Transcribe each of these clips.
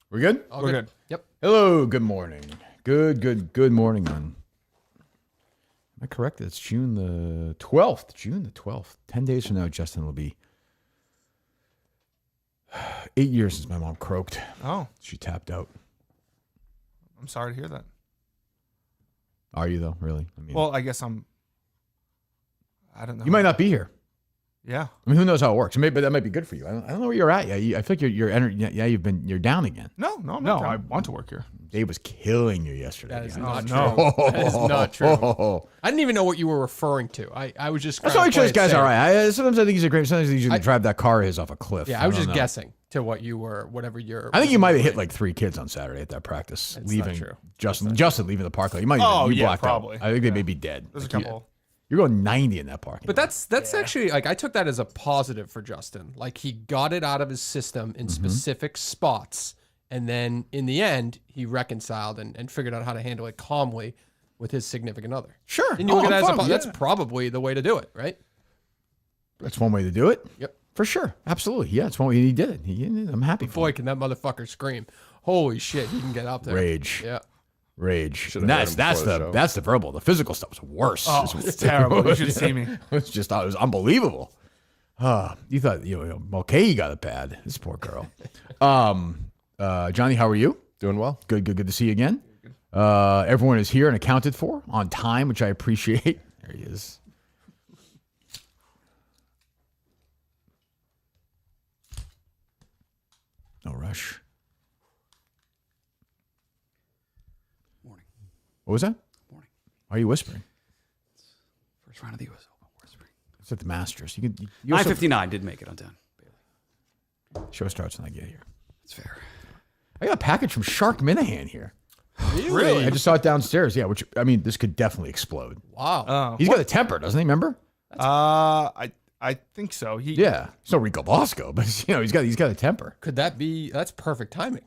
We're good? We're good. Yep. Hello, good morning. Good morning, man. Am I correct? It's June the 12th. June the 12th. 10 days from now, Justin, will be 8 years since my mom croaked. Oh. She tapped out. I'm sorry to hear that. Are you, though? Really? I mean, Well, I guess I don't know. you might not be here. Yeah. I mean, who knows how it works? Maybe that might be good for you. I don't know where you're at. Yeah, I feel like you're down again. No, I want to work here. Dave was killing you yesterday. That is guys. not no. true. That is not true. I didn't even know what you were referring to. I was just. That's why this guy's all right. Sometimes I think he's a great. Sometimes he's going to drive that car of his off a cliff. Yeah, I was just guessing to what you were, whatever you're. I think you might have hit like 3 kids on Saturday at that practice. That's leaving not true. Justin leaving the parking lot. You might even blacked probably. out. I think they may be dead. There's Like, a couple. You're going 90 in that parking But lot. that's actually like I took that as a positive for Justin. Like he got it out of his system in specific spots, and then in the end he reconciled and figured out how to handle it calmly with his significant other. Sure. And you look at that as I'm fine. that's probably the way to do it, right? That's one way to do it. Yep. For sure. Absolutely. Yeah, it's one way. He did it. I'm happy for Boy, him. can that motherfucker scream! Holy shit, he can get up there. Rage. Yeah. Rage. Should've And heard him that's before the the show. that's the verbal. The physical stuff was worse. Oh, it's terrible. You should see me. It was unbelievable. You thought okay, you got it bad. This poor girl. Johnny, how are you? Doing well. Good to see you again. Everyone is here and accounted for on time, which I appreciate. There he is. No rush. Morning. What was that? Morning. Why are you whispering? First round of the U.S. Open. Whispering. It's at the Masters. You also, 9:59 did make it on 10. Barely. show starts when I get here. That's fair. I got a package from Shark Minihane here. Really? I just saw it downstairs. Yeah, which I mean, this could definitely explode. Wow. He's got a temper, doesn't he? Remember? I think so. Yeah, it's no Rico Bosco, but he's got a temper. Could that be? That's perfect timing.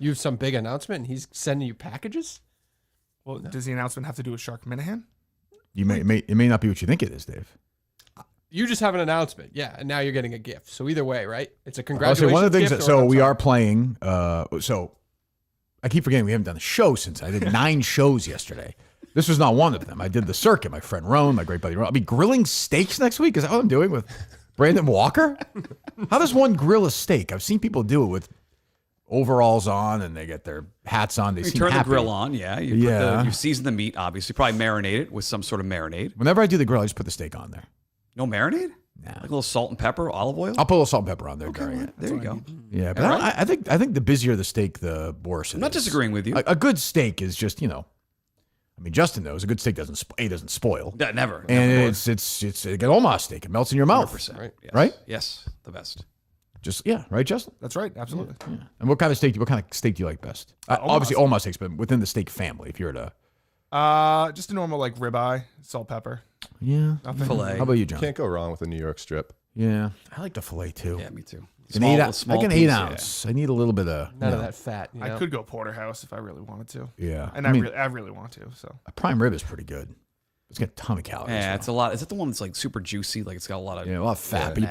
You have some big announcement, and he's sending you packages. Well, does the announcement have to do with Shark Minihane? It may not be what you think it is, Dave. You just have an announcement, yeah, and now you're getting a gift. So either way, right? It's a I'll congratulations say one of the things gift that or an we upside. are playing. So I keep forgetting we haven't done a show since I did 9 shows yesterday. This was not one of them. I did the circuit. My friend Roan, my great buddy Roan. I'll be grilling steaks next week. Is that what I'm doing with Brandon Walker? How does one grill a steak? I've seen people do it with overalls on and they get their hats on. They You seem turn happy. the grill on, yeah. You season the meat, obviously. Probably marinate it with some sort of marinade. Whenever I do the grill, I just put the steak on there. No marinade? Nah. Like a little salt and pepper, olive oil? I'll put a little salt and pepper on there during it. There you go. Yeah, but I think the busier the steak, the worse it I'm not is. disagreeing with you. A good steak is just I mean, Justin knows a good steak doesn't spoil. Yeah, never. And never. it's like an Omaha steak. It melts in your mouth. 100%. right? Yes. Right? Yes, the best. Just right, Justin? That's right. Absolutely. Yeah. And what kind of steak do you like best? Obviously Omaha steaks, but within the steak family, if you're at a Just a normal like ribeye, salt, pepper. Nothing. Filet. How about you, John? Can't go wrong with a New York strip. Yeah. I like the filet too. Yeah, me too. An 8 ounce. small Like an 8 piece, ounce. I need a little bit of None of that fat. You know? I could go porterhouse if I really wanted to. Yeah. And I mean, I really want to. So a prime rib is pretty good. It's got a ton of calories. Yeah, though. it's a lot. Is that the one that's like super juicy? Like it's got a lot of a lot of fat. But you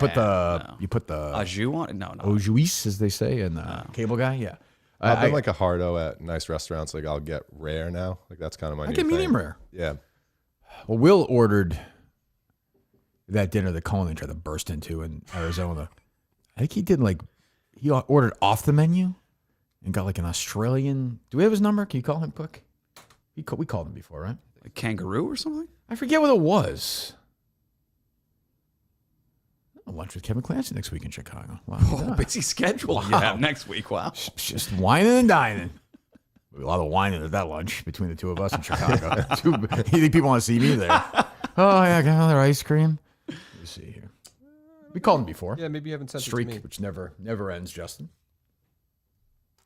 put the au jus on it? No. au jus, as they say, in the cable guy. Yeah. I've been like a hardo at nice restaurants. Like I'll get rare now. Like that's kind of my I new get thing. medium rare. Yeah. Well, Will ordered that dinner that Colin tried to burst into in Arizona. I think he ordered off the menu and got like an Australian. Do we have his number? Can you call him quick? We called him before, right? a kangaroo or something. I forget what it was. Lunch with Kevin Clancy next week in Chicago. Wow. Oh, busy schedule you have next week. Wow. Just whining and dining. A lot of whining at that lunch between the two of us in Chicago. You think people want to see me there? Oh, yeah, got another ice cream. Let me see here. We called him before. Yeah, maybe you haven't sent Streak, it to me. which never ends, Justin.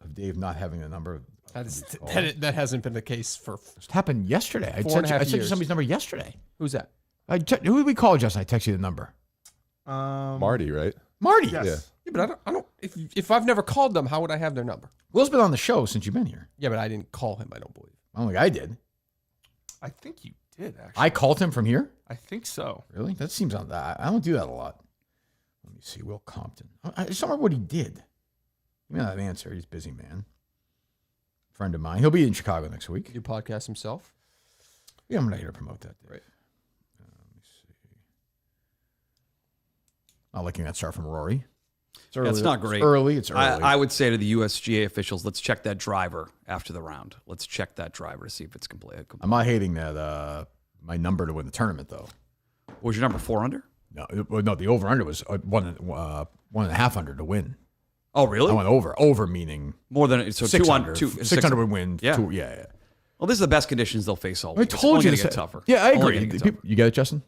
Of Dave not having a number. That hasn't been the case for. It happened yesterday. I 4.5 sent you years. somebody's number yesterday. Who's that? Who did we call, Justin? I texted you the number. Marty, right? Marty. Yes. Yeah. Yeah, but I don't. If I've never called them, how would I have their number? Will's been on the show since you've been here. Yeah, but I didn't call him. I don't believe. I don't think I did. I think you did actually. I called him from here? I think so. Really? That seems on that. I don't do that a lot. Let me see. Will Compton. I just don't remember what he did. Give me that answer. He's a busy man. Friend of mine. He'll be in Chicago next week. New podcast himself. Yeah, I'm not here to promote that. Right. Let me see. Not liking that start from Rory. It's not great. It's early. It's early. I would say to the USGA officials, let's check that driver after the round. Let's check that driver to see if it's complete. I'm not hating that. My number to win the tournament, though. What was your number, 4 under? No, the over under was 1.5 under to win. Oh, really? I went over. Over meaning More than so 600. 200. 600 would win. Yeah. Yeah. Well, this is the best conditions they'll face all I week. told you to to get say- tougher. Yeah, I Only agree. gonna get tougher. You get it, Justin?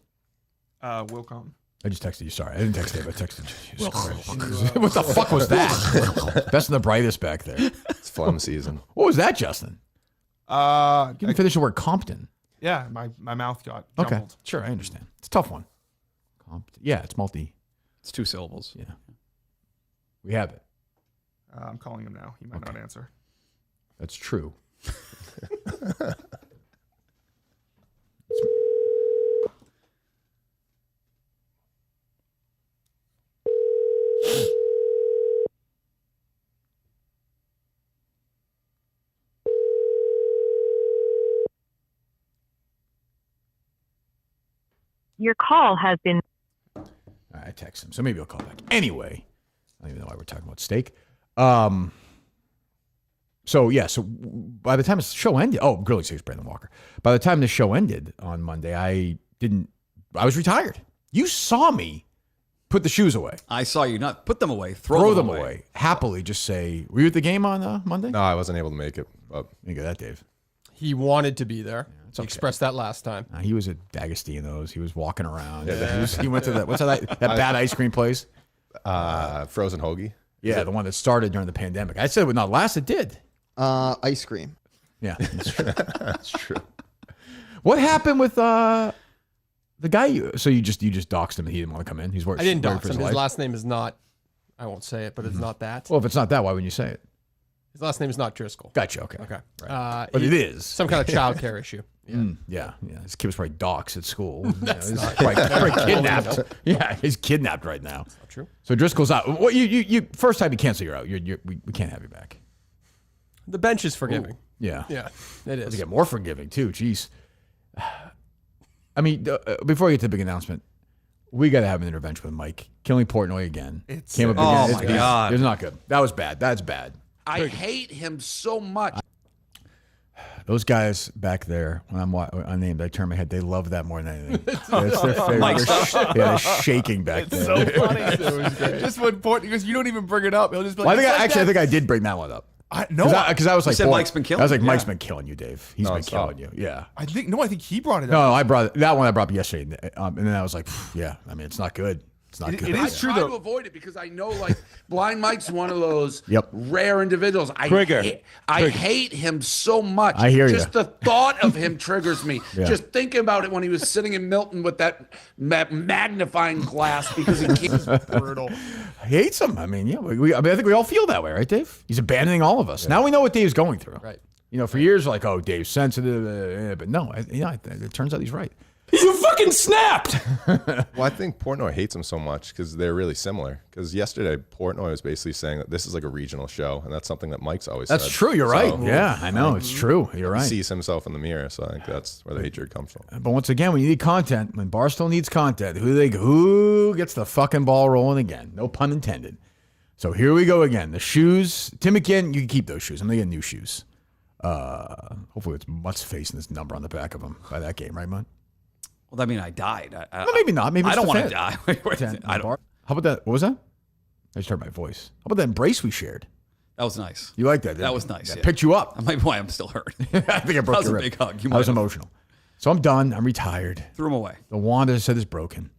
Will Compton. I just texted you. Sorry, I didn't text Dave. I texted you. What the fuck was that? Best and the brightest back there. It's phlegm season. What was that, Justin? Uh, Give me finish the word Compton. yeah, my mouth got Okay, jumbled. sure, I understand. It's a tough one. Compton. Yeah, it's multi. It's 2 syllables. Yeah, we have it. I'm calling him now. He might not answer. That's true. Your call has been. All right, I text him, so maybe he'll call back. Anyway, I don't even know why we're talking about steak. So by the time the show ended, grilling steaks, Brandon Walker. By the time the show ended on Monday, I was retired. You saw me put the shoes away, I saw you not put them away, throw them away. happily. Just say, were you at the game on Monday? No, I wasn't able to make it. But Think of that, Dave. He wanted to be there. it's He okay. expressed that last time. He was at D'Agostino's. He was walking around. He went to that bad ice cream place. frozen hoagie. Yeah, the one that started during the pandemic. I said it would not last. It did. Ice cream. Yeah, that's true. That's true. What happened with the guy? So you just doxed him. He didn't want to come in. He's worried. I didn't worried dox for him. His life? last name is not. I won't say it, but it's not that. Well, if it's not that, why wouldn't you say it? His last name is not Driscoll. Gotcha. Okay. Okay. Right. But it is. some kind of child care issue. Yeah. Yeah. His kid was probably doxed at school. He's probably kidnapped. Yeah, he's kidnapped right now. Not true. So Driscoll's out. What you first time you cancel, you're out. We can't have you back. The bench is forgiving. Yeah. Yeah, it To is. get more forgiving too. Jeez. I mean, before we get to the big announcement, we got to have an intervention with Mike. Killing Portnoy again. It's Came up sick. again. Oh, It's my bad. God. It's not good. That was bad. That's bad. I hate him so much. Those guys back there, when I'm unnamed, I turn my head. They love that more than anything. It's their favorite. Mike's They're shaking back there. So funny. Just when because you don't even bring it up. He'll just be Well, like, I think I did bring that one up. Because I was like, said Mike's been killing I was like, you. Mike's Yeah. been killing you, Dave. He's been stop. killing you. Yeah. I think he brought it up. No, I brought that one. I brought up yesterday, and then I was like, yeah. I mean, it's not good. It's not good. it I is true try though. to avoid it because I know, like, Blind Mike's one of those Yep. rare individuals. I hate him so much. I hear ya. Just the thought of him triggers me. Yeah. Just thinking about it when he was sitting in Milton with that magnifying glass because he keeps Brutal. I hates him. I mean, yeah. I think we all feel that way, right, Dave? He's abandoning all of us. Now we know what Dave's going through. Right. You know, for years, like, oh, Dave's sensitive, but no, it turns out he's right. You fucking snapped. Well, I think Portnoy hates him so much because they're really similar. Because yesterday, Portnoy was basically saying that this is like a regional show, and that's something that Mike's always That's said. true. You're right. So Yeah, I know. It's true. You're He right. sees himself in the mirror, so I think that's where the hatred comes from. But once again, when you need content, when Barstool needs content, who gets the fucking ball rolling again? No pun intended. So here we go again. The shoes. Tim McKinn, you can keep those shoes. I'm going to get new shoes. Hopefully it's Mutt's face and this number on the back of them by that game, right, Mutt? Well, that mean I died. Well, maybe not. Maybe I it's don't the want to fan. die. I don't. How about that? What was that? I just heard my voice. How about that embrace we shared? That was nice. You like that? That was nice. Yeah. Picked you up. That might be why I'm still hurt. I think I broke was your a rib. big hug. You I was might have. emotional. So I'm done. I'm retired. Threw him away. The Wanda said is broken.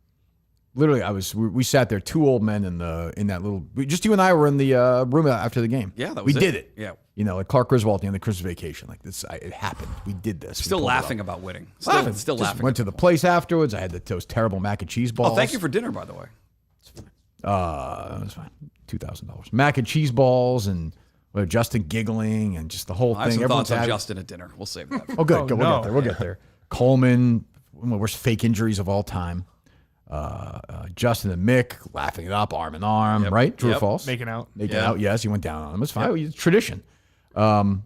Literally, we sat there, two old men in that little. Just you and I were in the room after the game. Yeah, that we was did it. Yeah. You know, like Clark Griswold at the end of Christmas Vacation. Like this, it happened. We did this. We Still pulled it laughing off. about winning. Laughing. Still Just laughing. Went to the place afterwards. I had those terrible mac and cheese balls. Oh, thank you for dinner, by the way. It was fine. $2,000. Mac and cheese balls and Justin giggling and just the whole I have thing. some thoughts on happy. Justin at dinner. We'll save that. Oh, good. Oh, good. no. We'll get there. We'll get there. Coleman, one of the worst fake injuries of all time. Justin and Mick laughing it up, arm in arm, right? True or false? Making out. Making out, yes. He went down on him. It's fine. It's tradition. And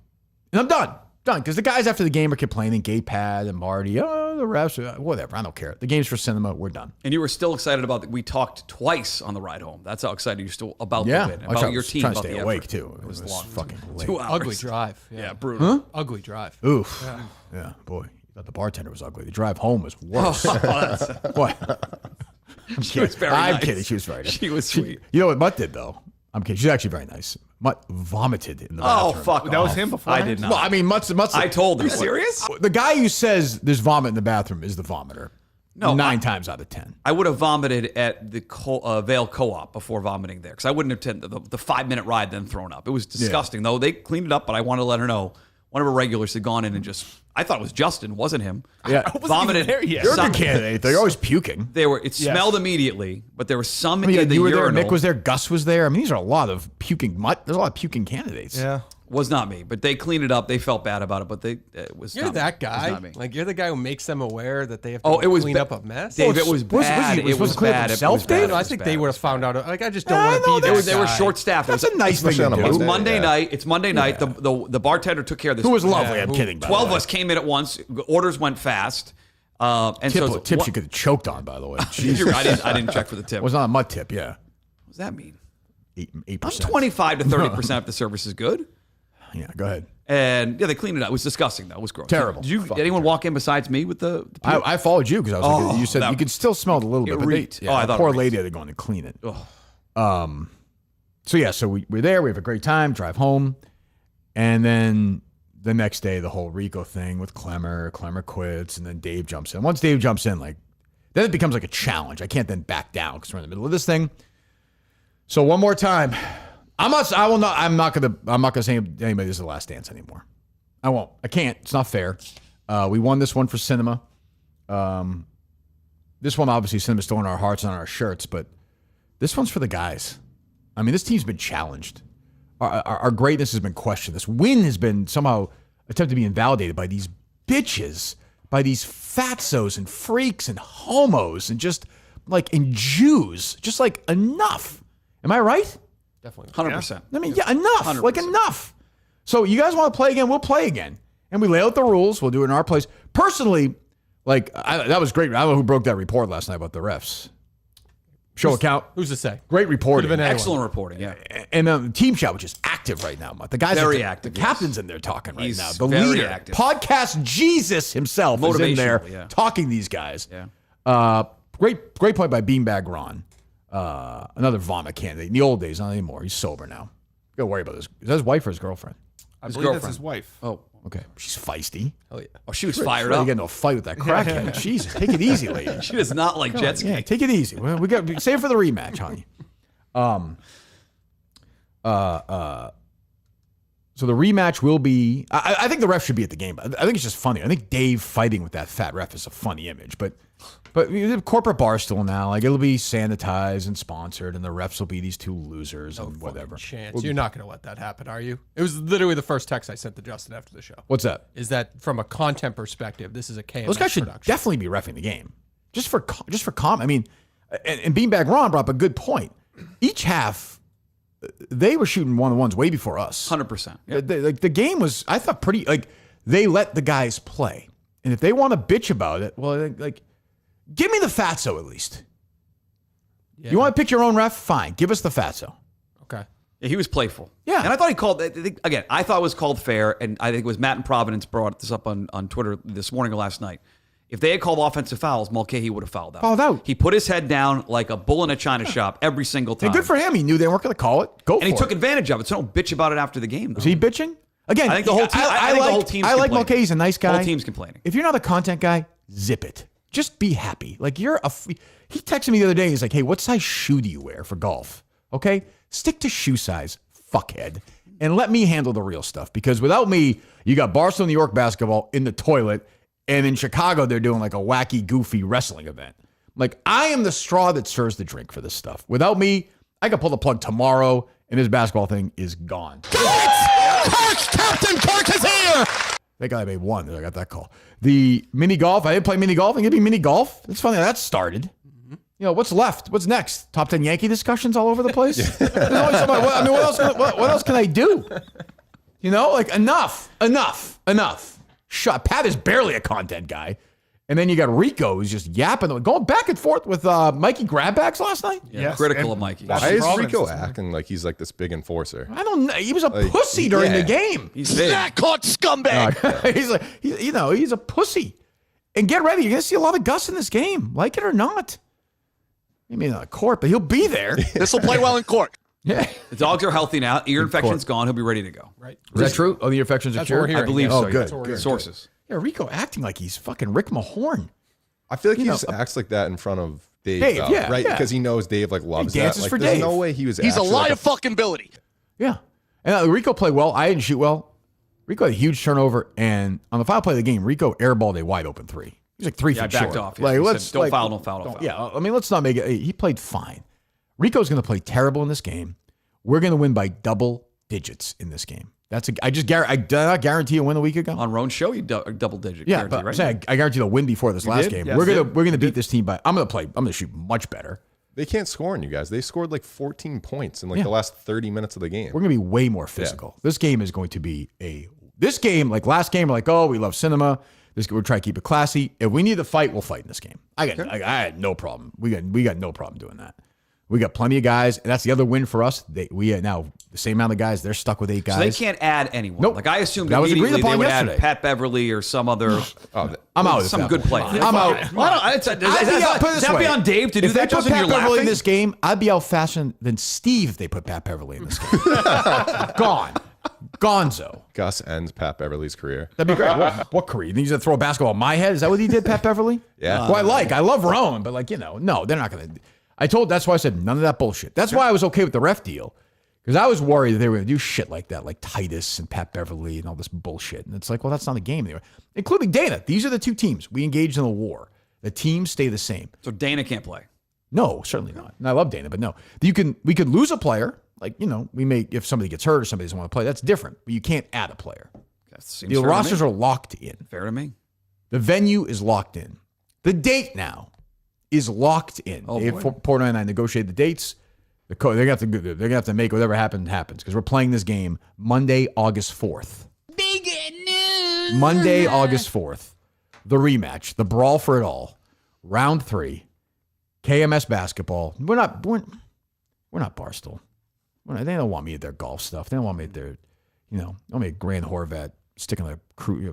I'm done. Done. Because the guys after the game are complaining, Gay Pad and Marty, the refs, whatever. I don't care. The game's for cinema. We're done. And you were still excited about that. We talked twice on the ride home. That's how excited you're still about the win, about your team, trying about to stay the awake, effort. too. It was long. fucking late. 2 hours. Ugly drive. Yeah, brutal. Ugly drive. Oof. Yeah, boy. You thought the bartender was ugly. The drive home was worse. What? She was very I'm nice. kidding. She was very nice. She was sweet. You know what Mutt did, though? I'm kidding. She's actually very nice. Mutt vomited in the Oh, bathroom. fuck That was off. him before. I did not. Well, I mean, Mutt's I told her. Are you serious? the guy who says there's vomit in the bathroom is the vomiter. No, 9 times out of 10. I would have vomited at the Vail Co-op before vomiting there because I wouldn't have taken the 5-minute ride then thrown up. It was disgusting. Though they cleaned it up, but I wanted to let her know. One of her regulars had gone in and just, I thought it was Justin, wasn't him. Yeah. I wasn't Vomited. even there yet. You're a Some- good candidate. They're always puking. It smelled immediately, but there was some I mean, in the you were there. urinal. Mick was there. Gus was there. I mean, these are a lot of puking. There's a lot of puking candidates. Yeah. Was not me, but they cleaned it up. They felt bad about it, but it was You're not that me. It was guy. not me. Like, you're the guy who makes them aware that they have to Oh, it was clean ba- up a mess. Dave, it was was he- bad. was he It was supposed to clean up bad. It himself, was Dave? bad. No, I It was think bad. they It would was have found out. Like, I just don't want to no, be there. They were short staffed. That's a nice thing Especially on to a do. It's Monday. Monday Yeah. night. It's Monday night. The bartender took care of this. Who was lovely. Yeah, I'm who- kidding. by the 12 of way. us came in at once. Orders went fast. And so Tips you could have choked on, by the way. You're right, I didn't check for the tip. It was not a Mutt tip, yeah. What does that mean? 8%. I'm 25 to 30% if the service is good. Yeah, go ahead. And yeah, they cleaned it up. It was disgusting, though. It was gross. Terrible. Did anyone walk in besides me with the puke? I followed you because I was like, you said that- you could still smell it a little it bit, but reeked. they, Oh, I the thought it poor reeked. lady had to go in and clean it. So we're there. We have a great time. Drive home, and then the next day, the whole Rico thing with Klemmer. Klemmer quits, and then Dave jumps in. Once Dave jumps in, then it becomes like a challenge. I can't then back down because we're in the middle of this thing. So one more time, I'm not gonna say to anybody this is the last dance anymore. I won't. I can't. It's not fair. We won this one for cinema. This one, obviously, cinema's still in our hearts and on our shirts, but this one's for the guys. I mean, this team's been challenged. Our greatness has been questioned. This win has been somehow attempted to be invalidated by these bitches, by these fatzos and freaks and homos and and Jews. Just enough. Am I right? Definitely. 100%. I mean, yeah, enough. 100%. Enough. So you guys want to play again? We'll play again. And we lay out the rules. We'll do it in our place. Personally, that was great. I don't know who broke that report last night about the refs. Show account. Who's to say? Great reporting. Could've been Excellent reporting, yeah. And Team Chat, which is active right now. The guys, Very active, The yes. captain's in there talking right He's now. The very leader, active. podcast Jesus himself, is in there Motivational, yeah. talking these guys. Yeah. Great point by Beanbag Ron. Another vomit candidate. In the old days, not anymore. He's sober now. Got to worry about this. Is that his wife or his girlfriend? I believe that's girlfriend. his wife. Oh, Okay, she's feisty. Oh, yeah. oh, she was fired You up. get into a fight with that crackhead. Jesus, take it easy, lady. She does not like jet ski. Yeah, take it easy. We got save it for the rematch, honey. So the rematch will be. I think the ref should be at the game. I think it's just funny. I think Dave fighting with that fat ref is a funny image, but corporate Barstool now, it'll be sanitized and sponsored, and the refs will be these two losers and whatever. Chance. You're not going to let that happen, are you? It was literally the first text I sent to Justin after the show. What's that? Is that from a content perspective, this is a KMS Those guys should production. definitely be reffing the game, just for I mean, and Beanbag Ron brought up a good point. Each half, they were shooting one-on-ones way before us. 100%. Yeah. The game was, I thought, pretty. They let the guys play, and if they want to bitch about it, well, give me the fatso at least. Yeah. You want to pick your own ref? Fine, give us the fatso. Okay. Yeah, he was playful. Yeah. And I thought he called, again, I thought it was called fair, and I think it was Matt in Providence brought this up on Twitter this morning or last night. If they had called offensive fouls, Mulcahy would have fouled out. Fouled out. He put his head down like a bull in a china shop every single time. And good for him. He knew they weren't going to call it. Go for it. And he took advantage of it, so don't bitch about it after the game. Though. Was he bitching? Again, I think the whole team. I think the whole team's I like complaining. Mulcahy. He's a nice guy. The whole team's complaining. If you're not a content guy, zip it. Just be happy. He texted me the other day. He's like, "Hey, what size shoe do you wear for golf? Okay, stick to shoe size, fuckhead, and let me handle the real stuff. Because without me, you got Barstool New York basketball in the toilet, and in Chicago they're doing a wacky, goofy wrestling event. I am the straw that stirs the drink for this stuff. Without me, I could pull the plug tomorrow, and this basketball thing is gone." Captain Kirk is here. That guy made one. I got that call. The mini golf. I didn't play mini golf. And give me mini golf. It's funny how that started. You know, what's left? What's next? Top 10 Yankee discussions all over the place? There's always somebody, what else can I do? You know, like enough. Pat is barely a content guy. And then you got Rico who's just yapping, going back and forth with Mikey grabbacks last night. Yeah, critical of Mikey. Why is Rico acting like he's like this big enforcer? I don't know. He was a pussy during the game. He's big. Caught scumbag. He's a pussy. And get ready. You're going to see a lot of Gus in this game, like it or not. Maybe not court, but he'll be there. This will play well in court. Yeah. The dogs are healthy now. Ear infection's gone. He'll be ready to go. Right. Is that true? Oh, the infections are That's what we're cured? hearing. I believe Oh, so. good. Yeah. Good. Sources. Yeah, Rico acting like he's fucking Rick Mahorn. I feel like he just acts like that in front of Dave, Dave, though, yeah, right? yeah. Because he knows Dave like loves He that. dances Like, for there's Dave. no way he was. He's a actually, lie like, of fucking ability. Yeah. And Rico played well. I didn't shoot well. Rico had a huge turnover, and on the final play of the game, Rico airballed a wide open three. He's like 3 feet I backed short. off. Yeah. Like, He let's said, don't foul, don't foul, don't foul. Yeah, I mean, let's not make it. He played fine. Rico's going to play terrible in this game. We're going to win by double digits in this game. I did not guarantee a win a week ago. On Roan's show, you double digit. Yeah, guarantee, but right? I'm saying I guarantee they'll win before this last did? game. Yes. We're gonna beat this team by. I'm gonna shoot much better. They can't score on you guys. They scored like 14 points in like the last 30 minutes of the game. We're gonna be way more physical. This game is going to be like last game. We're like, oh, we love cinema. We're trying to keep it classy. If we need to fight, we'll fight in this game. I had no problem. We got no problem doing that. We got plenty of guys, and that's the other win for us. We are now the same amount of guys. They're stuck with 8 guys. So they can't add anyone. Nope. Like I assumed That was agreed immediately they upon would yesterday. add Pat Beverly or some other. I'm out. Some at that good point. player. I'm out. Well, I don't, is that be on Dave to do if that? they put Justin, Pat you're Beverly laughing? in this game, I'd be out faster than Steve if they put Pat Beverly in this game. Gone. Gonzo. Gus ends Pat Beverly's career. That'd be great. What career? You think he's gonna throw a basketball at my head? Is that what he did, Pat Beverly? Yeah. Well, I love Rowan, but no, they're not gonna. That's why I said none of that bullshit. That's why I was okay with the ref deal. Because I was worried that they were going to do shit like that, like Titus and Pat Beverly and all this bullshit. And it's like, well, that's not a game anyway. Including Dana. These are the 2 teams. We engaged in a war. The teams stay the same. So Dana can't play. No, certainly not. And I love Dana, but no. We could lose a player. Like, we may, if somebody gets hurt or somebody doesn't want to play, that's different. But you can't add a player. That seems The fair to rosters me. are locked in. Fair to me. The venue is locked in. The date now is locked in. Oh, Portnoy and I negotiated the dates. They're gonna have to make whatever happens because we're playing this game Monday, August 4th. Big news. Monday, August 4th. The rematch, the brawl for it all, round 3, KMS basketball. We're not Barstool. They don't want me at their golf stuff. They don't want me at their, don't me at Grand Horvat sticking a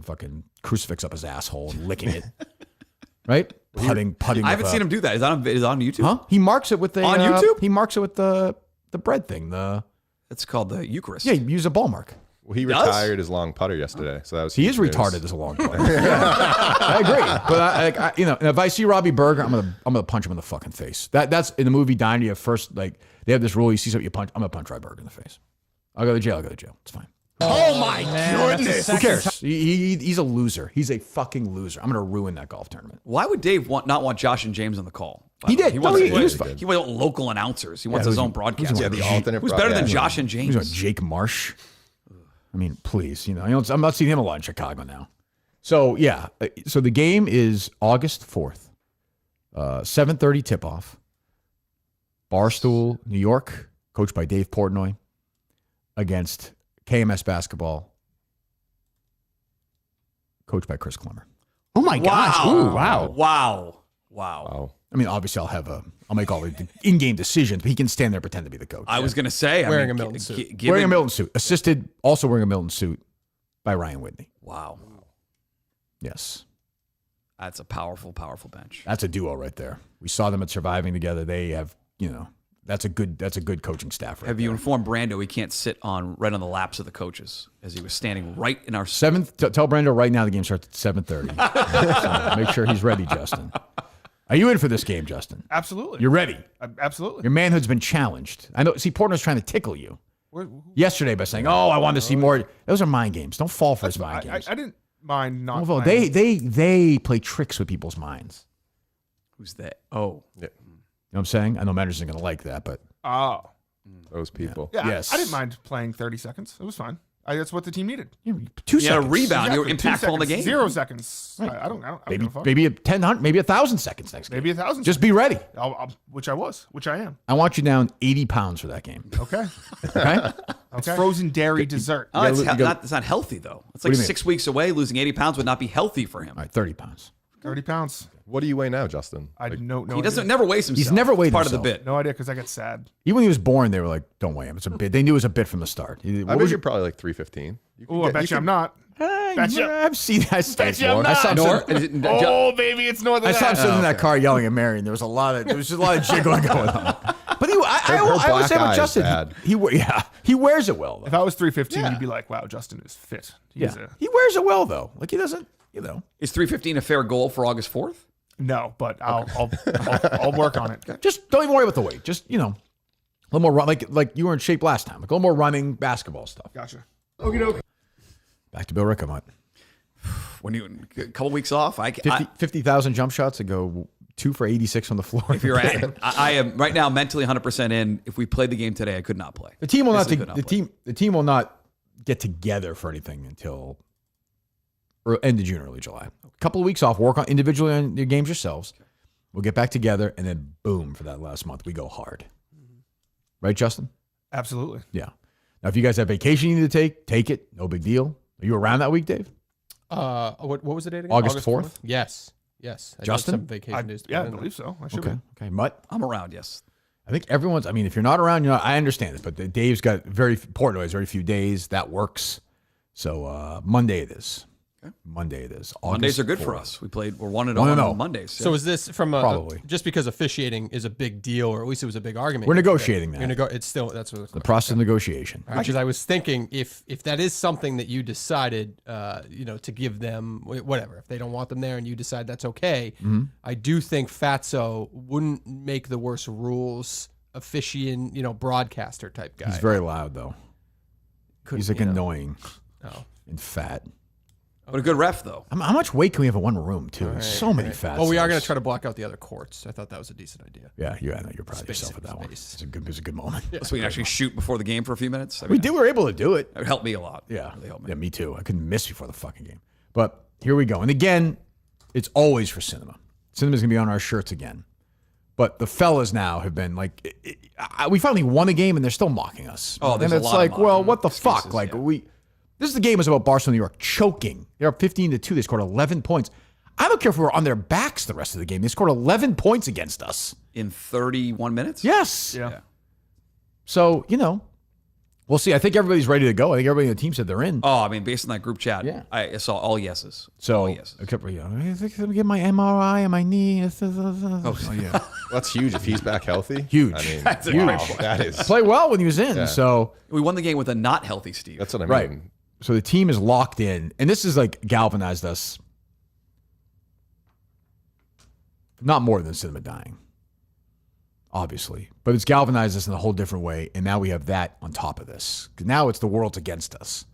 fucking crucifix up his asshole and licking it, right? Putting. I haven't seen him do that. Is it on YouTube? Huh? He marks it with the On YouTube? He marks it with the bread thing. It's called the Eucharist. Yeah, you use a ball mark. Well, he does? retired his long putter yesterday, so that was He is huge news. retarded as a long player. Yeah. I agree, but and if I see Robbie Berger, I'm gonna punch him in the fucking face. That's in the movie Dynasty. At first, they have this rule: you see something, you punch. I'm gonna punch Robbie Berger in the face. I'll go to jail. It's fine. Oh my goodness. Who cares? He's a loser. He's a fucking loser. I'm gonna ruin that golf tournament. Why would Dave not want Josh and James on the call? by He the way? did. He No, wants, he was fine. he wants local announcers. He wants his own broadcast. Yeah, the alternate. Who's better than broadcast. Josh and He's James? Jake Marsh. I mean, please, I'm not seeing him a lot in Chicago now. So yeah, so the game is August 4th, 7:30 tip-off. Barstool, New York, coached by Dave Portnoy, against KMS basketball, coached by Chris Klemmer. Oh my gosh. Ooh, wow. Wow. I mean, obviously, I'll make all the in-game decisions, but he can stand there and pretend to be the coach. I was going to say. Wearing a Milton suit. Wearing a Milton suit, also wearing a Milton suit by Ryan Whitney. Wow. Yes. That's a powerful, powerful bench. That's a duo right there. We saw them at Surviving together. They have, that's a good coaching staff right Have there. you informed Brando he can't sit right on the laps of the coaches as he was standing right in our... Tell Brando right now the game starts at 7:30. So make sure he's ready, Justin. Are you in for this game, Justin? Absolutely. You're ready. Absolutely. Your manhood's been challenged. I know. See, Portnoy's trying to tickle you yesterday by saying, "Oh, I want to see more." Those are mind games. Don't fall for his mind games. I didn't mind not. Well, playing. they play tricks with people's minds. Who's that? Oh. You Yeah, know what I'm saying? I know Matters isn't going to like that, but Oh. those people. Yeah. Yes. I didn't mind playing 30 seconds. It was fine. That's what the team needed. 2 You had a seconds. rebound. You were Exactly, 2 impactful in the seconds, game. 0 seconds. I don't Maybe give a fuck. maybe 1,000, maybe 1,000 seconds next game. Maybe 1,000. Just be ready. Which I am. I want you down 80 pounds for that game. Okay. Okay? It's frozen dairy dessert. Oh, it's not healthy, though. It's like do you mean? 6 weeks away. Losing 80 pounds would not be healthy for him. All right, 30 pounds. 30 pounds. What do you weigh now, Justin? I no He doesn't never weighs himself. He's never weighed It's part himself. of the bit. No idea because I get sad. Even when he was born, they were like, don't weigh him. It's a bit. They knew it was a bit from the start. I bet you're probably like 315. Oh, I bet you I'm not. I've seen that. Bet you I'm I saw him not. sitting- Oh, baby, it's north of I that. saw him sitting in that car yelling at Marion. There was just a lot of jiggling going on. But I always say black about eye Justin, is bad. he wears it well. Though. If I was 315, Yeah. you'd be like, wow, Justin is fit. He wears it well though. Like he doesn't, Is 315 a fair goal for August 4th? No, but I'll work on it. Just don't even worry about the weight. Just a little more run, like you were in shape last time. Like a little more running, basketball stuff. Gotcha. Back to Bill Rickamut. When you a couple weeks off, 50,000 jump shots to go 2 for 86 on the floor. if you're at, I am right now mentally 100% in. If we played the game today, I could not play. The team will not. Physically could not play. The team will not get together for anything until end of June, early July. A couple of weeks off. Work on individually on your games yourselves. We'll get back together, and then boom, for that last month we go hard. Right, Justin? Absolutely. Yeah. Now, if you guys have vacation you need to take it. No big deal. Are you around that week, Dave? What was the date again? August 4th? Yes. Yes. I did Justin? some vacation days. to Yeah, I put in there. believe so. I should Okay. be. Okay. Mutt? I'm around. Yes. I think everyone's. I mean, if you're not around, I understand it. But Dave's got Portnoy has very few days. That works. So Monday it is. Okay. Monday it is. Mondays August are good 4th. for us. We're 1-0 1-0. on Mondays. So is this from Probably. just because officiating is a big deal, or at least it was a big argument? We're negotiating that. It's still that's what The process of negotiation. Because I was thinking if that is something that you decided, to give them whatever, if they don't want them there and you decide that's okay, I do think Fatso wouldn't make the worst rules officiant, broadcaster type guy. He's very loud though. He's like annoying Oh. and fat. But a good ref though. How much weight can we have in one room too? There's so many fat. Well, we are going to try to block out the other courts. I thought that was a decent idea. Yeah, I know you're proud of yourself Space, at that one. space. It was a good moment. So we can actually shoot before the game for a few minutes. I We mean, were able to do it. It would help me a lot. Yeah. Really help me. Yeah, me too. I couldn't miss before the fucking game. But here we go. And again, it's always for cinema. Cinema's going to be on our shirts again. But the fellas now have been like, we finally won a game and they're still mocking us. Oh, there's and a it's lot of like, well, mocking what the excuses, fuck? Like yeah. this is the game was about Barstool New York choking. They're up 15-2. They scored 11 points. I don't care if we were on their backs the rest of the game. They scored 11 points against us. In 31 minutes? Yes. Yeah. So, we'll see. I think everybody's ready to go. I think everybody on the team said they're in. Oh, I mean, based on that group chat, Yeah. I saw all yeses. So, all yeses. except for, I think I'm get my MRI on my knee. Oh, yeah. That's huge if he's back healthy. Huge. I mean, That's a wow, great point. that is. Play well when he was in. Yeah. So, We won the game with a not healthy Steve. That's what I mean. right. So the team is locked in. And this is like galvanized us. Not more than cinema dying, obviously. But it's galvanized us in a whole different way. And now we have that on top of this. Now it's the world's against us.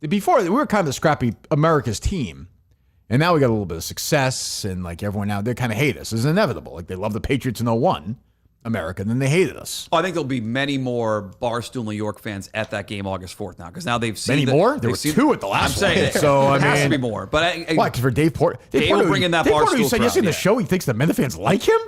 Before, we were kind of the scrappy America's team. And now we got a little bit of success. And like everyone now, they kind of hate us. It's inevitable. Like they love the Patriots in 01, America. And then they hated us. Oh, I think there'll be many more Barstool New York fans at that game August 4th now because now they've seen Many more? There they've were seen- 2 at the last I'm saying one. it, So, I it has to mean- be more. But Why? Because for Dave Porter. They will bring in that Dave Porter, Barstool you said yesterday in the crowd, show he thinks the Men fans like him?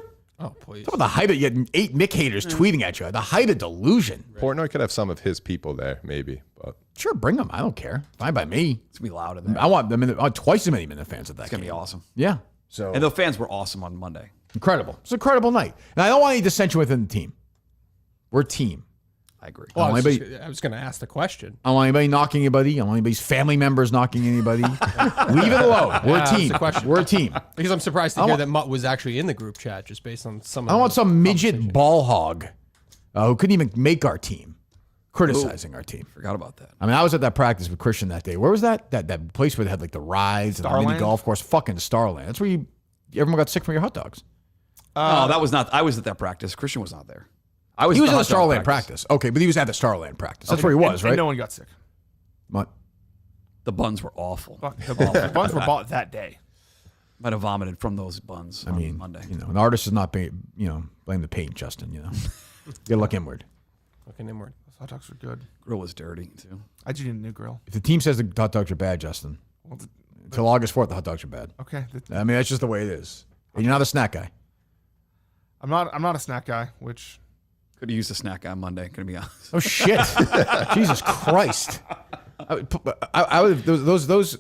Oh, please. Talk about the height of, you had 8 Mick haters tweeting at you. The height of delusion. Portnoy could have some of his people there, maybe. But Sure, bring them. I don't care. Fine by me. it's going to be loud in there. I want them twice as many Minute fans at that It's going to game. be awesome. Yeah. So And the fans were awesome on Monday. incredible. It's an incredible night. And I don't want any dissension within the team. We're a team. I agree. Well, I Anybody- was going to ask the question. I don't want anybody knocking anybody. I don't want anybody's family members knocking anybody. Leave it alone. We're Yeah, a that's team. the question. We're a team. Because I'm surprised to I hear want- that Mutt was actually in the group chat just based on some of I don't want the some midget conversation. ball hog who couldn't even make our team criticizing our team. Forgot about that. I mean, I was at that practice with Christian that day. Where was that? That place where they had like the rides and the mini Starland? golf course. Fucking Starland. That's where everyone got sick from your hot dogs. No, that was not. I was at that practice. Christian was not there. He was at at the hot dog Starland practice. Okay, but he was at the Starland practice. That's where he was, And right? no one got sick. What? The buns were awful. The buns were bought that day. Might have vomited from those buns I on mean, Monday. an artist is not, blame the paint, Justin. You gotta look inward. Looking inward. Hot dogs are good. Grill was dirty too. I just need a new grill. If the team says the hot dogs are bad, Justin, until August 4th, the hot dogs are bad. Okay. I mean, that's just the way it is. And you're not a snack guy. I'm not a snack guy, which Could have used a snack on Monday. Gonna be honest. Oh shit! Jesus Christ! I would those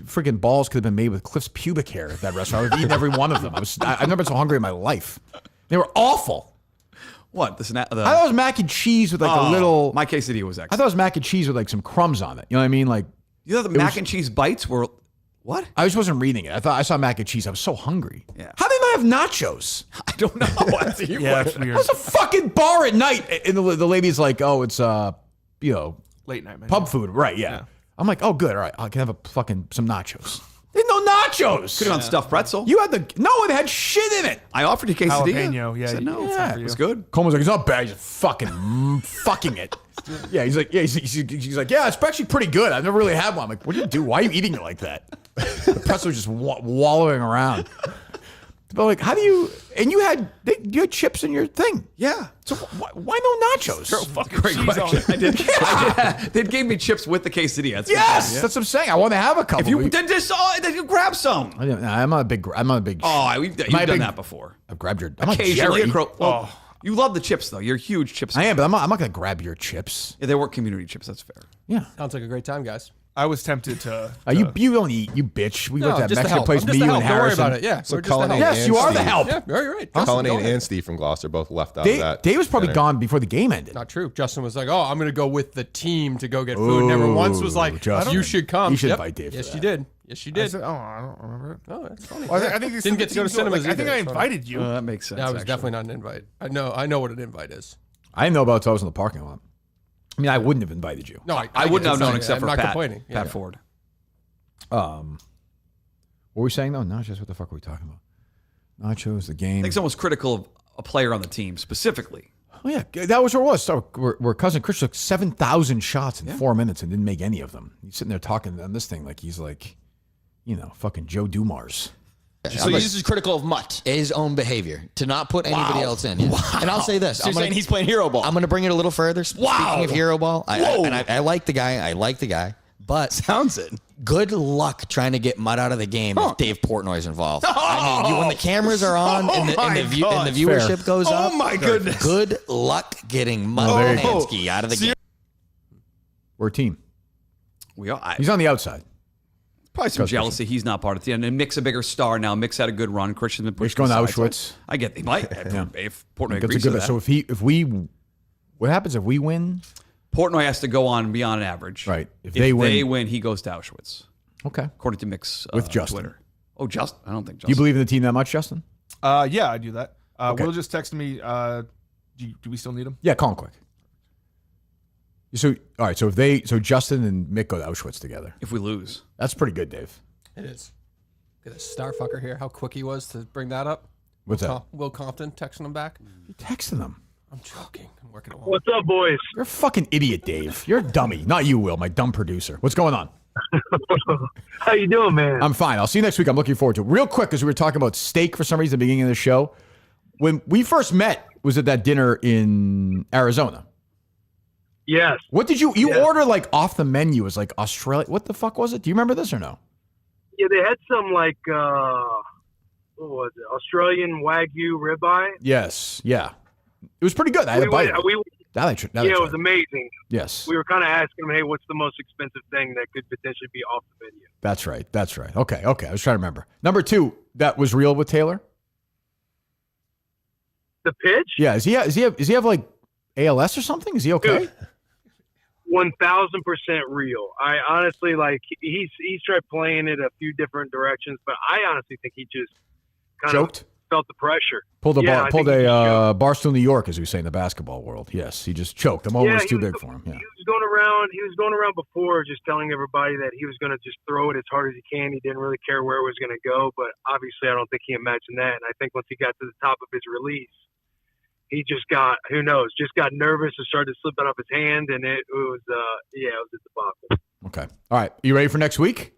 freaking balls could have been made with Cliff's pubic hair at that restaurant. I would have eaten every one of them. I've never been so hungry in my life. They were awful. What the snack? I thought it was mac and cheese with like a little. My quesadilla was I excellent. thought it was mac and cheese with like some crumbs on it. You know what I mean? Like You know the mac and cheese bites were what? I just wasn't reading it. I saw mac and cheese. I was so hungry. Yeah. How did they not have nachos? I don't know. That's a huge yeah, question. it's weird. It was a fucking bar at night, and the lady's like, "Oh, it's Late night, man. pub food, right? Yeah." I'm like, "Oh, good. All right, I can have some nachos." There's no nachos. Could have gone stuffed pretzel. You had it had shit in it. I offered you quesadilla. Jalapeno, yeah, Said no. yeah. It was good. Coleman's like, it's not bad. He's fucking fucking it. Yeah, he's like, he's like, yeah, it's actually pretty good. I've never really had one. I'm like, what do you do? Why are you eating it like that? The pretzel was just wallowing around. But like, how do you? And you had chips in your thing. Yeah. So why no nachos? Great question. I did. They gave me chips with the quesadilla. That's Yes, that's what I'm saying. I want to have a couple. If you did this, then you grab some. I'm not a big. Oh, you've done that before. I've grabbed your. I'm not Occasionally, Jerry. you love the chips though. You're a huge chips. I am, but I'm not gonna grab your chips. Yeah, they were community chips. That's fair. Yeah. Sounds like a great time, guys. I was tempted to. You don't eat, you bitch. We went to that just the Mexican help. place. I'm just Me, the you, help. and Don't worry Harrison. about it. Yeah. So we're just the help. Cullen Yes, and you are the Steve. help. Yeah, very right. Cullen Justin, go ahead. and Steve from Gloucester both left out of that. Dave was probably dinner. gone before the game ended. Not true. Justin was like, "Oh, I'm going to go with the team to go get food." Never once was like, Justin. "You should come." You should invite Dave for Yes, that. you did. Yes, you I did. said, I don't remember it. Oh, that's funny. Well, I think these Didn't get to go to teams cinemas I think either. I It's funny. invited you. That makes sense. That was actually. definitely not an invite. I know what an invite is. I didn't know about until I was in the parking lot. I mean, I wouldn't have invited you. No, I wouldn't get have it. known except I'm for not Pat. complaining. Yeah. Pat Ford. What were we saying though? Nachos. What the fuck were we talking about? Nachos, the game. I think someone's critical of a player on the team specifically. Oh yeah, that was where it was. So where cousin Chris took 7,000 shots in 4 minutes and didn't make any of them. He's sitting there talking on this thing like he's like, fucking Joe Dumars. So this is critical of Mutt, his own behavior, to not put anybody else in. Yeah. And I'll say this: So you're saying he's playing hero ball? I'm going to bring it a little further. Speaking of hero ball, I like the guy. But Sounds it. good luck trying to get Mutt out of the game if Dave Portnoy's involved. I mean, when the cameras are on and the viewership goes up, Oh my goodness. good luck getting Mutt Mansky out of the game. We're a team. We are. He's on the outside. Probably some jealousy. He's not part of the team. And Mick's a bigger star now. Mick's had a good run. Christian's been Mick's pushed going to aside, so Auschwitz. I get. He might. If Portnoy That's agrees a to good. that. So if we, what happens if we win? Portnoy has to go on beyond average. Right. If they win, win, he goes to Auschwitz. Okay. According to Mick's With Justin. Twitter. Oh, Justin? I don't think Do you Justin. believe in the team that much, Justin? Yeah, I do that. Okay. Will just texted me. Do we still need him? Yeah, call him quick. So all right. So Justin and Mick go to Auschwitz together. If we lose. That's pretty good, Dave. It is. Look at this star fucker here. How quick he was to bring that up. What's that? Will Compton texting him back. You texting them. I'm joking. I'm working at home. What's up, boys? You're a fucking idiot, Dave. You're a dummy. Not you, Will, my dumb producer. What's going on? How you doing, man? I'm fine. I'll see you next week. I'm looking forward to it. Real quick, because we were talking about steak for some reason at the beginning of the show. When we first met was at that dinner in Arizona. Yes. What did you order like off the menu? It was like Australia. What the fuck was it? Do you remember this or no? Yeah, they had some like what was it? Australian Wagyu ribeye. Yes. Yeah. It was pretty good. I had a bite. Of it. It was amazing. Yes. We were kind of asking them, hey, what's the most expensive thing that could potentially be off the menu? That's right. Okay. I was trying to remember. Number 2, that was real with Taylor. The pitch? Yeah. Does he have like ALS or something? Is he okay? 1,000% real. I honestly he's tried playing it a few different directions, but I honestly think he just kind Choked? of felt the pressure. Pulled a Yeah, I think he just choked. Barstool New York, as we say in the basketball world. Yes, he just choked. The moment was too big for him. Yeah. He was going around before just telling everybody that he was going to just throw it as hard as he can. He didn't really care where it was going to go, but obviously I don't think he imagined that. And I think once he got to the top of his release, he just got, just got nervous and started to slip out of his hand, and it was a debacle. Okay. All right. You ready for next week?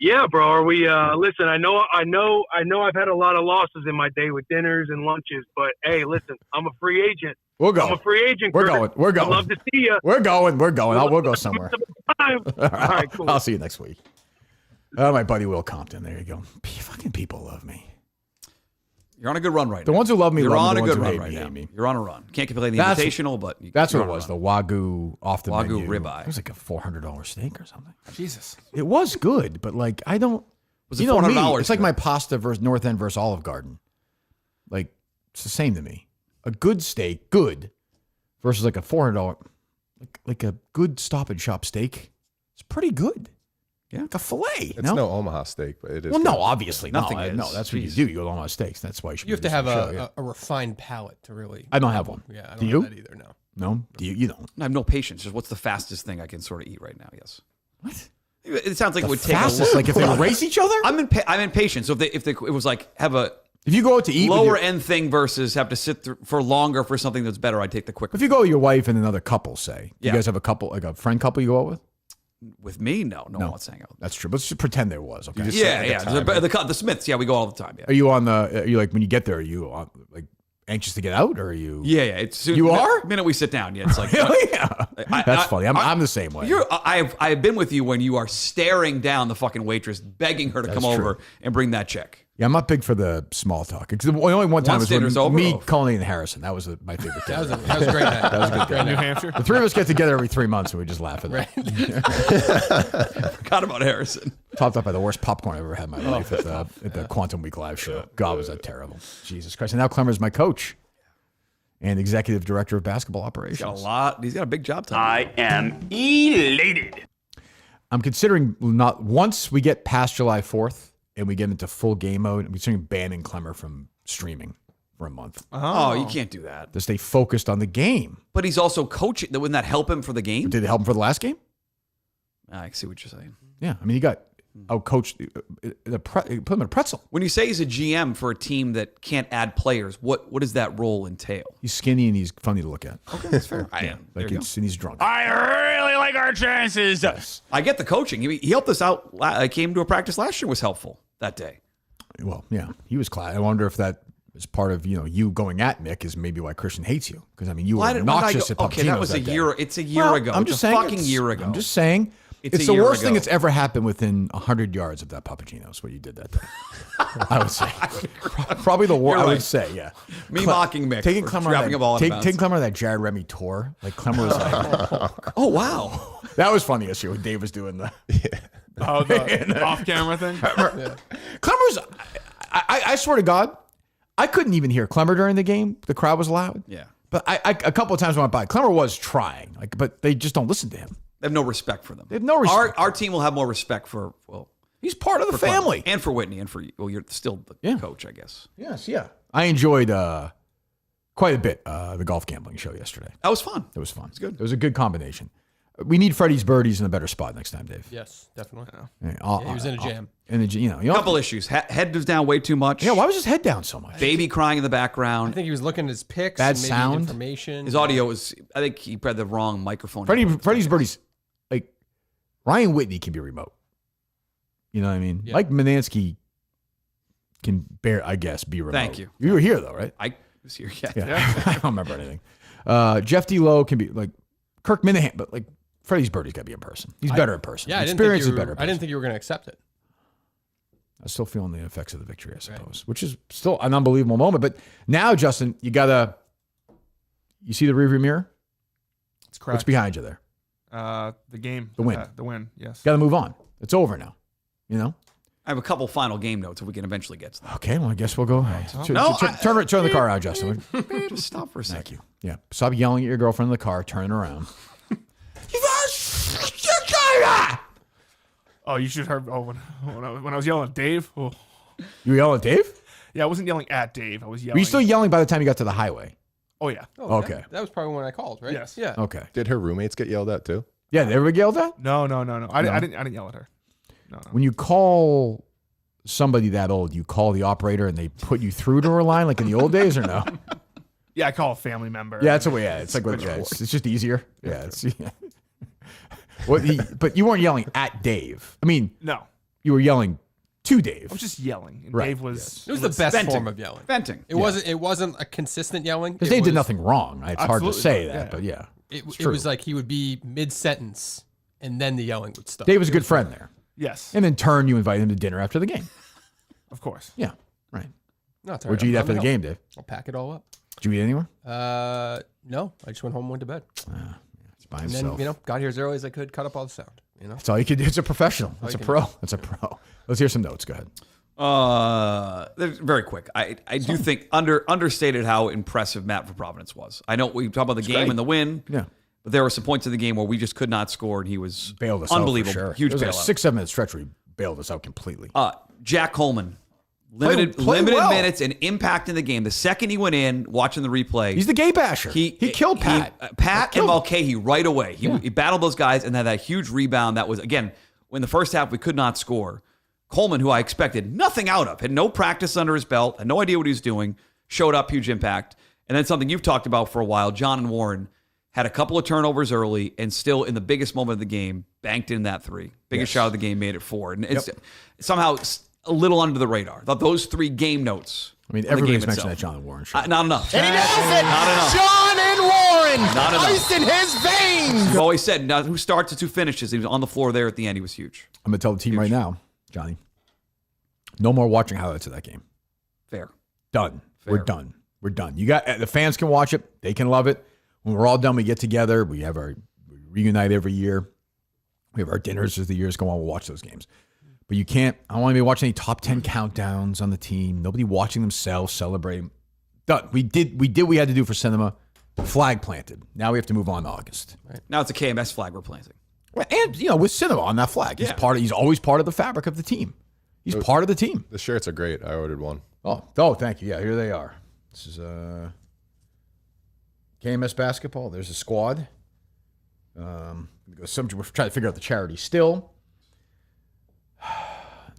Yeah, bro. Are we? Listen, I know. I've had a lot of losses in my day with dinners and lunches, but hey, listen, I'm a free agent. We'll go. I'm a free agent. We're Kirk. going. I'd love to see you. We're going. We'll go somewhere. All right, cool. I'll see you next week. Oh, my buddy Will Compton. There you go. Fucking people love me. You're on a good run right The now. ones who love me You're love on me. a The good ones who run hate right me, now. hate me. You're on a run. Can't complain the That's- invitational, but That's what you're it on a was. run. The Wagyu off the Wagyu menu. ribeye. It was like a $400 steak or something. Jesus. It was good, but like I don't. Was you it know me. $400 It's like good? my pasta versus North End versus Olive Garden. Like it's the same to me. A good steak, good, versus like a $400, like a good Stop and Shop steak. It's pretty good. Yeah, like a fillet. It's no Omaha steak, but it is. Well, good. no, obviously Nothing no. is. No, that's what you Jeez. do. You go to Omaha steaks. That's why you should. You have do to have this on the show, a refined palate to really. I don't have one. Yeah, I Do don't you? have that either. No. No, do you? You don't. I have no patience. Just what's the fastest thing I can sort of eat right now? Yes. What? It sounds like The it would take fastest, a like if they race each other. I'm impatient. So if it was like have a If you go out to eat with lower your, end thing versus have to sit for longer for something that's better, I'd take the quicker. if you go with your wife and another couple, say you Yeah. guys have a couple, like a friend couple you go out with. With me, no one wants to hang out. That's true. Let's just pretend there was. Okay. Yeah. The Smiths, yeah, we go all the time. Yeah. Are you on the? Are you like when you get there? Are you on, like anxious to get out, or are you? Yeah. It's You are? the minute we sit down. Yeah, it's like yeah. That's funny. I'm the same way. I've been with you when you are staring down the fucking waitress, begging her to That's come true. over and bring that check. Yeah, I'm not big for the small talk. Because the only one time Once was dinner's when over, me, oh. Colleen, and Harrison. That was my favorite. That was a great night. That was a good day. New Hampshire. The three of us get together every 3 months and we just laugh at it. Forgot about Harrison. Topped up by the worst popcorn I've ever had in my life at the Quantum Week live show. God, was that terrible. Jesus Christ. And now Klemmer is my coach and executive director of basketball operations. He's got a big job title. I am elated. I'm considering not once we get past July 4th and we get into full game mode, I'm considering banning Klemmer from streaming for a month Oh, you can't do that. to stay focused on the game. But he's also coaching. Wouldn't that help him for the game? Did it help him for the last game? I see what you're saying. Yeah. I mean, he got out-coached. Put him in a pretzel. When you say he's a GM for a team that can't add players, what does that role entail? He's skinny and he's funny to look at. Okay, that's fair. Like and he's drunk. I really like our chances. I get the coaching. He helped us out. I came to a practice last year. Was helpful that day. Well, yeah, he was class. I wonder if that is part of you going at Nick is maybe why Christian hates you, because I mean you were obnoxious at Papagino's. Okay, that was a day. year. It's a year ago. I'm It's just a saying, fucking year ago. I'm just saying. It's It's a the year worst thing ago. that's ever happened within 100 yards of that Papagino's, what you did that day. I would say. Probably the worst, You're I would right. say, yeah. Me mocking Mick Taking for Klemmer trapping a ball out of bounds. taking Klemmer on that Jared Remy tour. Like, Klemmer was like, Oh, wow. that was funny this year when Dave was doing the. Oh, the off-camera thing. Klemmer's, I swear to God, I couldn't even hear Klemmer during the game. The crowd was loud. Yeah. But I a couple of times went by. Klemmer was trying, but they just don't listen to him. They have no respect for them. They have no respect. Our team will have more respect for, He's part of the for Klemmer. family. And for Whitney and for you. Well, you're still the coach, I guess. Yes, yeah. I enjoyed quite a bit the golf gambling show yesterday. That was fun. It was fun. It's good. It was a good combination. We need Freddie's birdies in a better spot next time, Dave. Yes, definitely. Yeah, He was in a jam. Couple issues. Head was down way too much. Yeah, why was his head down so much? Baby crying in the background. I think he was looking at his picks. Bad and maybe sound. information. His audio was. I think he had the wrong microphone. Freddie's birdies, like Ryan Whitney can be remote. You know what I mean? Yeah. Mike Manansky can be remote. Thank you. You were here though, right? I was here. Yeah. Yeah. I don't remember anything. Jeff D. Lowe can be like Kirk Minihane, but like Freddie's birdie's got to be in person. He's better in person. Yeah, Experience is better in person. I didn't think you were going to accept it. I'm still feeling the effects of the victory, I suppose, which is still an unbelievable moment. But now, Justin, you see the rearview mirror? It's correct. What's behind you there? The game. The win. The win, yes. Got to move on. It's over now. You know? I have a couple final game notes if we can eventually get to them. Okay, well, I guess we'll go. Turn the car around, Justin. Just stop for a second. Thank you. Yeah. Stop yelling at your girlfriend in the car. Turn it around. Oh, you should have heard. Oh, when I was yelling at Dave. Oh. You were yelling at Dave? Yeah, I wasn't yelling at Dave. I was yelling. Were you still yelling by the time you got to the highway? Oh yeah. Oh, Okay. That was probably when I called, right? Yes. Yeah. Okay. Did her roommates get yelled at too? Yeah, they ever yelled at? No. I didn't yell at her. No. When you call somebody that old, you call the operator and they put you through to her line like in the old days, or no? Yeah, I call a family member. Yeah, that's the way. Yeah, it's like it's just easier. Yeah, it's. But you weren't yelling at Dave. I mean, No. you were yelling to Dave. I was just yelling. And Right, Dave was. It was the best venting. form of yelling. Venting. It wasn't a consistent yelling. Because It Dave did was- nothing wrong. It's hard to Absolutely say not. that, Yeah. but yeah. It true. was like he would be mid-sentence, and then the yelling would stop. Dave was a good friend there. Yes, And in turn, you invited him to dinner after the game. of course. Yeah, right. No, it's all Where'd right. you eat I'm after the gonna game, help. Dave? I'll pack it all up. Did you eat anywhere? No, I just went home and went to bed. It's by And himself. then, got here as early as I could, cut up all the sound. That's all you can do. It's a professional. It's a you can pro. It's a pro. Let's hear some notes. Go ahead. Very quick. I do think understated how impressive Matt for Providence was. I know we talk about the game great. and the win. Yeah. But there were some points in the game where we just could not score, and he was Bailed us unbelievable. out for sure. Huge It was bailout. like a 6-7 minute stretch where he bailed us out completely. Jack Coleman. Limited Played well. minutes and impact in the game. The second he went in, watching the replay, He's the gay basher. He killed Pat. Pat and Killed him. Mulcahy right away. He battled those guys and had that huge rebound. That was, again, when the first half we could not score. Coleman, who I expected nothing out of, had no practice under his belt, had no idea what he was doing, showed up, huge impact. And then something you've talked about for a while, John and Warren had a couple of turnovers early and still in the biggest moment of the game, banked in that three. Biggest shot of the game, made it 4. And it's somehow a little under the radar. I thought those 3 game notes. I mean, on the everybody's game mentioned itself. that John and Warren shot. Not enough. And he does it. Not enough. John and Warren. Not enough. Ice in his veins. We've always said, now who starts, it's who finishes. He was on the floor there at the end. He was huge. I'm going to tell the team right now, Johnny, no more watching highlights of that game. Fair. Done. Fair. We're done. We're done. You got the fans can watch it. They can love it. When we're all done, we get together. We reunite every year. We have our dinners as the years go on. We'll watch those games. But you can't. I don't want to be watching any top 10 countdowns on the team. Nobody watching themselves celebrating. Done. We did what we had to do for cinema. Flag planted. Now we have to move on to August. Right. Now it's a KMS flag we're planting. And with cinema on that flag, he's He's always part of the fabric of the team. He's part of the team. The shirts are great. I ordered one. Oh, thank you. Yeah, here they are. This is KMS basketball. There's a squad. We're trying to figure out the charity still.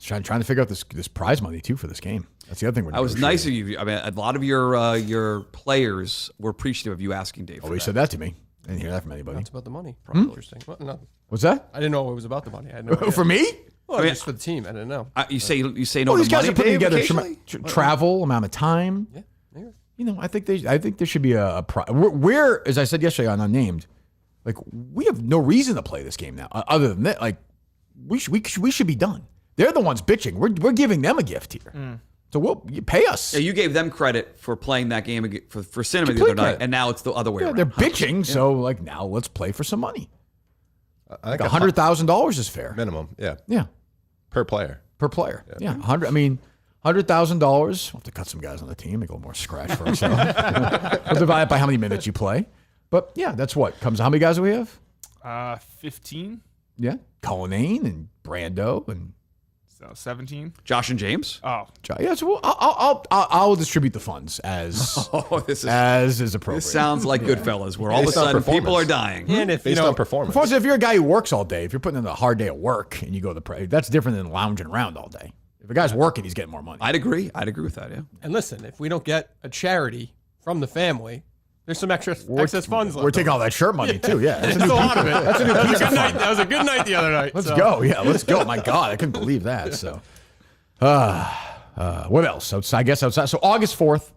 Trying to figure out this prize money too for this game. That's the other thing. I was nice of you. I mean, a lot of your players were appreciative of you asking Dave. Oh, he said that to me. I didn't hear that from anybody. It's about the money. Probably interesting. Well, no, What's that? I didn't know it was about the money. I had no idea. For me? Well, just for the team. I didn't know. You say no. Well, to these guys money, are putting Dave, together occasionally? travel, amount of time. Yeah. Maybe. You know, I think there should be a we're as I said yesterday on Unnamed, like we have no reason to play this game now. Other than that, like we should be done. They're the ones bitching. We're giving them a gift here. So you pay us. Yeah, you gave them credit for playing that game for cinema the Complete other night, credit. and now it's the other way around. They're bitching. So like now let's play for some money. I think Like $100,000 is fair. minimum. Yeah, Yeah, per player. per player. Yeah, 100. I mean, $100,000. We'll have to cut some guys on the team, make a little more scratch for ourselves. We'll divide it by how many minutes you play. But yeah, that's what comes. How many guys do we have? 15. Yeah, Colonnane and Brando and So 17. Josh and James. Oh, yeah. So I'll distribute the funds as This is as is appropriate. this sounds like Goodfellas, where all of a Based on sudden people performance. are dying. And if Based on performance. Of course, if you're a guy who works all day, if you're putting in a hard day at work and you go to the parade, that's different than lounging around all day. If a guy's working, he's getting more money. I'd agree with that. Yeah. And listen, if we don't get a charity from the family, there's some excess funds left. We're taking all that shirt money too. Yeah, that's There's a lot of it. That's a new That was pizza a good night. fund. That was a good night the other night. Let's so. go. Yeah, let's go. My God, I couldn't believe that. So, what else? So I guess outside. So August 4th,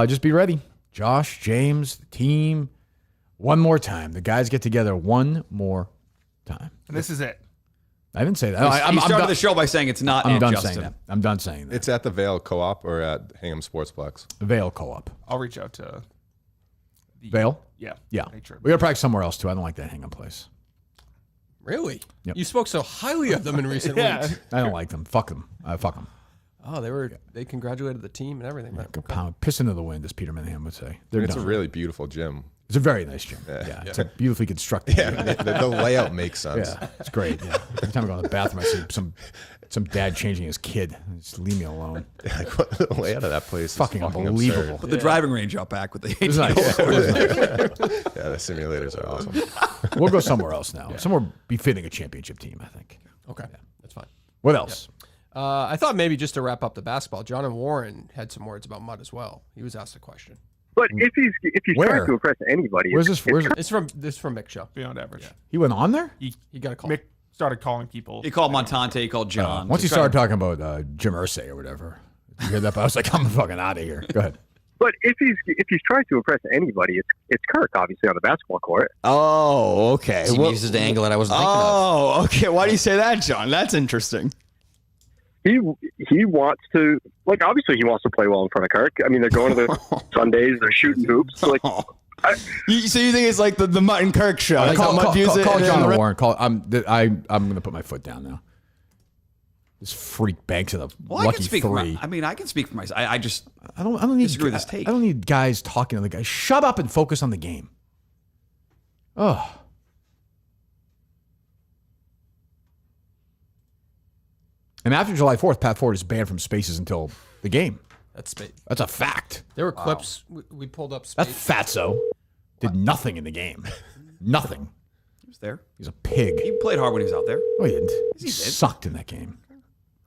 just be ready. Josh, James, the team. One more time. The guys get together one more time. and this is it. I didn't say that. He started done, the show by saying it's not. I'm Aunt done Justin. saying that. I'm done saying that. It's at the Vale Co-op or at Hingham Sportsplex. Vale Co-op. I'll reach out to Vale? Yeah. Yeah. Make sure. We got to practice somewhere else too. I don't like that hang-up place. Really? Yep. You spoke so highly of them in recent Yeah. weeks. I don't like them. Fuck them. Fuck them. Oh, they congratulated the team and everything. Right? Okay. Pound, piss into the wind, as Peter Minihane would say. They're It's a done. really beautiful gym. It's a very nice gym. Yeah. It's a beautifully constructed gym. The layout makes sense. Yeah, it's great. Yeah. Every time I go to the bathroom, I see some dad changing his kid. Just leave me alone. Like, the layout of that place Fucking is fucking unbelievable. absurd. Put the driving range out back with the. It's nice. Yeah, the simulators are awesome. We'll go somewhere else now. Somewhere befitting a championship team, I think. Okay. That's fine. What else? I thought maybe just to wrap up the basketball, John and Warren had some words about Mut as well. He was asked a question. But if he's Where? trying to impress anybody, Where's this? Where's it? It's from Mick Show. Beyond average. He went on there? He got a call. Mick started calling people. He called Montante. He called John. Once he started talking about Jim Irsay or whatever, you hear that? I was like, I'm fucking out of here. Go ahead. But if he's trying to impress anybody, it's Kirk, obviously, on the basketball court. Oh, okay. He uses the angle that I wasn't thinking of. Oh, okay. Why do you say that, John? That's interesting. He wants to, like, obviously he wants to play well in front of Kirk. I mean, they're going to the Sundays, they're shooting hoops. Like, so you think it's like the Mut and Kirk show? That's how Mut views it. Call John Warren. I'm going to put my foot down now. This freak banks of the lucky three. I can speak for myself. I don't need disagree with this take. I don't need guys talking to the guys. Shut up and focus on the game. Oh. And after July 4th, Pat Ford is banned from Spaces until the game. That's a fact. There were clips we pulled up. Space. That's Fatso. Did nothing in the game. Nothing. He was there. He's a pig. He played hard when he was out there. No, he didn't. He sucked in that game.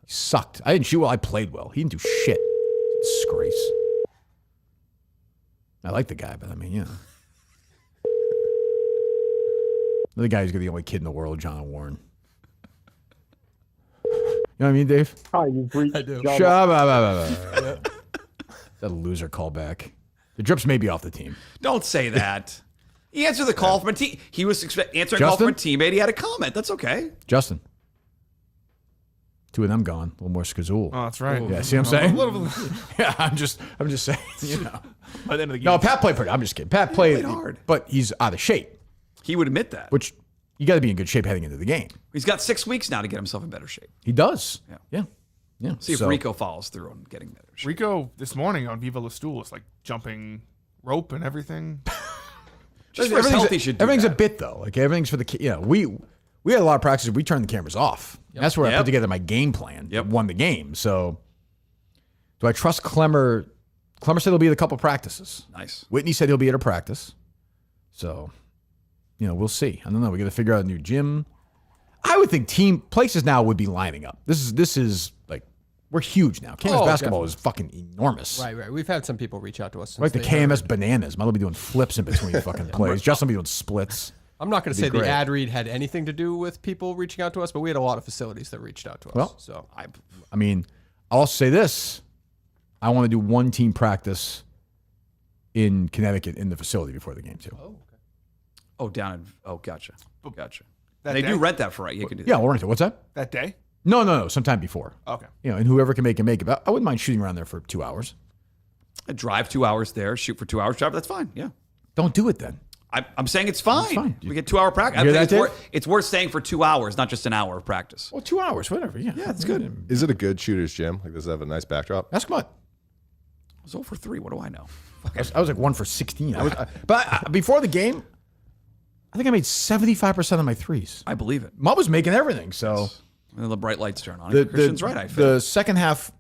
He sucked. I didn't shoot well. I played well. He didn't do shit. Disgrace. I like the guy, but I mean, the guy who's the only kid in the world, John Warren. You know what I mean, Dave? Hi, you've reached. I do. Shut up. That loser callback. The Drips may be off the team. Don't say that. He answered the call from a team. He was answering a call from a teammate. He had a comment. That's okay. Justin. Two of them gone. A little more skazool. Oh, that's right. Yeah, see what I'm saying? Yeah, I'm just saying, By the end of the game. No, Pat played pretty. I'm just kidding. Pat played hard. But he's out of shape. He would admit that. Which you got to be in good shape heading into the game. He's got 6 weeks now to get himself in better shape. He does. Yeah. See if Rico follows through on getting better shape. Rico this morning on Viva La Stool is like jumping rope and everything. Just for his health, he should do everything's that. a bit though. Like everything's for the we had a lot of practices. We turned the cameras off. That's where I put together my game plan. Won the game. So do I trust Klemmer? Klemmer said he'll be at a couple practices. Nice. Whitney said he'll be at a practice. So, we'll see. I don't know. We got to figure out a new gym. I would think team places now would be lining up. This is like we're huge now. KMS basketball is fucking enormous. Right. We've had some people reach out to us. Like the KMS bananas. Might be doing flips in between fucking plays. Justin will be doing splits. I'm not going to say the ad read had anything to do with people reaching out to us, but we had a lot of facilities that reached out to us. Well, so I mean, I'll also say this. I want to do one team practice in Connecticut in the facility before the game too. Oh, okay. Gotcha. That They day? do rent that for right. You can do that. Yeah, we'll rent it. What's that? That day? No. Sometime before. Okay. And whoever can make it. But I wouldn't mind shooting around there for 2 hours. I drive 2 hours there, shoot for 2 hours, drive. That's fine. Yeah. Don't do it then. I'm saying it's fine. It's fine. We get 2 hour practice. You hear that, Dave? It's worth staying for 2 hours, not just an hour of practice. Well, 2 hours, whatever. Yeah, that's good. Is it a good shooter's gym? Like, does it have a nice backdrop? Ask Mut. I was 0 for 3. What do I know? I was like 1 for 16. But before the game, I think I made 75% of my threes. I believe it. Mut was making everything. So And the bright lights turn on. Christian's right. The second half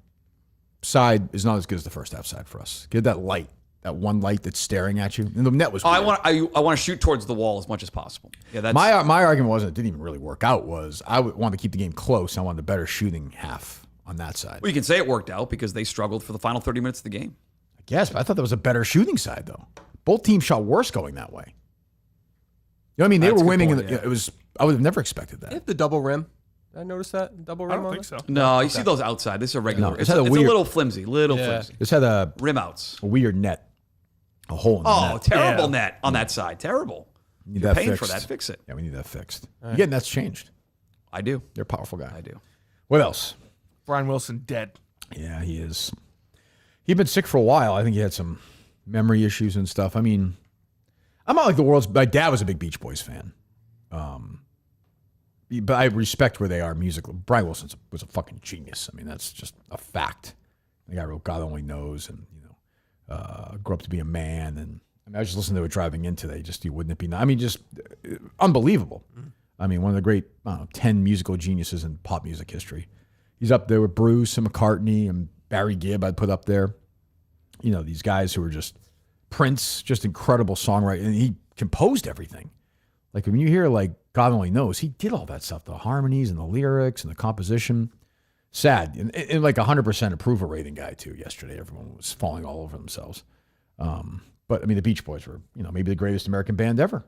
side is not as good as the first half side for us. Get that light. That one light that's staring at you. And the net was weird. I want to shoot towards the wall as much as possible. Yeah, that's my argument wasn't it didn't even really work out. Was I wanted to keep the game close. I wanted the better shooting half on that side. Well, you can say it worked out because they struggled for the final 30 minutes of the game. I guess, but I thought that was a better shooting side though. Both teams shot worse going that way. You know what I mean? They were winning. It was. I would have never expected that. They have the double rim. Did I notice that double rim? I don't think so. No, you see those outside. This is a regular. No, it's a little flimsy. Flimsy. This had a rim outs. A weird net. A hole in the net. Oh, terrible net on that side. Terrible. You're paying for that. Fix it. Yeah, we need that fixed. You getting that's changed. I do. You're a powerful guy. I do. What else? Brian Wilson dead. Yeah, he is. He'd been sick for a while. I think he had some memory issues and stuff. I mean, I'm not like the world's. My dad was a big Beach Boys fan. But I respect where they are musically. Brian Wilson was a fucking genius. I mean, that's just a fact. The guy wrote God Only Knows and, grew up to be a man. And I mean, I was just listening to it driving in today. Just, wouldn't it be nice? I mean, just unbelievable. I mean, one of the great 10 musical geniuses in pop music history. He's up there with Bruce and McCartney and Barry Gibb I'd put up there. These guys who were just Prince, just incredible songwriter. And he composed everything. Like when you hear like God Only Knows, he did all that stuff, the harmonies and the lyrics and the composition. Sad. And like 100% approval rating guy too yesterday. Everyone was falling all over themselves. But I mean, the Beach Boys were, maybe the greatest American band ever.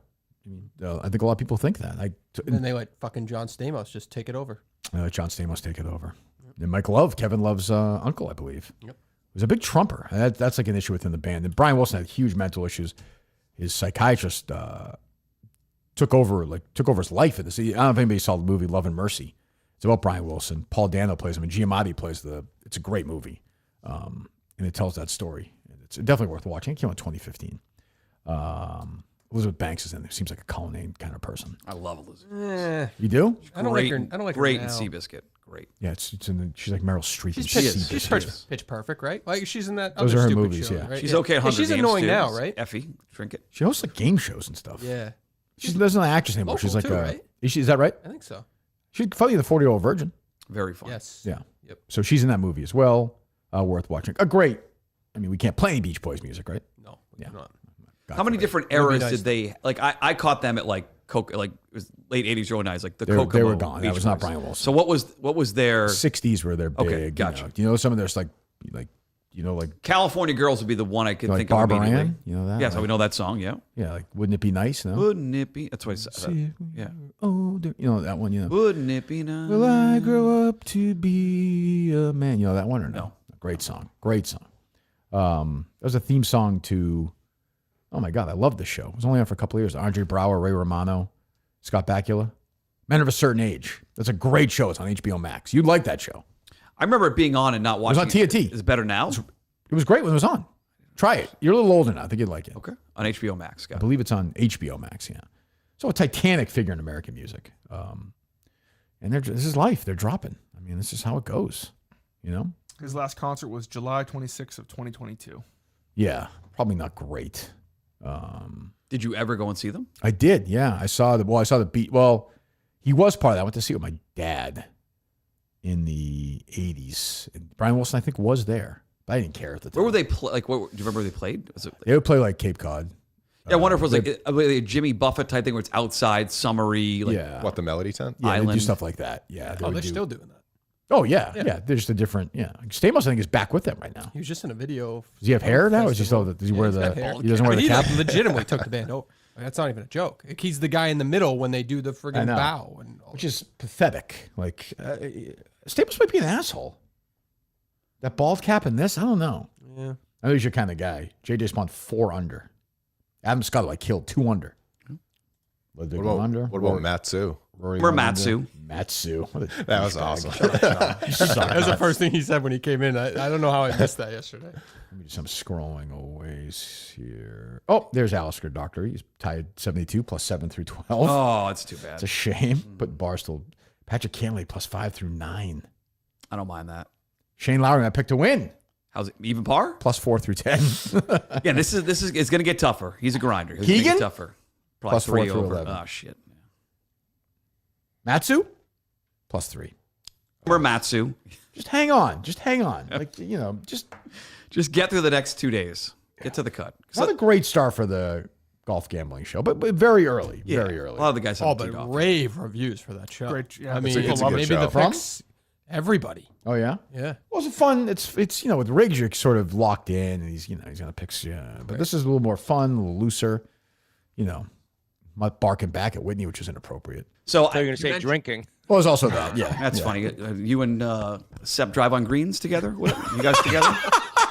I think a lot of people think that. And then they let fucking John Stamos just take it over. John Stamos take it over. And Mike Love, Kevin Love's uncle, I believe. Yep. Was a big trumper. That's like an issue within the band. And Brian Wilson had huge mental issues. His psychiatrist took over his life. I don't know if anybody saw the movie Love and Mercy. It's about Brian Wilson. Paul Dano plays him, and Giamatti plays it's a great movie. And it tells that story. It's definitely worth watching. It came out in 2015. Elizabeth Banks is in there. Seems like a Colonnade kind of person. I love Elizabeth. You do? I don't like her. I don't like great her in now. Seabiscuit. Great. Yeah, she's like Meryl Streep. She's pitch perfect, right? Like she's in that. Those other are her stupid movies, show, yeah. Right? She's okay at Hunger She's Games, annoying too. now, right? Effie, Trinket. She hosts like game shows and stuff. Yeah. She doesn't like actress anymore. Local She's like too, right? Is that right? I think so. She's funny, the 40-year-old virgin. Very fun. Yes. Yeah. Yep. So she's in that movie as well. Worth watching. Great. I mean, we can't play any Beach Boys music, right? No, we cannot. How many different eras did they like? I caught them at like it was late 80s, early 90s, like the Kokomo. They were gone. Beach That was not Boys. Brian Wilson. So what was their 60s were their big? Okay, gotcha. You know some of their like California Girls would be the one I could think Barbara of immediately. Ann? You know that? Yeah, so we know that song. Yeah. Yeah, like Wouldn't It Be Nice? No. Wouldn't it be? That's what I said. Yeah. Oh, you know that one. You know. Wouldn't it be nice? Will I grow up to be a man? You know that one or no? Great song. Great song. That was a theme song to. Oh my God, I love this show. It was only on for a couple of years. Andre Brower, Ray Romano, Scott Bakula. Men of a Certain Age. That's a great show. It's on HBO Max. You'd like that show. I remember it being on and not watching. It was on TNT. Is it better now? It was great when it was on. Try it. You're a little older now. I think you'd like it. Okay. On HBO Max. I believe it's on HBO Max, yeah. So a titanic figure in American music. And this is life. They're dropping. I mean, this is how it goes, you know? His last concert was July 26th of 2022. Yeah, probably not great. Did you ever go and see them? I did, yeah. I saw the beat. Well, he was part of that. I went to see it with my dad in the 80s. And Brian Wilson, I think, was there. But I didn't care at the time. Where were they do you remember where they played? Was it They would play like Cape Cod. Yeah, I wonder if it was like a Jimmy Buffett type thing where it's outside, summery. Like, yeah. What, the Melody Tent? Yeah, they Island. do stuff like that. Yeah. They're still doing that. Oh, yeah. They're just a different, Stamos, I think, is back with them right now. He was just in a video. Does he have hair now? Or is he still, does he wear he's got the, hair. he doesn't wear the He cap? legitimately took the band over. That's not even a joke. Like, he's the guy in the middle when they do the friggin' bow. Which is pathetic. Like, Staples might be an asshole. That bald cap in this, I don't know. Yeah. I know he's your kind of guy. JJ spawned 4 under. Adam Scott like killed 2 under. What about Matsu? We're Matsu. Matsu. That was awesome. That was the first thing he said when he came in. I don't know how I missed that yesterday. Let me just, I'm scrolling away here. Oh, there's Alistair Doctor. He's tied 72 plus 7 through 12. Oh, it's too bad. It's a shame. But Barstool, Patrick Cantley plus 5 through 9. I don't mind that. Shane Lowry, I picked to win. How's it? Even par? Plus 4 through 10. Yeah, this is it's going to get tougher. He's a grinder. It's Keegan? gonna get tougher. Probably Plus 4 3 through over. 11. Oh shit. Matsu? Plus 3. We're Matsu. Just hang on. Just hang on. Like, just get through the next 2 days. Get to the cut. Not a great start for the golf gambling show, but very early. Yeah. Very early. A lot of the guys have But teed off. rave reviews for that show. Great, yeah. I mean, It's a good maybe show. the picks. Everybody. Oh, yeah? Yeah. Well, it's fun. It's with Riggs, you're sort of locked in, and he's going to pick. Yeah. But this is a little more fun, a little looser. Not barking back at Whitney, which is inappropriate. So They're going to say drinking. Well, there's also that. Yeah. That's funny. You and Sep drive on greens together? What, you guys together?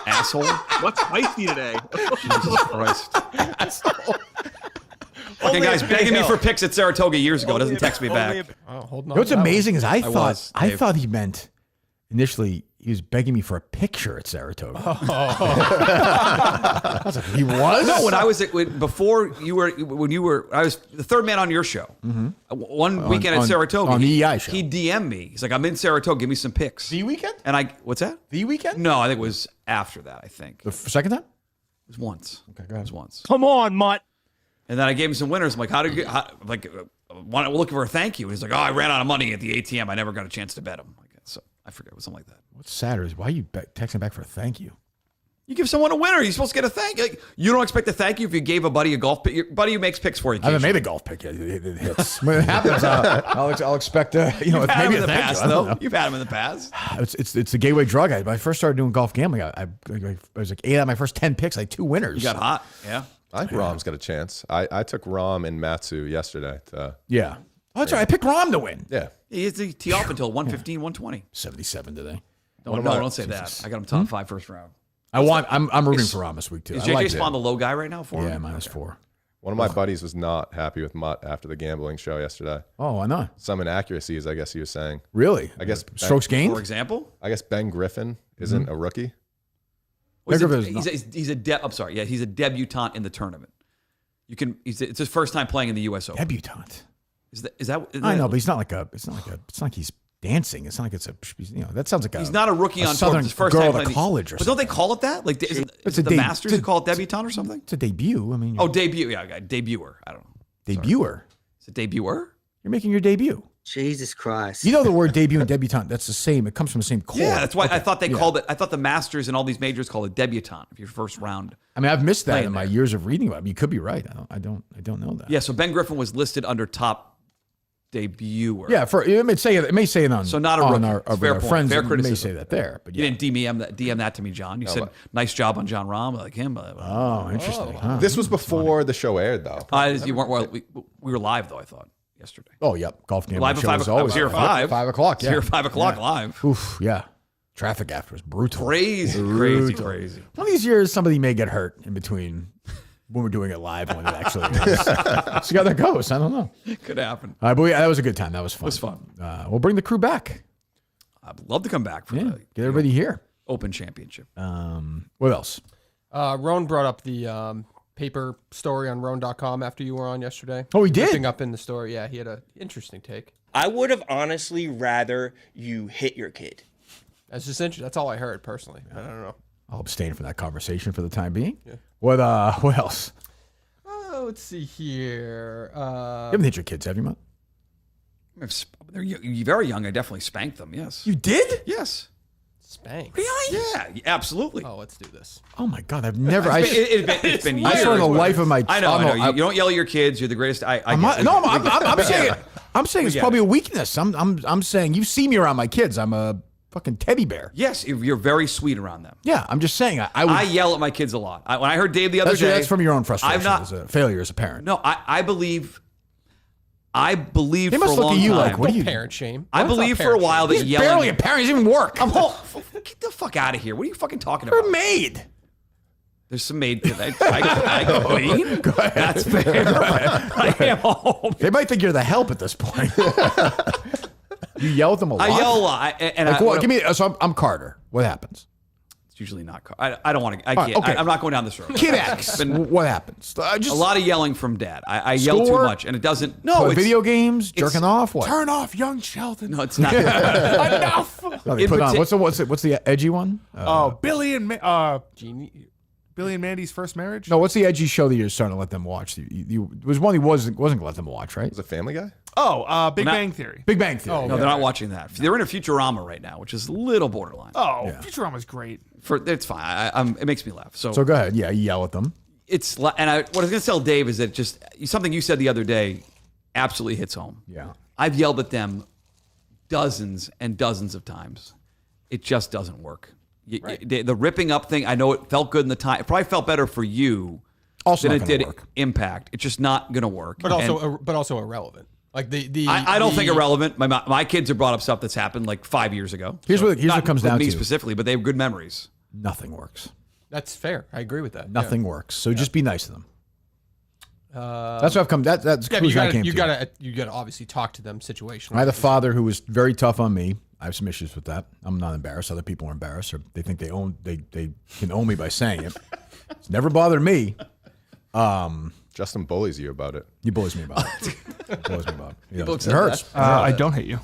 Asshole. What's spicy today? Jesus Christ. Okay, guys, begging me for picks at Saratoga years ago. Doesn't text me back. Hold on. You know what's amazing is I was, thought he meant initially he was begging me for a picture at Saratoga. I was like, he was? No, when I was before you were, I was the third man on your show. Mm-hmm. One weekend at Saratoga, on the EI show. He DM'd me. He's like, "I'm in Saratoga. Give me some pics." The weekend? And what's that? The weekend? No, I think it was after that. I think The second time? it was once. Okay, go ahead. It was once. Come on, Mutt. And then I gave him some winners. I'm like, we're looking for a thank you. And he's like, "Oh, I ran out of money at the ATM. I never got a chance to bet him." So I forget. It was something like that. What's sadder is why are you texting back for a thank you? You give someone a winner, you're supposed to get a thank you. Like, you don't expect a thank you if you gave a buddy a golf pick. Your buddy who makes picks for you. I haven't made a golf pick yet. It hits. When it happens, I'll expect You've had him maybe in a the thank past, you. I don't though. know. You've had him in the past. It's the gateway drug. When I first started doing golf gambling, I was like 8 out of my first 10 picks. I had 2 winners. You got hot, yeah. I think Rom's got a chance. I took Rom and Matsu yesterday. Yeah. Oh, that's right. I picked Rom to win. Yeah. He is the tee off until 115, 120. 77 today. Don't say that. I got him top 5 first round. I'm rooting for Rom this week too. Is I JJ like Spawn it. the low guy right now for him? Yeah, -4. One of my buddies was not happy with Mutt after the gambling show yesterday. Oh, why not? Some inaccuracies, I guess he was saying. Really? I guess strokes gained. For example, I guess Ben Griffin isn't a rookie. Well, he's a debutant in the tournament. It's his first time playing in the U.S. Open. Debutant. Is that? I know, but he's not like it's not like he's dancing. It's not like it's that sounds like he's not a rookie on tour. Southern It's his first girl time at playing college or But don't they call it that? Like, it's the Masters who call it debutante or something? It's a debut. I mean, debut. Yeah, debuter. I don't know. Debuter. Is it debuter? You're making your debut. Jesus Christ. You know the word debut and debutante. That's the same. It comes from the same core. Yeah, that's why I thought they called it. I thought the Masters and all these majors called it debutante if your first round. I mean, I've missed that in my years of reading about it. You could be right. I don't know that. Yeah. So Ben Griffin was listed under top debuter. Yeah, it may say it on. So not a rookie. Our friends Fair may criticism. say that there, but you didn't DM that to me, John. You said nice job on John Rahm, like him. Oh, interesting. Huh. This was before the show aired, though. You weren't. Well, we were live though. I thought yesterday. Oh, yep. Golf game live at show 5 was o'clock. I always was here at 5. 5 o'clock. Yeah. Here at 5 o'clock live. Oof. Yeah. Traffic after was brutal. Crazy. One of these years, somebody may get hurt in between when we're doing it live and when it actually is. See how that goes. I don't know. Could happen. But that was a good time. That was fun. It was fun. We'll bring the crew back. I'd love to come back for get everybody here. Open Championship. What else? Roan brought up the paper story on Roan.com after you were on yesterday. Oh, he did? Ripping up in the story. Yeah, he had an interesting take. I would have honestly rather you hit your kid. That's just interesting. That's all I heard personally. I don't know. I'll abstain from that conversation for the time being. Yeah. What else? Let's see here. You haven't hit your kids, have you, Mutt? They're very young. I definitely spanked them. Yes. You did? Yes. Spank. Really? Yeah, absolutely. Oh, let's do this. Oh my God, I've never. It's been years. I swear, the life of my. I know. You don't yell at your kids. You're the greatest. I'm saying. I'm saying it's probably a weakness. I'm saying you see me around my kids. I'm a fucking teddy bear. Yes, you're very sweet around them. Yeah, I'm just saying. I yell at my kids a lot. When I heard Dave the other day, that's from your own frustration. As a failure as a parent. No, I believe. They for must a look long at you time. like, what are you? Parent shame. I believe for a while that He's yelling. barely a parent. He doesn't even work. Get the fuck out of here. What are you fucking talking about? You're a maid. There's some maid. I clean. Go ahead. That's fair. I am home. They might think you're the help at this point. You yell at them a lot. I yell a lot. Give me. So I'm Carter. What happens? It's usually not. I don't want to. I can't. okay. I'm not going down this road. Kid X. What happens? A lot of yelling from dad. I yell too much, and it doesn't. No, it's video games, jerking off. What? Turn off young Sheldon. No, it's not. Enough. No, they put on. What's the edgy one? Billy and Genie. Billy and Mandy's first marriage. No, what's the edgy show that you're starting to let them watch? It was one he wasn't going to let them watch, right? Was it Family Guy? Big Bang Theory. Big Bang Theory. Oh, no, they're not watching that. They're in a Futurama right now, which is a little borderline. Oh, yeah. Futurama's great. It's fine. It makes me laugh. So go ahead. Yeah, you yell at them. What I was going to tell Dave is that just something you said the other day absolutely hits home. Yeah. I've yelled at them dozens and dozens of times. It just doesn't work. Right. The ripping up thing, I know it felt good in the time. It probably felt better for you also than it did work. Impact. It's just not going to work. But also irrelevant. Like I don't think irrelevant. My kids have brought up stuff that's happened like 5 years ago. Here's what comes down to. Me specifically, but they have good memories. Nothing works. That's fair. I agree with that. Nothing works. So just be nice to them. That's what I've come. That's you gotta obviously talk to them situationally. I had a father who was very tough on me. I have some issues with that. I'm not embarrassed. Other people are embarrassed, or they think they can own me by saying it. It's never bothered me. Justin bullies you about it. He bullies me about it. Bullies me about it. It hurts. I don't hate you.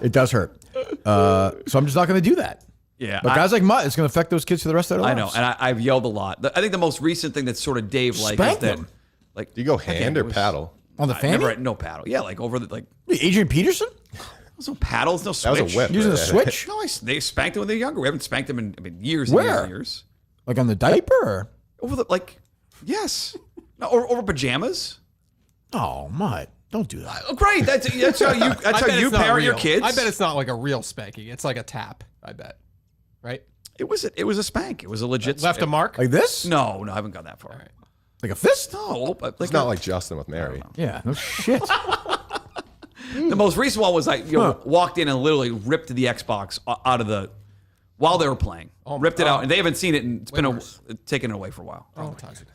It does hurt. So I'm just not going to do that. Yeah, but guys like Mutt, it's going to affect those kids for the rest of their lives. I know, and I've yelled a lot. I think the most recent thing that's sort of Dave-like is that, them. like, do you go hand or paddle on the fanny? No paddle. Yeah, like over the like. Adrian Peterson. There's no paddles, no switch. That was a whip. Using a switch? No, they spanked them when they were younger. We haven't spanked them in years. Where? And years and years. Like on the diaper? Or? Over the yes, no, or over pajamas. Oh, Mutt, don't do that. Oh, great. That's how you parent your kids. I bet it's not like a real spanking. It's like a tap. I bet. Right? It was a spank. It was a legit Left a mark? Like this? No, I haven't gone that far. Like a fist? No, It's not like Justin with Mary. Yeah, no shit. The most recent one was walked in and literally ripped the Xbox out of the while they were playing. Ripped it out, and they haven't seen it, and it's been taken away for a while.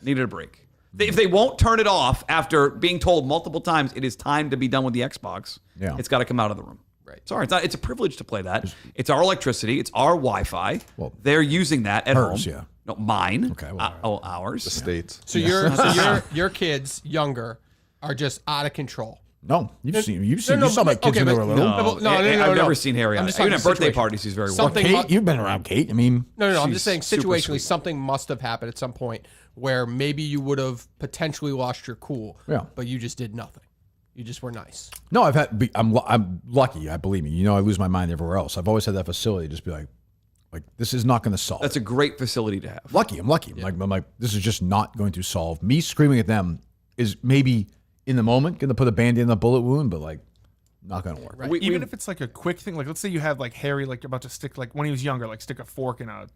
Needed a break. If they won't turn it off after being told multiple times it is time to be done with the Xbox, it's got to come out of the room. Right. Sorry, it's a privilege to play that. It's our electricity. It's our Wi-Fi. Well, they're using that at hers, home. yeah. No, mine. Okay. Well, ours. The states. So your kids younger are just out of control. No, you saw my kids when they were little. I've never seen Harry. I'm just Even talking at birthday situation. parties, he's very Something warm. Kate, you've been around Kate. I mean, No. I'm just saying super situationally, sweet. something must have happened at some point where maybe you would have potentially lost your cool. Yeah. But you just did nothing. You just were nice. no, I'm lucky. I believe me. You know, I lose my mind everywhere else. I've always had that facility. Just be like this is not going to solve. That's a great facility to have. I'm lucky. Yeah. I'm like, this is just not going to solve. Me screaming at them is maybe in the moment going to put a band-aid in the bullet wound, but like not going to work. Right. Even if it's like a quick thing, like let's say you have like Harry like about to stick like when he was younger, like stick a fork in a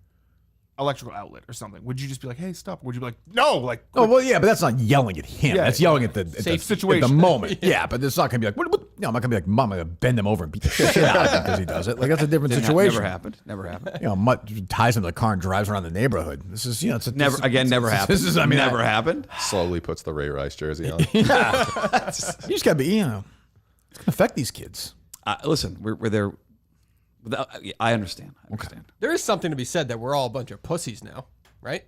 electrical outlet or something. Would you just be like, hey, stop? Or would you be like, no, like? Oh well, yeah, but that's not yelling at him. Yeah, that's yelling at the safe at situation. the moment. Yeah, but it's not going to be like, what? No, I'm not going to be like, Mom, I'm going to bend him over and beat the shit out of him because he does it. Like that's a different situation. Never happened. Never happened. You know, Mutt ties him to the car and drives around the neighborhood. This is, you know, it's Never happened. This is, I mean, never happened. Slowly puts the Ray Rice jersey on. Yeah, you just got to be, you know, it's going to affect these kids. Listen, we're there. I understand. There is something to be said that we're all a bunch of pussies now, right?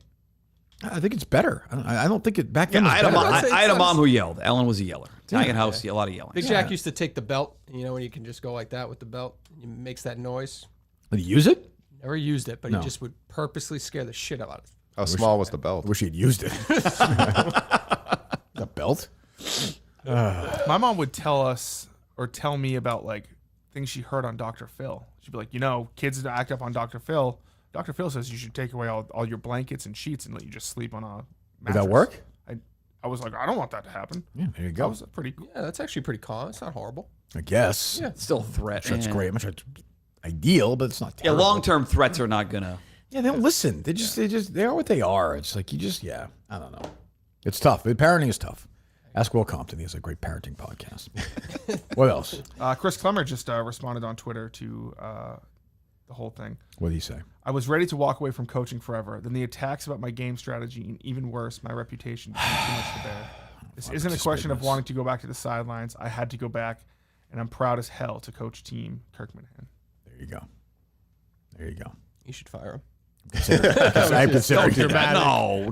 I think it's better. I don't think it back then. I was better. had a mom who yelled. Ellen was a yeller. Italian house, a lot of yelling. Big Jack used to take the belt, you know, when you can just go like that with the belt. It makes that noise. Did he use it? Never used it, but No. he just would purposely scare the shit out of it. How small was the belt? Wish he'd used it. The belt? My mom would tell us or tell me about like things she heard on Dr. Phil. She'd be like, you know, kids that act up on Dr. Phil. Dr. Phil says you should take away all your blankets and sheets and let you just sleep on a mattress. Did that work? I was like, I don't want that to happen. Yeah, there you That go. was pretty cool. Yeah, that's actually pretty calm. It's not horrible. I guess. Yeah. It's still a threat. Sure, it's great. I'm not sure it's ideal, but it's not Yeah, terrible. long-term threats are not gonna. Yeah, they don't listen. They are what they are. It's like I don't know. It's tough. Parenting is tough. Ask Will Compton. He has a great parenting podcast. What else? Chris Klemmer just responded on Twitter to the whole thing. What did he say? I was ready to walk away from coaching forever. Then the attacks about my game strategy and even worse, my reputation became too much to bear. This isn't a question of wanting to go back to the sidelines. I had to go back, and I'm proud as hell to coach team Kirk Minihane. There you go. There you go. You should fire him. I consider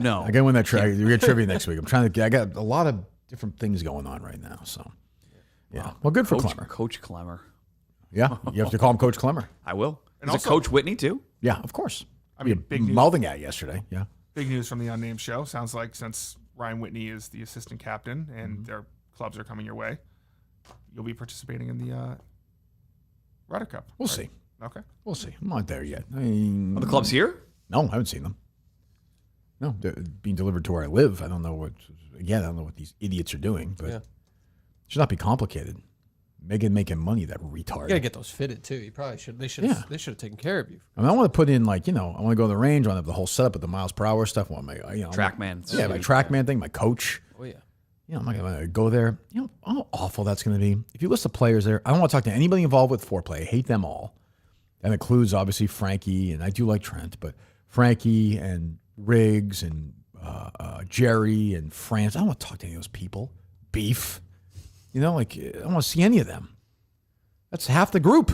No. I gotta win that trivia. We get trivia next week. I'm trying to. I got a lot of different things going on right now. So, yeah. Well, good for Klemmer. Coach Klemmer. Yeah, you have to call him Coach Klemmer. I will. And Is also- it Coach Whitney too? Yeah, of course. I mean, big news. mouthing at yesterday. Yeah. Big news from the Unnamed Show. Sounds like since Ryan Whitney is the assistant captain and their clubs are coming your way, you'll be participating in the Ryder Cup. We'll right? see. Okay. We'll see. I'm not there yet. I mean, Are the clubs here? No, I haven't seen them. No, they're being delivered to where I live. I don't know what. Again, I don't know what these idiots are doing, but it should not be complicated. Megan making money, that retard. You gotta get those fitted too. You probably should. They should. Yeah. They should have taken care of you. I mean, I want to put in I want to go to the range. I want to have the whole setup with the miles per hour stuff. I want my, Trackman. Yeah, my TrackMan thing, my coach. Oh yeah. I'm not going to go there. You know how awful that's going to be. If you list the players there, I don't want to talk to anybody involved with foreplay. I hate them all. That includes obviously Frankie, and I do like Trent, but Frankie and Riggs and Jerry and France. I don't want to talk to any of those people. Beef. I don't want to see any of them. That's half the group.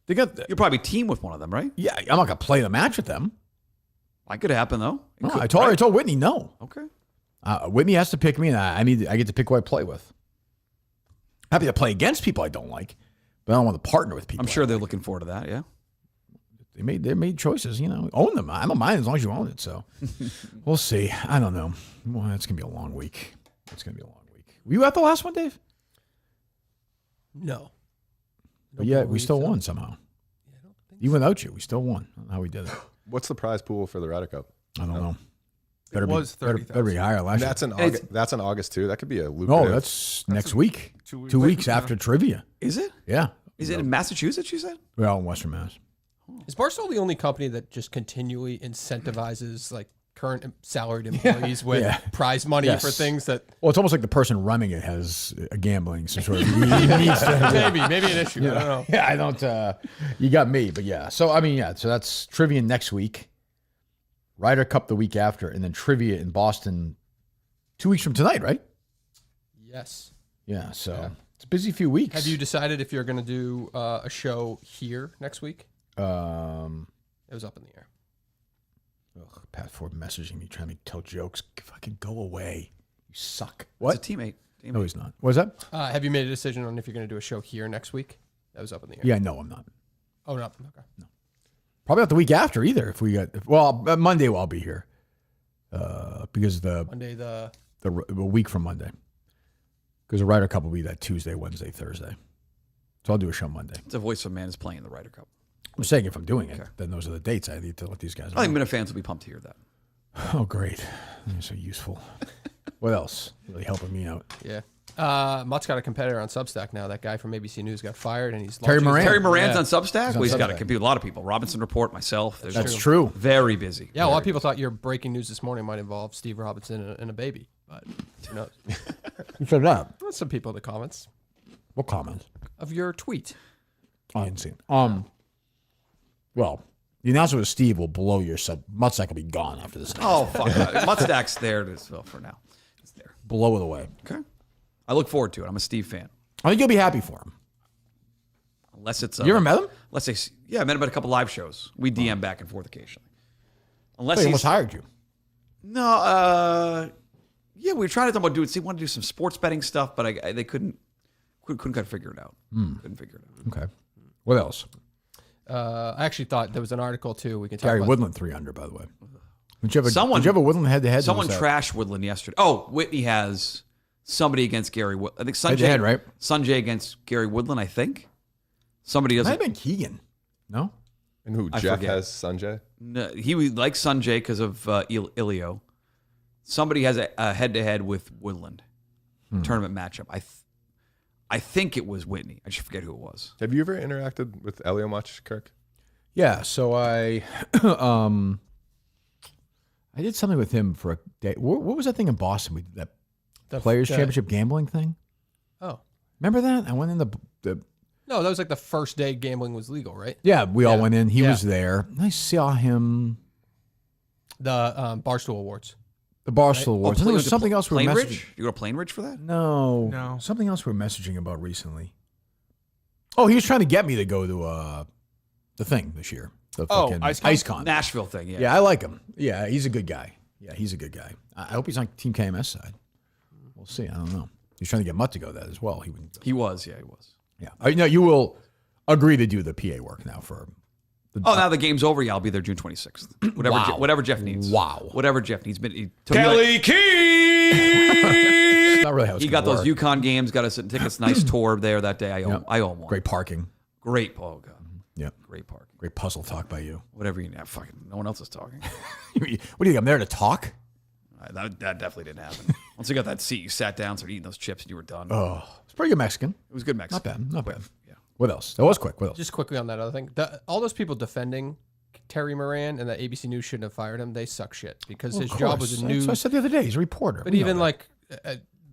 They got. You'll probably team with one of them, right? Yeah, I'm not going to play the match with them. That could happen though. No, I told Whitney no. Okay. Whitney has to pick me, and I get to pick who I play with. Happy to play against people I don't like, but I don't want to partner with people. I'm sure they're looking forward to that. Yeah. They made choices. Own them. I don't mind as long as you own it. So we'll see. I don't know. Well, it's gonna be a long week. Were you at the last one, Dave? No. But yeah, we still won somehow. Even without you, we still won. I don't know how we did it. What's the prize pool for the Ryder Cup? I don't know. It was better be higher last year. That's in August too. That could be a lucrative. No, that's next week. 2 weeks after trivia. Is it? Yeah. Is it in Massachusetts? You said. Well, in Western Mass. Is Barstool the only company that just continually incentivizes like current salaried employees with prize money for things that? Well, it's almost like the person running it has a gambling sort of needs to, maybe an issue. I don't know. Yeah, I don't. You got me, but yeah. So I mean, yeah. So that's trivia next week. Ryder Cup the week after, and then trivia in Boston 2 weeks from tonight, right? Yes. Yeah. So it's a busy few weeks. Have you decided if you're going to do a show here next week? It was up in the air. Ugh, Pat Ford messaging me trying to tell jokes. Fucking go away. You suck. What? It's a teammate. No, he's not. What is that? Have you made a decision on if you're going to do a show here next week? That was up in the air. Yeah, no, I'm not. Oh, no. Okay. No. Probably not the week after either. If we got Monday, I'll be here. Because Monday the week from Monday. Because the Ryder Cup will be that Tuesday, Wednesday, Thursday. So I'll do a show Monday. It's a voice of a man is playing in the Ryder Cup. I'm saying if I'm doing it, then those are the dates I need to let these guys know. I think Minihane fans will be pumped to hear that. Oh, great. You're so useful. What else? Really helping me out. Yeah. Mutt's got a competitor on Substack now. That guy from ABC News got fired, and he's Terry Moran. Terry Moran's on Substack? He's on He's got to Substack. compete with a lot of people. Robinson Report, myself. That's true. Very busy. Yeah, a lot of people thought your breaking news this morning might involve Steve Robinson and a baby, but who knows? Who said that? Well, some people in the comments What comments? of your tweet. I didn't see it. Well, the announcement with Steve will blow your sub. Mutstack will be gone after this. Oh, fuck. Mutstack's there for now. It's there. Blow it away. Okay. I look forward to it. I'm a Steve fan. I think you'll be happy for him. Unless it's... You ever met him? Let's say... Yeah, I met him at a couple live shows. We DM back and forth occasionally. Unless He he's... almost hired you. No, yeah, we were trying to talk about doing... They wanted to do some sports betting stuff, but they couldn't quite figure it out. Couldn't figure it out. Okay. What else? I actually thought there was an article too. We can talk Gary about. Woodland 300, by the way. Did you have a Woodland head-to-head? Someone trashed Woodland yesterday. Oh, Whitney has somebody against Gary Woodland. I think Sanjay, Head-to-head, right? Sanjay against Gary Woodland, I think. Somebody Might doesn't... have been Keegan. No? And who? I Jeff forget. has Sanjay? No, he likes Sanjay because of Ilio. Somebody has a head-to-head with Woodland. Tournament matchup. I think it was Whitney. I just forget who it was. Have you ever interacted with Elio much, Kirk? Yeah, so I I did something with him for a day. What was that thing in Boston? We did that Players Championship gambling thing? Oh. Remember that? I went in the No, that was like the first day gambling was legal, right? Yeah, we all went in. He was there. I saw him. The Barstool Awards. The Barstool Awards. And there was something else we were messaging. Plainridge? You go to Plainridge for that? No. Something else we were messaging about recently. Oh, he was trying to get me to go to the thing this year. The fucking IceCon. Nashville thing, yeah. Yeah, I like him. Yeah, he's a good guy. Yeah, he's a good guy. I hope he's on Team KMS side. We'll see. I don't know. He's trying to get Mutt to go that as well. He was. Yeah. No, you will agree to do the PA work now for. Now the game's over. Yeah, I'll be there June 26th. Whatever Jeff needs. Wow. Whatever Jeff needs. Kelly Key. Not really how it's He got gonna those work. UConn games. Got us tickets. Nice tour there that day. I own one. Great parking. Great. Oh god. Yeah. Great parking. Great puzzle talk by you. Whatever you need. Fucking no one else is talking. What do you think? I'm there to talk? That definitely didn't happen. Once you got that seat, you sat down, started eating those chips, and you were done. Oh, it's pretty good Mexican. It was good Mexican. Not bad. Yeah. What else? That was quick. What else? Just quickly on that other thing. All those people defending Terry Moran and that ABC News shouldn't have fired him, they suck shit because his job was a news. That's what I said the other day. He's a reporter. But even like,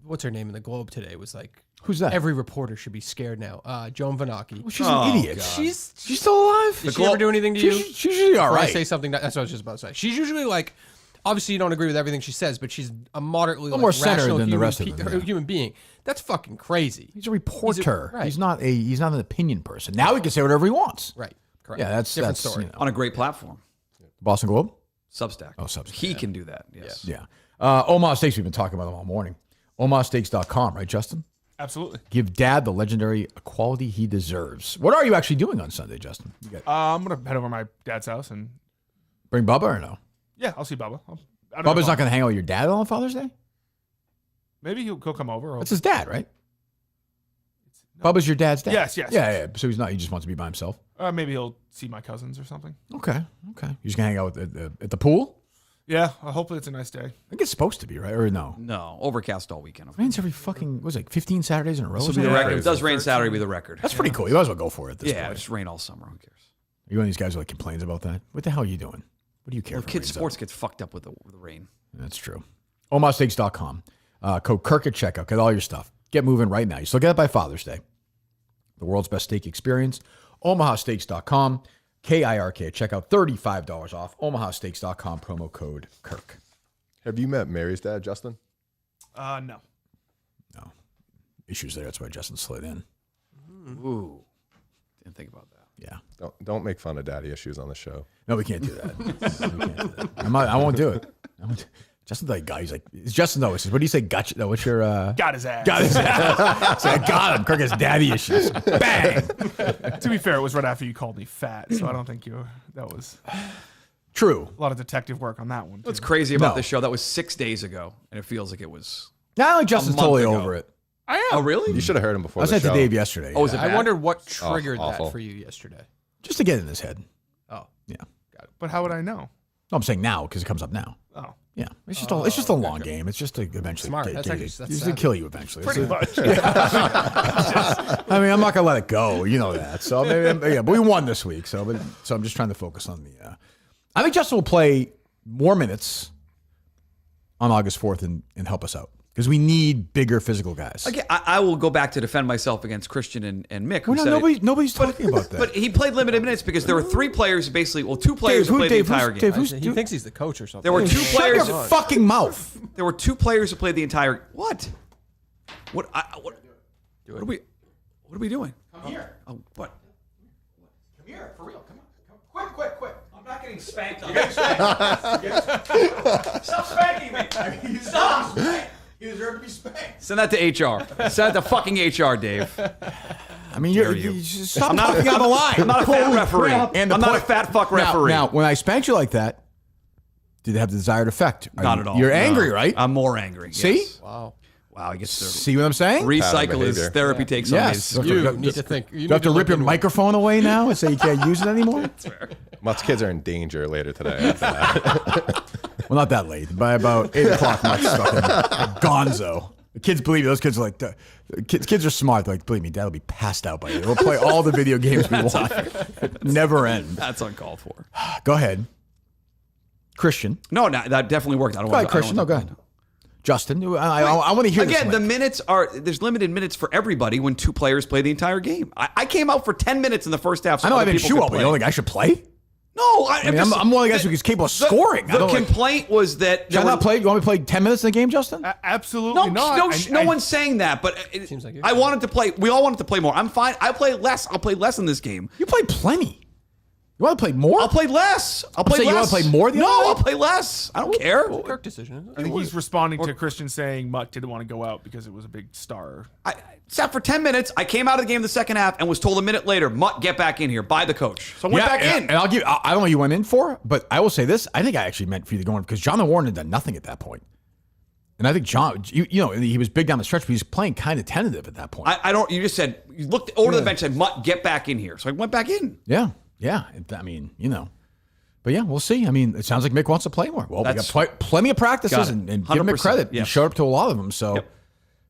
what's her name in the Globe today was like, who's that? Every reporter should be scared now. Joan Vanocki. Well, she's an idiot. God. She's still alive. Did she ever do anything to you? She's usually all Before I right. say something. That's what I was just about to say. She's usually like, obviously you don't agree with everything she says, but she's a moderately more centered rational than the human, rest of them, yeah. human being. That's fucking crazy. He's a reporter. Right. He's not an opinion person. Now he can say whatever he wants. Right. Correct. Yeah, that's different that's, story. you know. On a great platform. Boston Globe. Substack. Oh, Substack. He can do that. Yes. Yeah. Omaha Steaks. We've been talking about them all morning. OmahaSteaks.com, right, Justin? Absolutely. Give Dad the legendary equality he deserves. What are you actually doing on Sunday, Justin? You got I'm gonna head over to my dad's house and bring Bubba or no? yeah, I'll see Bubba. Bubba's not going to hang out with your dad on Father's Day? Maybe he'll come over. Or, That's his dad, right? Bubba's your dad's dad. Yes. Yeah. So he's not. He just wants to be by himself. Maybe he'll see my cousins or something. Okay. You just gonna hang out at the pool? Yeah. Hopefully it's a nice day. I think it's supposed to be, right? Or no? No. Overcast all weekend. Rains every fucking. What was it, 15 Saturdays in a row? This will be the record. If it does rain Saturday, will be the record. That's pretty cool. You might as well go for it. At this Yeah. point. Just rain all summer. Who cares? you one of these guys who like complains about that? What the hell are you doing? What do you care? Well, for kids' rains sports out? gets fucked up with the rain. That's true. OmahaSteaks.com. Code Kirk at checkout. Get all your stuff. Get moving right now. You still get it by Father's Day. The world's best steak experience. OmahaSteaks.com. KIRK at checkout. $35 off. OmahaSteaks.com. Promo code Kirk. Have you met Mary's dad, Justin? No. No. Issues there. That's why Justin slid in. Ooh. Didn't think about that. Yeah. Don't make fun of daddy issues on the show. No, we can't do that. We can't do that. I won't do it. Justin's like guy. He's like, it's Justin though. He says, what do you say? Gotcha. No, what's your Got his ass. Got his ass. So I got him. Kirk has daddy issues. Bang. To be fair, it was right after you called me fat, so I don't think that was true. A lot of detective work on that one. What's crazy about this show? That was 6 days ago, and it feels like it was. Now Justin's totally over it. I am. Oh, really? You should have heard him before. I said to Dave yesterday. Oh, was it I bad? wondered what triggered awful. that for you yesterday. Just to get in his head. Oh, yeah. Got it. But how would I know? No, I'm saying now because it comes up now. Oh. Yeah, it's just a long game. It's just to eventually Smart. get That's you. actually- It's that's just to savvy. kill you eventually. Pretty much. I mean, I'm not gonna let it go. You know that. So maybe, yeah, but we won this week. So I'm just trying to focus on the. I think Justin will play more minutes on August 4th and help us out because we need bigger physical guys. Again, I will go back to defend myself against Christian and Mick. Who Well, said nobody's talking about that. But he played limited minutes because there were three players basically. Well, two players Dave, who played Dave, the entire who's- game. Dave, He thinks he's the coach or something. There were two Shut players. your fucking mouth. There were two players who played the entire. What? What are we doing? Come here. Oh, what? Come here, for real. Come on. Quick. I'm not getting spanked. Stop spanking me. Stop. You deserve to be spanked. Send that to HR. Send that to fucking HR, Dave. I mean, you stop I'm not talking on the line. I'm not a fat referee. And I'm not a fat fuck referee. Now, when I spanked you like that, did it have the desired effect? Not at all. You're No. angry, right? I'm more angry. See? Yes. Wow, he gets to See what I'm saying? recycle his behavior. therapy takes Yes. on his. You need to think. You have to rip your microphone away now and say you can't use it anymore? Mutt's kids are in danger later today. After that. Well, not that late. By about 8 o'clock, Mutt's fucking gonzo. The kids believe me. Those kids are like, kids are smart. They're like, believe me, Dad will be passed out by you. We'll play all the video games we want. Never end. That's uncalled for. Go ahead. Christian. No, that definitely worked. I don't Go ahead, want Christian. No, go ahead. Justin, I want to hear this. Again, the minutes are, there's limited minutes for everybody when two players play the entire game. I came out for 10 minutes in the first half. So I know I other didn't people shoot could up, but play. you don't think I should play? No, I mean, I'm one of the guys who's capable of scoring. The complaint was that Should I not play? You want me to play 10 minutes in the game, Justin? Absolutely not. No one's saying that, but Seems like I wanted to play. We all wanted to play more. I'm fine. I play less. I'll play less in this game. You play plenty. You want to play more? I'll play less. I'll play saying less. you wanna play more the No, other night? I'll play less. I don't care. It's a Kirk decision. Isn't it? I think he's responding to Christian saying Mutt didn't want to go out because it was a big star. I sat for 10 minutes. I came out of the game the second half and was told a minute later, Mutt, get back in here by the coach. So I went back in. And I'll give. I don't know what you went in for, but I will say this: I think I actually meant for you to go in because John Warren had done nothing at that point. And I think John, you know, he was big down the stretch, but he was playing kind of tentative at that point. I don't. You just said you looked over to the bench and said, Mutt, get back in here. So I went back in. Yeah. I mean, you know. But yeah, we'll see. I mean, it sounds like Mick wants to play more. Well, we got plenty of practices and give him 100%, credit. yes. He showed up to a lot of them. So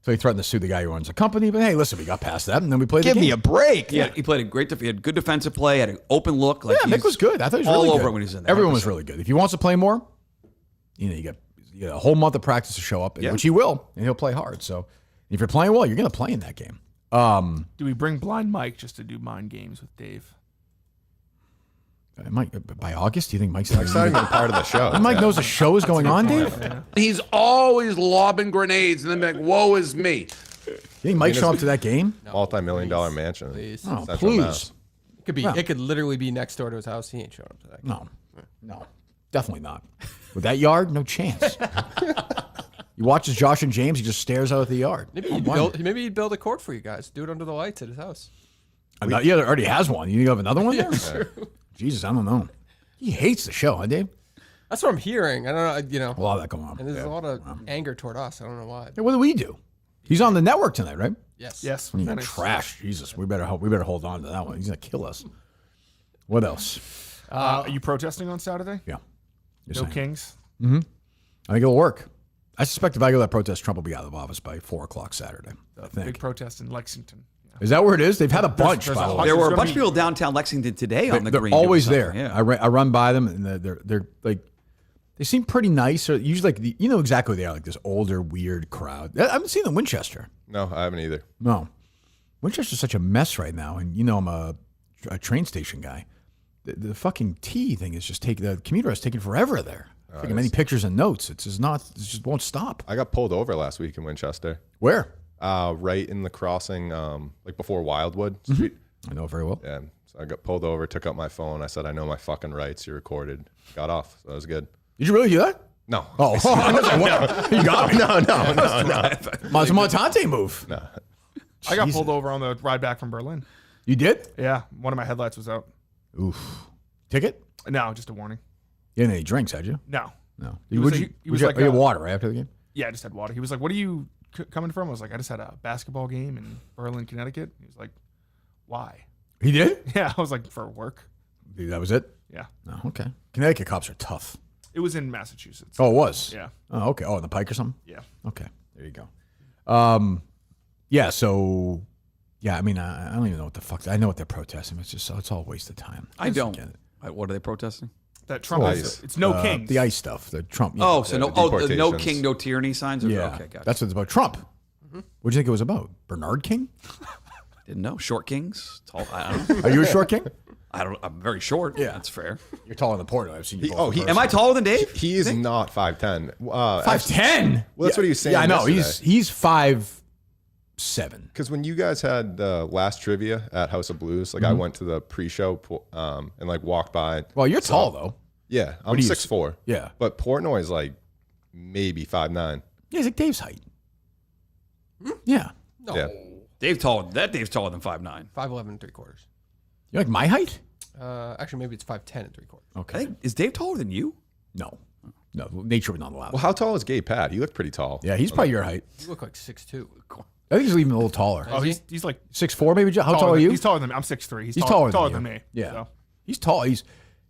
he threatened to sue the guy who owns the company. But hey, listen, we got past that, and then we played the game. Give me a break. Yeah, he played a great. He had good defensive play. Had an open look. Like Yeah, Mick was good. I thought he was all really over good. it when he was in there. Everyone was 100%. really good. If he wants to play more, you know, you got a whole month of practice to show up, which he will, and he'll play hard. So if you're playing well, you're going to play in that game. Do we bring blind Mike just to do mind games with Dave? Mike, by August, do you think Mike's not even part of the show? Mike knows the show is going on, Dave? He's always lobbing grenades and then be like, woe is me. You think Mike show up to that game? Multi-million-dollar mansion. Please. Oh, Central please. Mass. It could be. No. It could literally be next door to his house. He ain't showing up to that. No, definitely not. With that yard, no chance. He watches Josh and James. He just stares out at the yard. Maybe Oh, he'd build a court for you guys. Do it under the lights at his house. yeah, there already has one. You have another one there? Yeah, true. Jesus, I don't know. He hates the show, huh, Dave? That's what I'm hearing. I don't know. You know, A lot of that going on. and there's a lot of anger toward us. I don't know why. Hey, what do we do? He's on the network tonight, right? Yes. Yes. When you Nice. trash, Jesus, we better hold on to that one. He's gonna kill us. What else? Are you protesting on Saturday? Yeah. You're No saying. Kings? I think it'll work. I suspect if I go to that protest, Trump will be out of office by 4 o'clock Saturday. I think. Big protest in Lexington. Is that where it is? They've had a bunch. there's by a the bunch. way. There were a gonna bunch of be- people downtown Lexington today on the They're green. always doing there. something, Yeah. I run by them, and they're like, they seem pretty nice. Or usually, like you know exactly who they are, like this older, weird crowd. I haven't seen them in Winchester. No, I haven't either. No, Winchester's such a mess right now, and you know I'm a train station guy. The fucking T thing is just the commuter is taking forever there. Taking many pictures and notes. It just won't stop. I got pulled over last week in Winchester. Where? Right in the crossing, like before Wildwood Street. I know it very well. Yeah. So I got pulled over, took out my phone. I said, I know my fucking rights. You recorded. Got off. So that was good. Did you really do that? No. Oh, you got me. No. It's a Montante move. No. I got pulled over on the ride back from Berlin. You did? Yeah, one of my headlights was out. Oof. Ticket? No, just a warning. You didn't have any drinks, had you? No. No. He was you like, had water right after the game? Yeah, I just had water. He was like, "What are you coming from?" I was like, "I just had a basketball game in Berlin, Connecticut." He was like, "Why?" He did? Yeah, I was like, "For work." That was it? Yeah. Oh, okay. Connecticut cops are tough. It was in Massachusetts. Oh, it was? Yeah. Oh, okay. Oh, on the Pike or something? Yeah. Okay. There you go. Yeah, so, yeah, I mean, I don't even know what the fuck. I know what they're protesting. It's all a waste of time. I don't. get it. What are they protesting? That Trump it's no kings. The ICE stuff. The Trump. Yeah. Oh, so no deportations. king, no tyranny signs? Yeah. Okay, gotcha. That's what it's about. Trump. What do you think it was about? Bernard King? Didn't know. Short kings? Tall, I don't know. Are you a short king? I'm very short. Yeah. That's fair. You're taller than Porto. I've seen you both. Am I taller than Dave? He is not 5'10". 5'10"? Well, that's what he was saying. Yeah, I know. yesterday. He's 5'7". Because when you guys had the last trivia at House of Blues, like I went to the pre-show and like walked by. Well, you're tall, though. Yeah, I'm are you? 6'4". Yeah. But Portnoy is like maybe 5'9". Yeah, he's like Dave's height. Yeah. No. Yeah. Dave's taller than 5'9". 5'11" and 3/4. You're like my height? Actually, maybe it's 5'10" and 3/4. Okay. I think, is Dave taller than you? No. No, nature would not allow it. Well, how tall is Gay Pat? He looked pretty tall. Yeah, he's probably your height. You look like 6'2". I think he's even a little taller. Oh, he's like 6'4", maybe. How tall are you? He's taller than me. I'm 6'3". He's taller than you. me. Yeah. So. He's tall.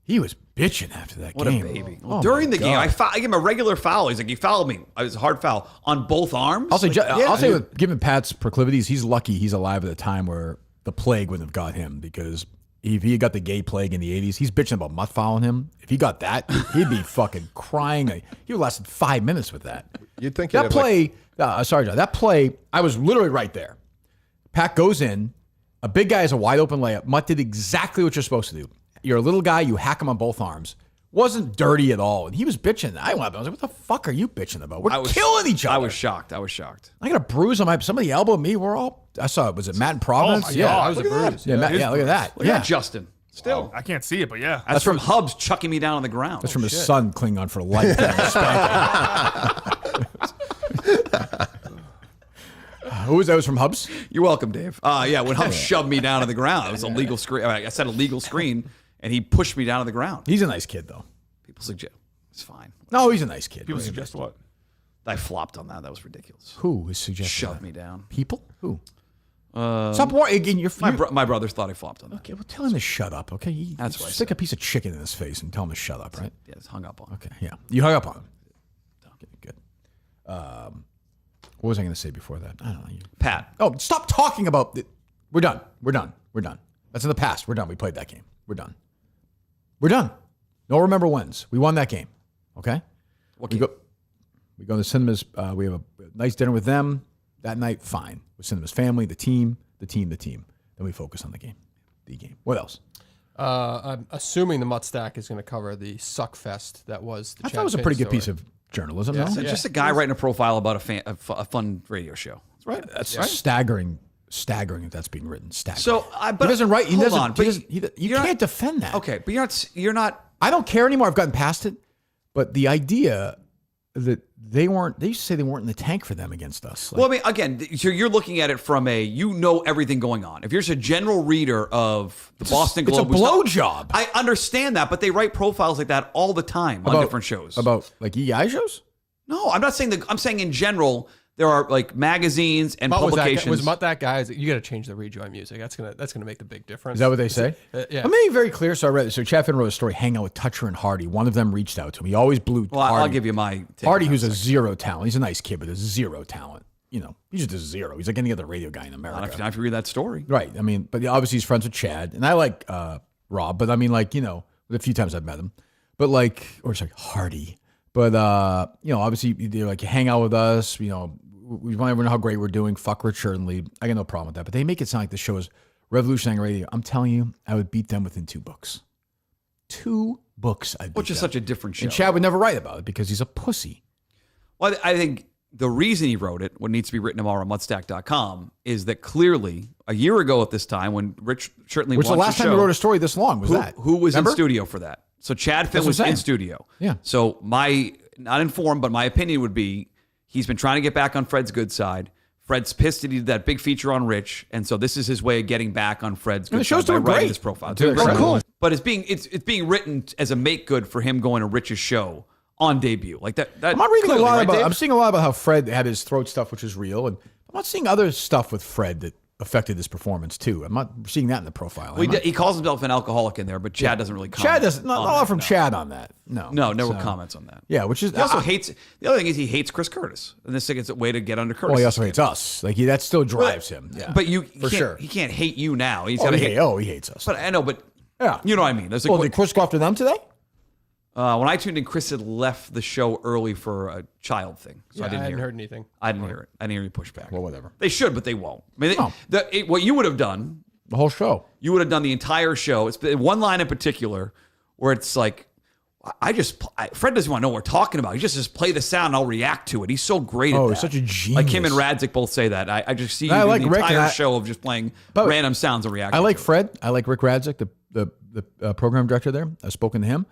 He was bitching after that What game. a baby. Oh, During my the game, God. I gave him a regular foul. He's like, you fouled me. It was a hard foul on both arms. I'll say, Like, yeah. I'll say, given Pat's proclivities, he's lucky he's alive at a time where the plague wouldn't have got him, because if he got the gay plague in the 80s, he's bitching about Mut fouling him. If he got that, he'd be fucking crying. He would have lasted 5 minutes with that. You'd think That play, sorry, John, that play, I was literally right there. Pat goes in, a big guy has a wide open layup. Mut did exactly what you're supposed to do. You're a little guy, you hack him on both arms. Wasn't dirty at all. And he was bitching. I went up and I was like, what the fuck are you bitching about? We're killing each other. I was shocked. I got a bruise on my, somebody elbowed me. We're all, I saw it. Was it Matt in Providence? Oh my yeah. God, That was a look at bruise. that. Yeah, Matt, It is yeah, look at that. Look yeah. at that, Justin. Still. I can't see it, but yeah. That's from Hubs chucking me down on the ground. That's from his son clinging on for life. Who was that? Was from Hubs? You're welcome, Dave. Yeah, when Hubs shoved me down on the ground, it was a legal screen. I said a legal screen, and he pushed me down on the ground. He's a nice kid, though. People suggest it's fine. No, he's a nice kid. People suggest what? I flopped on that. That was ridiculous. Who is suggesting Shoved that? me down. People? Who? Stop worrying. Again, my brothers thought I flopped on that. Okay, well, tell him to shut up, okay? That's what I stick a piece of chicken in his face and tell him to shut up, right? Yeah, it's hung up on. Okay, yeah. You hung up on him. Okay, good. What was I going to say before that? I don't know. Pat. Oh, stop talking about it. We're done. We're done. We're done. That's in the past. We're done. We played that game. We're done. We're done. No remember wins. We won that game. Okay? What we game? We go to the cinemas. We have a nice dinner with them. That night, fine. With cinemas family, the team. Then we focus on the game. The game. What else? I'm assuming the Mut Stack is going to cover the suck fest that was the I thought it was a pretty good piece of journalism. Yeah. No? So just a guy writing a profile about a fun radio show. That's right. That's staggering if that's being written. Staggering. So, but he doesn't write. He hold doesn't. on, He but doesn't, you can't defend that. Okay, but you're not. I don't care anymore. I've gotten past it. But the idea that they used to say they weren't in the tank for them against us. Well, I mean, again, so you're looking at it from everything going on. If you're just a general reader of the Boston Globe, it's a blowjob. I understand that, but they write profiles like that all the time on different shows. About like EI shows? No, I'm not saying that. I'm saying in general, there are like magazines and publications. Was Mut that guy? You got to change the rejoin music. That's gonna make the big difference. Is that what they say? Yeah. I'm being very clear. So I read it. So Chaffin wrote a story, hang out with Toucher and Hardy. One of them reached out to him. He always blew Well, Hardy. I'll give you my take Hardy, on who's that a zero talent. He's a nice kid, but a zero talent. he's just a zero. He's like any other radio guy in America. Not if you read that story. Right. I mean, but obviously he's friends with Chad. And I like Rob, but I mean, like, a few times I've met him. But like, or it's like Hardy. But, obviously they're like, you hang out with us, we want everyone to know how great we're doing. Fuck Richard and Lee. I got no problem with that. But they make it sound like the show is revolutionary radio. I'm telling you, I would beat them within 2 books. 2 books. Which is such a different show. And Chad would never write about it because he's a pussy. Well, I think the reason he wrote it, what needs to be written tomorrow on mutstack.com, is that clearly a year ago at this time when Rich certainly Which the last time he wrote a story this long was that. Who was Remember? in studio for that? So Chad Finn was in studio. Yeah. So not informed, but my opinion would be he's been trying to get back on Fred's good side. Fred's pissed that he did that big feature on Rich, and so this is his way of getting back on Fred's good the show's side by doing writing great. his profile. Doing Doing great. Cool. But it's being written as a make good for him going to Rich's show on debut. Like that I'm not reading clearly, a lot right, about. Dave? I'm seeing a lot about how Fred had his throat stuff, which is real, and I'm not seeing other stuff with Fred that affected his performance too. I'm not seeing that in the profile. Well, he calls himself an alcoholic in there, but Chad doesn't really comment. Chad doesn't. Not a lot from no. Chad on that. No, never So, comments on that. Yeah, which is He also hates. The other thing is he hates Chris Curtis, and this is a way to get under Curtis. Well, he also hates us. Like that still drives him. Yeah, But for sure. He can't hate you now. He's Oh, got to he, hate. he hates us. But I know. But yeah, you know what I mean. There's like, well, did Chris go after them today? when I tuned in, Chris had left the show early for a child thing, so I didn't heard anything. I didn't hear it. I didn't hear any pushback. Well, whatever. They should, but they won't. I mean, No. what you would have done, The whole show. you would have done the entire show. It's been one line in particular where it's like, Fred doesn't want to know what we're talking about. He just play the sound and I'll react to it. He's so great at that. He's such a genius. Like him and Radzik both say that. I just see you I do like the Rick, entire and I- show of just playing But random sounds and reacting. I like to it. Fred. I like Rick Radzik, the program director there. I've spoken to him.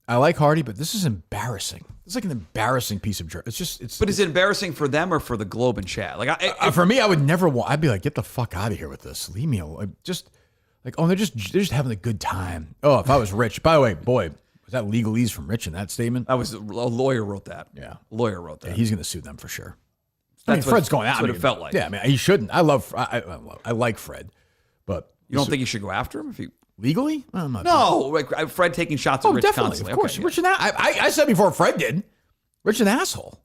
I like Hardy, but this is embarrassing. It's like an embarrassing piece of jerk. But is it embarrassing for them or for the Globe and Chat? Like, for me, I would never want. I'd be like, get the fuck out of here with this. Leave me alone. They're just having a good time. Oh, if I was Rich. By the way, boy, was that legalese from Rich in that statement? That was a lawyer wrote that. Yeah, lawyer wrote that. Yeah, he's going to sue them for sure. Fred's Fred's going out. That's what it felt like. Yeah, I mean, he shouldn't. I like Fred, but You don't think you should go after him if he legally? No, like Fred taking shots at Rich definitely, constantly. of course. Okay, Rich and I said before Fred did. Rich an asshole.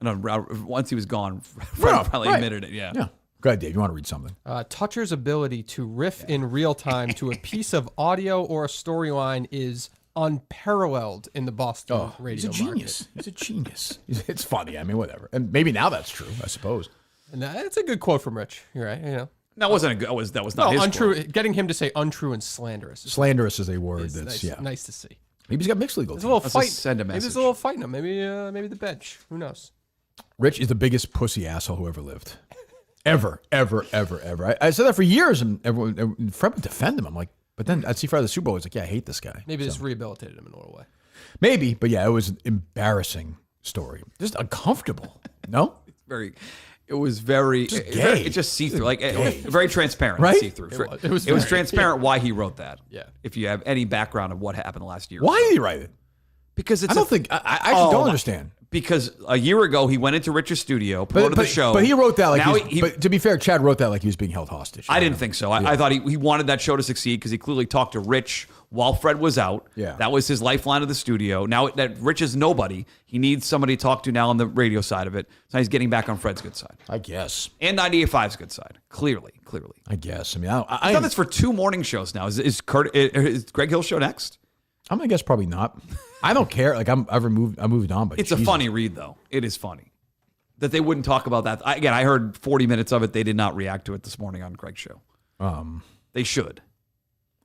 No, once he was gone, Fred probably admitted it. Yeah. Yeah. Go ahead, Dave. You want to read something? Toucher's ability to riff in real time to a piece of audio or a storyline is unparalleled in the Boston radio He's a genius. He's a genius. It's funny. I mean, whatever. And maybe now that's true, I suppose. And that's a good quote from Rich. You're right. That wasn't a good. That was not his untrue. quote. Getting him to say untrue and slanderous. Slanderous is a word that's nice to see. Maybe he's got mixed legal. There's a little Let's fight. just send a Maybe message. there's a little fight in him. Maybe the bench. Who knows? Rich is the biggest pussy asshole who ever lived. Ever. I said that for years, and Fred would defend him. I'm like, but then I'd see Fred at the Super Bowl. He's like, yeah, I hate this guy. Maybe this rehabilitated him in a little way. Maybe, but yeah, it was an embarrassing story. Just uncomfortable. No? It was very. It just see through, like very transparent. Right? See through. It was transparent why he wrote that. Yeah. If you have any background of what happened last year. Why did he write it? Because it's. I actually don't understand. Because a year ago he went into Rich's studio, promoted the show. But he wrote that like now but to be fair, Chad wrote that like he was being held hostage. I didn't think so. I thought he wanted that show to succeed because he clearly talked to Rich while Fred was out. Yeah. That was his lifeline of the studio. Now that Rich is nobody, he needs somebody to talk to now on the radio side of it. So he's getting back on Fred's good side. I guess. And 98.5's good side. Clearly. I guess. I mean, I've done this for 2 morning shows now. Is Greg Hill's show next? I'm gonna guess probably not. I don't care. Like I moved on, but It's a funny read though. It is funny that they wouldn't talk about that. I heard 40 minutes of it. They did not react to it this morning on Craig's show. They should.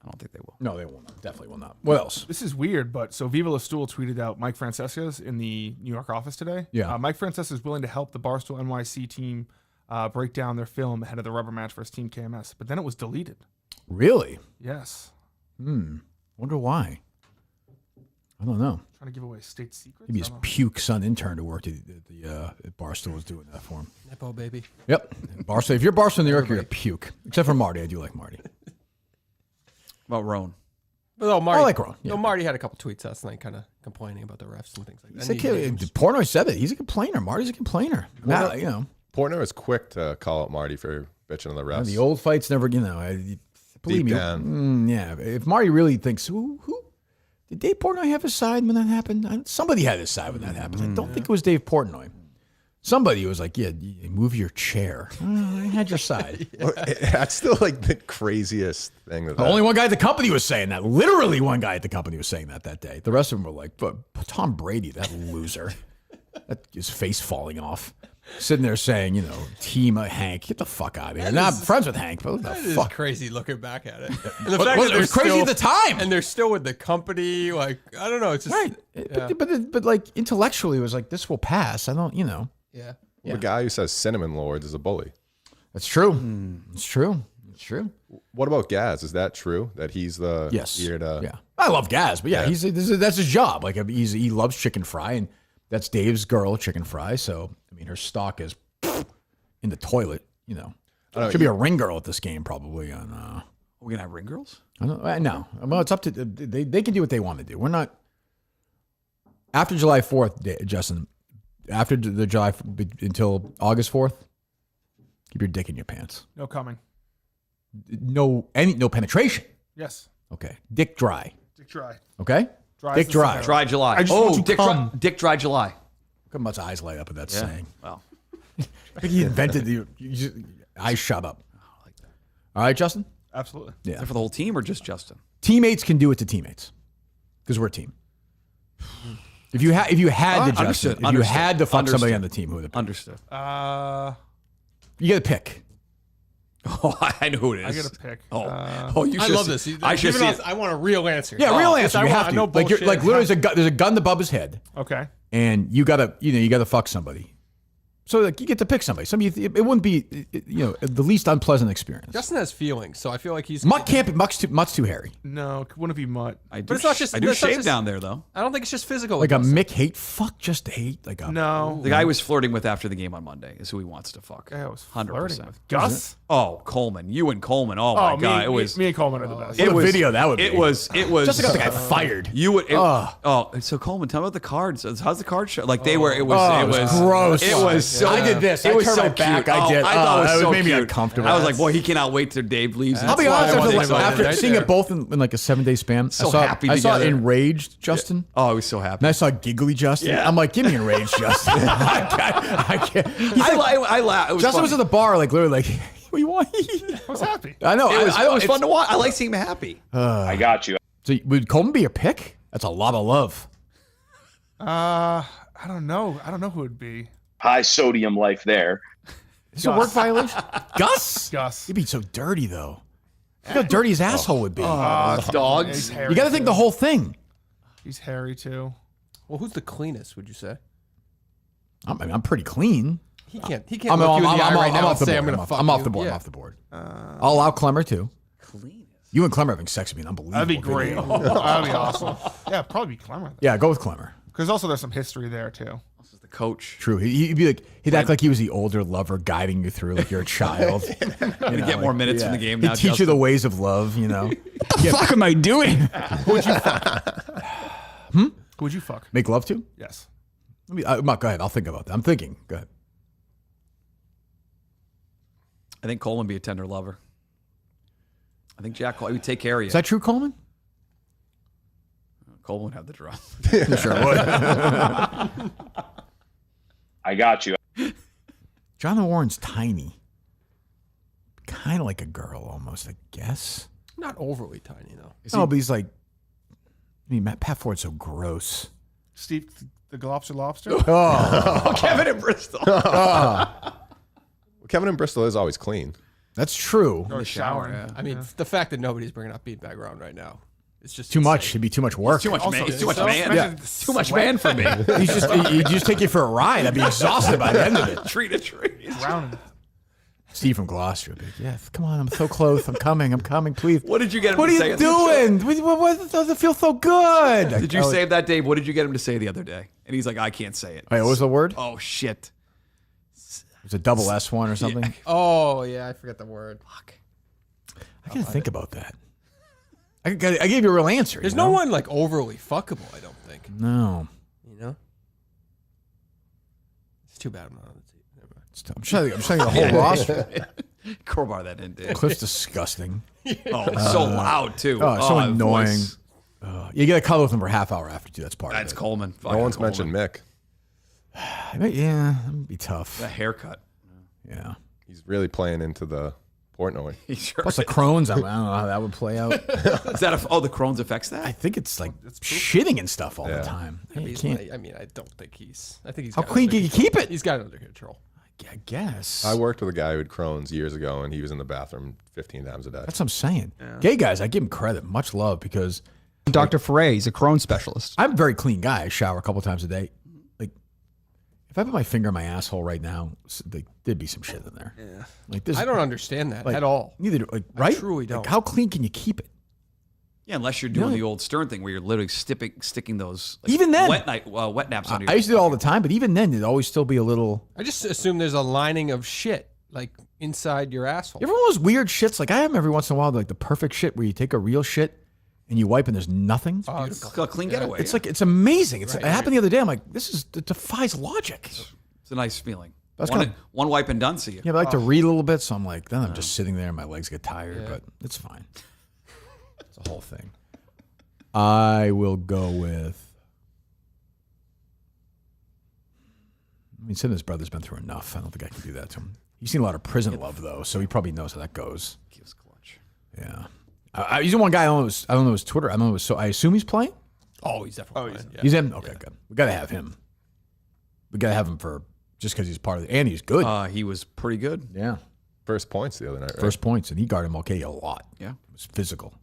I don't think they will. No, they will not. Definitely will not. What else? This is weird, but so Viva La Stool tweeted out Mike Francesca's in the New York office today. Yeah. Mike Francesca is willing to help the Barstool NYC team break down their film ahead of the rubber match versus Team KMS, but then it was deleted. Really? Yes. Wonder why. I don't know. Trying to give away state secrets. Maybe his puke son intern who worked at Barstool was doing that for him. Nepo baby. Yep. Barstool. If you're Barstool New York, you're a puke. Except for Marty. I do like Marty. About Roan. Well, Marty, I like Ron. Yeah. No, Marty had a couple tweets last night, kind of complaining about the refs and things like that. Portnoy said it. He's a complainer. Marty's a complainer. Now, you know. Portnoy was quick to call out Marty for bitching on the refs. The old fights never, believe Deep me. down. Yeah. If Marty really thinks, who did Dave Portnoy have his side when that happened? Somebody had his side when that happened. I don't think it was Dave Portnoy. Somebody was like, "Yeah, you move your chair." I had your side. That's still like the craziest thing. Only one guy at the company was saying that. Literally, one guy at the company was saying that day. The rest of them were like, "But Tom Brady, that loser, his face falling off." Sitting there saying, team of Hank, get the fuck out of here. Not friends with Hank, but what the fuck? Is crazy looking back at it. And the But- fact well, that it was they're crazy still- at the time. and they're still with the company. Like, I don't know. It's just Right. Yeah. But like intellectually, it was like, this will pass. I don't, Yeah. The guy who says cinnamon lords is a bully. That's true. It's true. It's true. What about Gaz? Is that true that he's the ear to? Yeah, I love Gaz, but that's his job. Like he loves chicken fry, and that's Dave's girl, chicken fry. So I mean, her stock is in the toilet. Should be a ring girl at this game probably. On We're gonna have ring girls. I don't, no, well, it's up to they can do what they want to do. We're not after July 4th, Justin. After the July until August 4th, keep your dick in your pants. No coming. No penetration. Yes. Okay, dick dry. Dick dry. Okay, Dry dick as the dry. summer. Dry July. I just want you to Dick come. Dick Dry July. Look how much eyes light up at that saying. Well, I think he invented the. Eyes shut up. All right, Justin. Absolutely. is that for the whole team or just Justin? Teammates can do it to teammates because we're a team. If you had to, Justin, Understood. if you had to fuck somebody on the team, who would it be? Understood. You get a pick. Oh, I know who it is. I get a pick. You I should love see- this. I should see. I want a real answer. Yeah, real answer. I You want have to. no Like, bullshit. like literally, there's a gun above his head, Okay. and you gotta fuck somebody. So like you get to pick somebody. It wouldn't be the least unpleasant experience. Justin has feelings, so I feel like he's Mutt can't be Mutt's too hairy. No, wouldn't be Mutt. I do, But it's not just- I do it's not shave just- down there though. I don't think it's just physical. Like a with Justin. Mick hate fuck just hate like a No. The guy he was flirting with after the game on Monday is who he wants to fuck. I was 100%. flirting with Gus. Oh, Coleman. You and Coleman. Oh my God. It was. me and Coleman are the best. What a video that would be. It was. Justin got the guy fired. You would. So Coleman, tell me about the cards. How's the card show? Like they were. It was. Oh, it was gross. It was. So, I did this. It I was turned so my back. cute. I did. I thought it was it so made me cute. uncomfortable. I was like, boy, he cannot wait till Dave leaves. I'll be why I honest. wasn't After excited. seeing Right it both in like a 7-day span, So I saw, happy I saw together. Enraged Justin. Oh, I was so happy. And I saw Giggly Justin. Yeah. I'm like, give me Enraged Justin. I can't. I laughed. It was Justin funny. was at the bar, like literally, like, what do you want? I was happy. I know. It was it's- fun to watch. I like seeing him happy. I got you. So would Coleman be your pick? That's a lot of love. I don't know. I don't know who it'd be. High sodium life there. Is it a work violation? Gus? Gus. He'd be so dirty though. Look how dirty his asshole would be. He's Dogs. hairy You got to think too. the whole thing. He's hairy too. Well, who's the cleanest? Would you say? I'm pretty clean. He can't. He can't look you in the eye right now and say, "I'm going to fuck I'm off you." the board. Yeah. I'm off the board. I'll allow Klemmer too. You and Clemmer having sex would be an unbelievable. That'd be great. video. That'd be awesome. Yeah, probably be Klemmer. Yeah, go with Klemmer. Because also there's some history there too. This is the coach. True. He'd be like, he'd act like he was the older lover guiding you through, like you're a child. Gonna get more minutes from the game He'd now. teach you the ways of love. What the fuck am I doing? Who would you fuck? Who would you fuck? Make love to? Yes. Mark, go ahead. I'll think about that. I'm thinking. Go ahead. I think Coleman would be a tender lover. I think Jack would take care of you. Is that true, Coleman? Coleman would have the drum. Sure would. I got you. Jonathan Warren's tiny. Kind of like a girl almost, I guess. Not overly tiny though. No, but he's like, Pat Ford's so gross. Steve, the Globster Lobster. Oh, Kevin in Bristol. Kevin in Bristol is always clean. That's true. Or showering. yeah. I mean, the fact that nobody's bringing up beatbag round right now, it's just Too much. insane. It'd be too much work. Too much man. It's too much so man. expensive. Yeah. Too much man for me. He'd just take you for a ride. I'd be exhausted by the end of it. Tree to tree. Drowning. Steve from Gloucester would be like, yeah, come on, I'm so close. I'm coming, please. What did you get him What to are say? you on the show? doing? What does it feel so good? Did you save that, Dave? What did you get him to say the other day? And he's like, I can't say it. Wait, what was the word? Oh, shit. It was a double S one or something. Oh yeah, I forgot the word. Fuck. I gotta think about that. I gave you a real answer. There's you no know? one like overly fuckable. I don't think. No. You know. It's too bad I'm not on the team. Never mind. I'm trying to think of the whole roster. Crowbar that in, Dave. Cliff's disgusting. Oh, it's so loud, too. Oh, it's so the annoying. voice. You get to cuddle with him for a half hour after too. That's part That's of it. Coleman. No one's mentioned Mick. Yeah, that would be tough. The haircut. Yeah. He's really playing into the Portnoy. Plus the Crohn's, I don't know how that would play out. Is that the Crohn's affects that? I think it's like shitting and stuff all the time. I You mean, can't. I don't think he's. I think he's. How got it clean under can you control. keep it? He's got it under control. I guess. I worked with a guy who had Crohn's years ago, and he was in the bathroom 15 times a day. That's what I'm saying. Gay guys, I give him credit, much love, because Dr. Foray, he's a Crohn's specialist. I'm a very clean guy. I shower a couple times a day. Like, if I put my finger in my asshole right now, there'd be some shit in there. Yeah. Like this. I don't understand that like, at all. Neither do like right. I truly don't. Like, how clean can you keep it? Yeah, unless you're doing the old Stern thing where you're literally sticking those even then wet naps under your I used to do it all the time, but even then, it'd always still be a little. I just assume there's a lining of shit like inside your asshole. You ever one of those weird shits? Like I have them every once in a while, like the perfect shit where you take a real shit and you wipe and there's nothing. Oh, it's a clean getaway. It's like it's amazing. It happened the other day. I'm like, it defies logic. It's a nice feeling. That's one wipe and done. See you. Yeah, but I like to read a little bit, so I'm like, then I'm just sitting there and my legs get tired, but it's fine. It's a whole thing. I will go with. I mean, Sidney's brother's been through enough. I don't think I can do that to him. He's seen a lot of prison love, though, so he probably knows how that goes. Gives clutch. Yeah. He's the one guy I don't know his Twitter. I don't know his, so I assume he's playing? Oh, he's definitely playing. He's in? Okay, good. We got to have him. We got to have him for just because he's part of it. And he's good. He was pretty good. Yeah. First points the other night, right? First points, and he guarded Mulcahy a lot. Yeah. It was physical.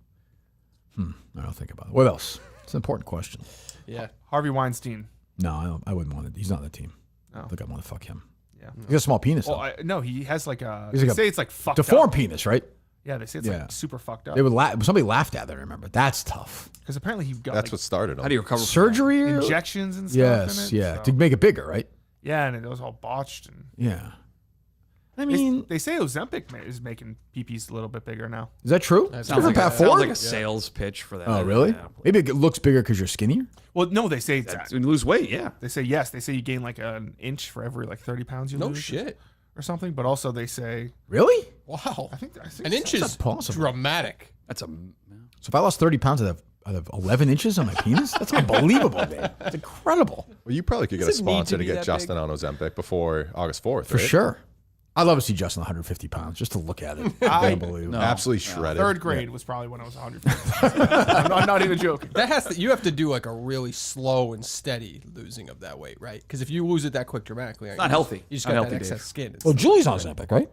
I don't think about it. What else? It's an important question. Yeah. Harvey Weinstein. No, I wouldn't want it. He's not on the team. No. I think I want to fuck him. Yeah. He got a small penis, Well, though. no, he has like a. He's They like say it's like fucked deformed up. penis, right? Yeah, they say it's like super fucked up. They would somebody laughed at it, I remember. That's tough. Because apparently he got That's like what started him. How do you recover? Surgery? Or? injections and stuff. Yes, in it, yeah. so- To make it bigger, right? Yeah, and it was all botched. And Yeah. I mean, they say Ozempic is making PPs a little bit bigger now. is that true? That It's Sounds different like, Pat sounds Ford? like a sales pitch for that. Oh, really? Yeah. Maybe it looks bigger because you're skinnier? Well, no, they say You lose weight, yeah. They say yes. They say you gain like an inch for every like 30 pounds you No lose. shit. Or something. But also they say Really? Wow. I think An inch is possible. dramatic. That's a. So if I lost 30 pounds, I'd have 11 inches on my penis? That's unbelievable, man. That's incredible. Well, you probably could get a Does it need sponsor to to be get that Justin on Ozempic before August 4th. For sure. I'd love to see Justin 150 pounds just to look at it. Unbelievable. Absolutely shredded. third grade was probably when I was 150. I'm not even joking. That has to. You have to do like a really slow and steady losing of that weight, right? Because if you lose it that quick dramatically, not healthy. You just Not got healthy, that excess Dave. skin. It's Well, Julie's on Ozempic, right?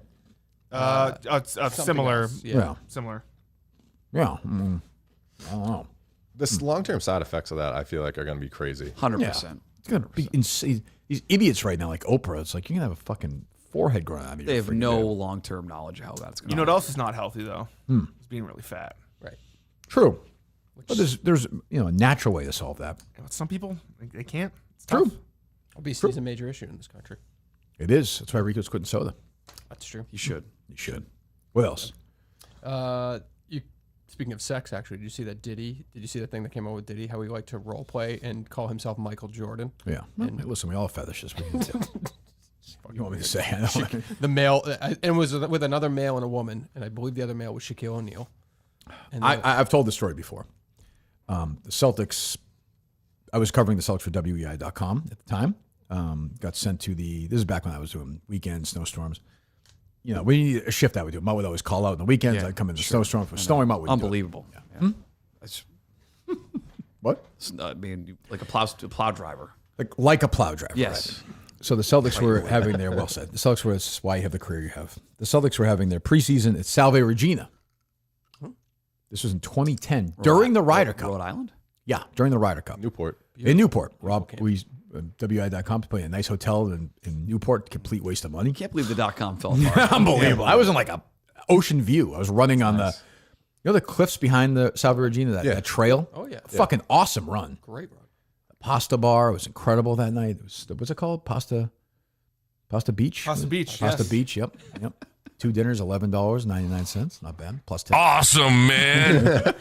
Similar. else, Yeah. Similar. Yeah. I don't know. The long-term side effects of that, I feel like, are going to be crazy. 100%. It's going to be insane. These idiots right now, like Oprah, it's like you're going to have a fucking forehead growing out of your They have freaking no head. long-term knowledge of how that's going to You know what else is not healthy though? It's being really fat. right. True. But there's a natural way to solve that. But some people they can't. It's True. tough. Obesity is a major issue in this country. It is. That's why Rico's quitting soda. That's true. You should. You should. What else? You speaking of sex, actually, did you see that Diddy? Did you see the thing that came out with Diddy? How he liked to role play and call himself Michael Jordan. Yeah. Well, hey, listen, we all have fetishes. What you want me to say? I don't- The male, and it was with another male and a woman, and I believe the other male was Shaquille O'Neal. And I've told this story before. The Celtics, I was covering the Celtics for WEI.com at the time. Got sent to this is back when I was doing weekend snowstorms. You know, we need a shift I would do. Mutt would always call out on the weekends. Yeah, I'd come in the snowstorm for snowing. Mutt would Unbelievable. Do it. Yeah. Yeah. What? I mean, like a plow driver. Like a plow driver. Yes. Right? So the Celtics were having their, well said, the Celtics were, this is why you have the career you have. The Celtics were having their preseason at Salve Regina. This was in 2010 during the Ryder Cup. Rhode Island? Yeah, during the Ryder Cup. Newport. In Newport. Rob, WI.com to play in a nice hotel in Newport. Complete waste of money. Can't believe the .com fell apart. Unbelievable. I was in like a ocean view. I was running on the, the cliffs behind the Salve Regina, that trail. Oh, yeah. Fucking awesome run. great run. The pasta bar was incredible that night. It was, what's it called? Pasta Beach? Pasta Beach, Pasta yes. Beach, yep. 2 dinners, $11.99. Not bad. Plus 10. Awesome, man.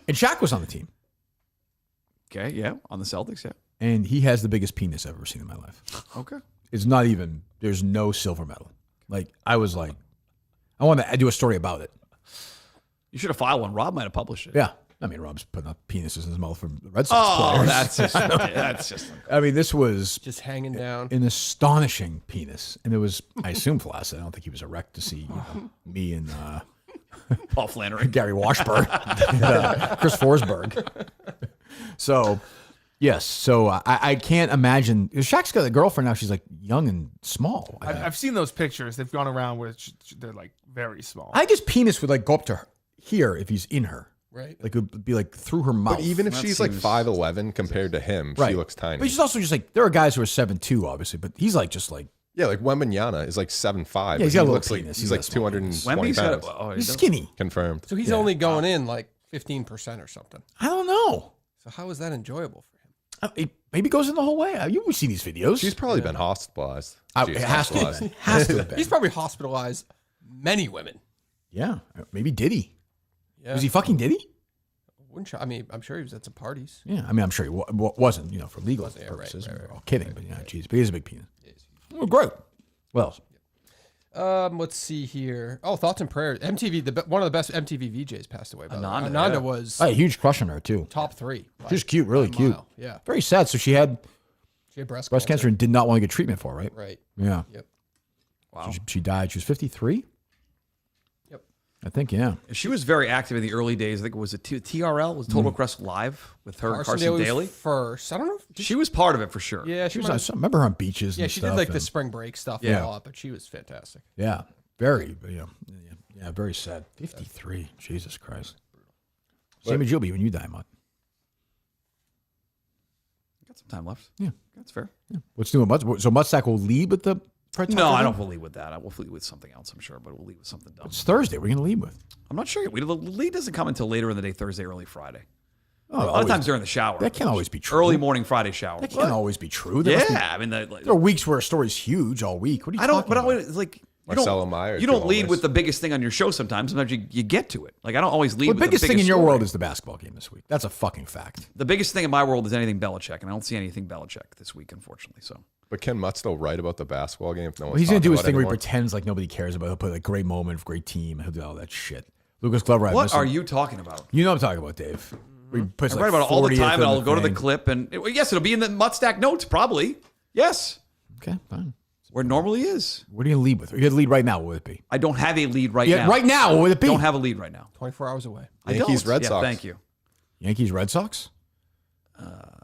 And Shaq was on the team. Okay, yeah, on the Celtics, yeah. And he has the biggest penis I've ever seen in my life. Okay. It's not even, there's no silver medal. Like, I was like, I want to do a story about it. You should have filed one. Rob might have published it. Yeah. I mean, Rob's putting up penises in his mouth from the Red Sox players. That's just. I mean, this was Just hanging down. an astonishing penis, and it was, I assume, flaccid. I don't think he was erect to see me and Paul Flannery, Gary Washburn, Chris Forsberg. So, yes. So I can't imagine. Shaq's got a girlfriend now. She's like young and small. I've seen those pictures. They've gone around where they're like very small. I guess penis would like go up to her here if he's in her. Right. Like it would be like through her mouth. But even if she's like 5'11" compared to him, she looks tiny. But she's also just like, there are guys who are 7'2", obviously, but he's like just like. Yeah, like Wembanyama is like 7'5". Yeah, he's got a little looks like penis. he's like 220 pounds. He's skinny. Confirmed. So he's only going in like 15% or something. I don't know. So how is that enjoyable for him? It maybe goes in the whole way. You've seen these videos. She's probably been hospitalized. It has to have been. Has to have been. He's probably hospitalized many women. Yeah. Maybe Diddy. Yeah. Was he fucking Diddy? I mean, I'm sure he was at some parties. Yeah. I mean, I'm sure he wasn't, for legal purposes. Right. We're all kidding, but geez. But he has a big penis. Well, great. What else? Let's see here. Oh, thoughts and prayers. MTV, one of the best MTV VJs passed away. Ananda was a huge crush on her too. Top 3. She's cute, really cute. Yeah. Very sad. So she had breast cancer and did not want to get treatment for, right? Right. Yeah. Yep. Wow. She died. She was 53. Yep. I think, yeah. She was very active in the early days. I think it was TRL, was Total Crest Live with her and Carson Daly. First. I don't know. She was part of it for sure. Yeah, She was. I remember her on beaches. Yeah, and she stuff did like the and- spring break stuff a lot, but she was fantastic. Yeah, very. Yeah, very sad. 53. Jesus Christ. Same as you'll be when you die, Mut. Got some time left. Yeah, that's fair. Yeah. What's new with Mut? So Mutstack will lead with the. No, I don't lead with that. I will lead with something else, I'm sure, but we'll lead with something dumb. It's Thursday. We're going to lead with. I'm not sure. The lead doesn't come until later in the day, Thursday, early Friday. Oh, a lot of times during the shower. That can't always be true. Early morning Friday shower. That can't always be true. I mean, there are weeks where a story's huge all week. What are you talking about? It's like Marcelo Meyer. You don't lead with the biggest thing on your show sometimes. Sometimes you get to it. Like, I don't always lead with the biggest thing in your story. world is the basketball game this week. That's a fucking fact. The biggest thing in my world is anything Belichick, and I don't see anything Belichick this week, unfortunately. So, but can Mutt still write about the basketball game? If no He's going to do his thing where he pretends like nobody cares about it. He'll put like great moment, great team. He'll do all that shit. Lucas Glover. What are you talking about? You know what I'm talking about, Dave. We puts I write about it all the time, and I'll go to the clip, and yes, it'll be in the Mutstack notes, probably. Yes. Okay, fine. Where it normally is. What are you going to lead with? You had a lead right now. What would it be? I don't have a lead right now. Right now, what would it be? Don't have a lead right now. 24 hours away. Yankees, Red Sox. Thank you. Yankees, Red Sox?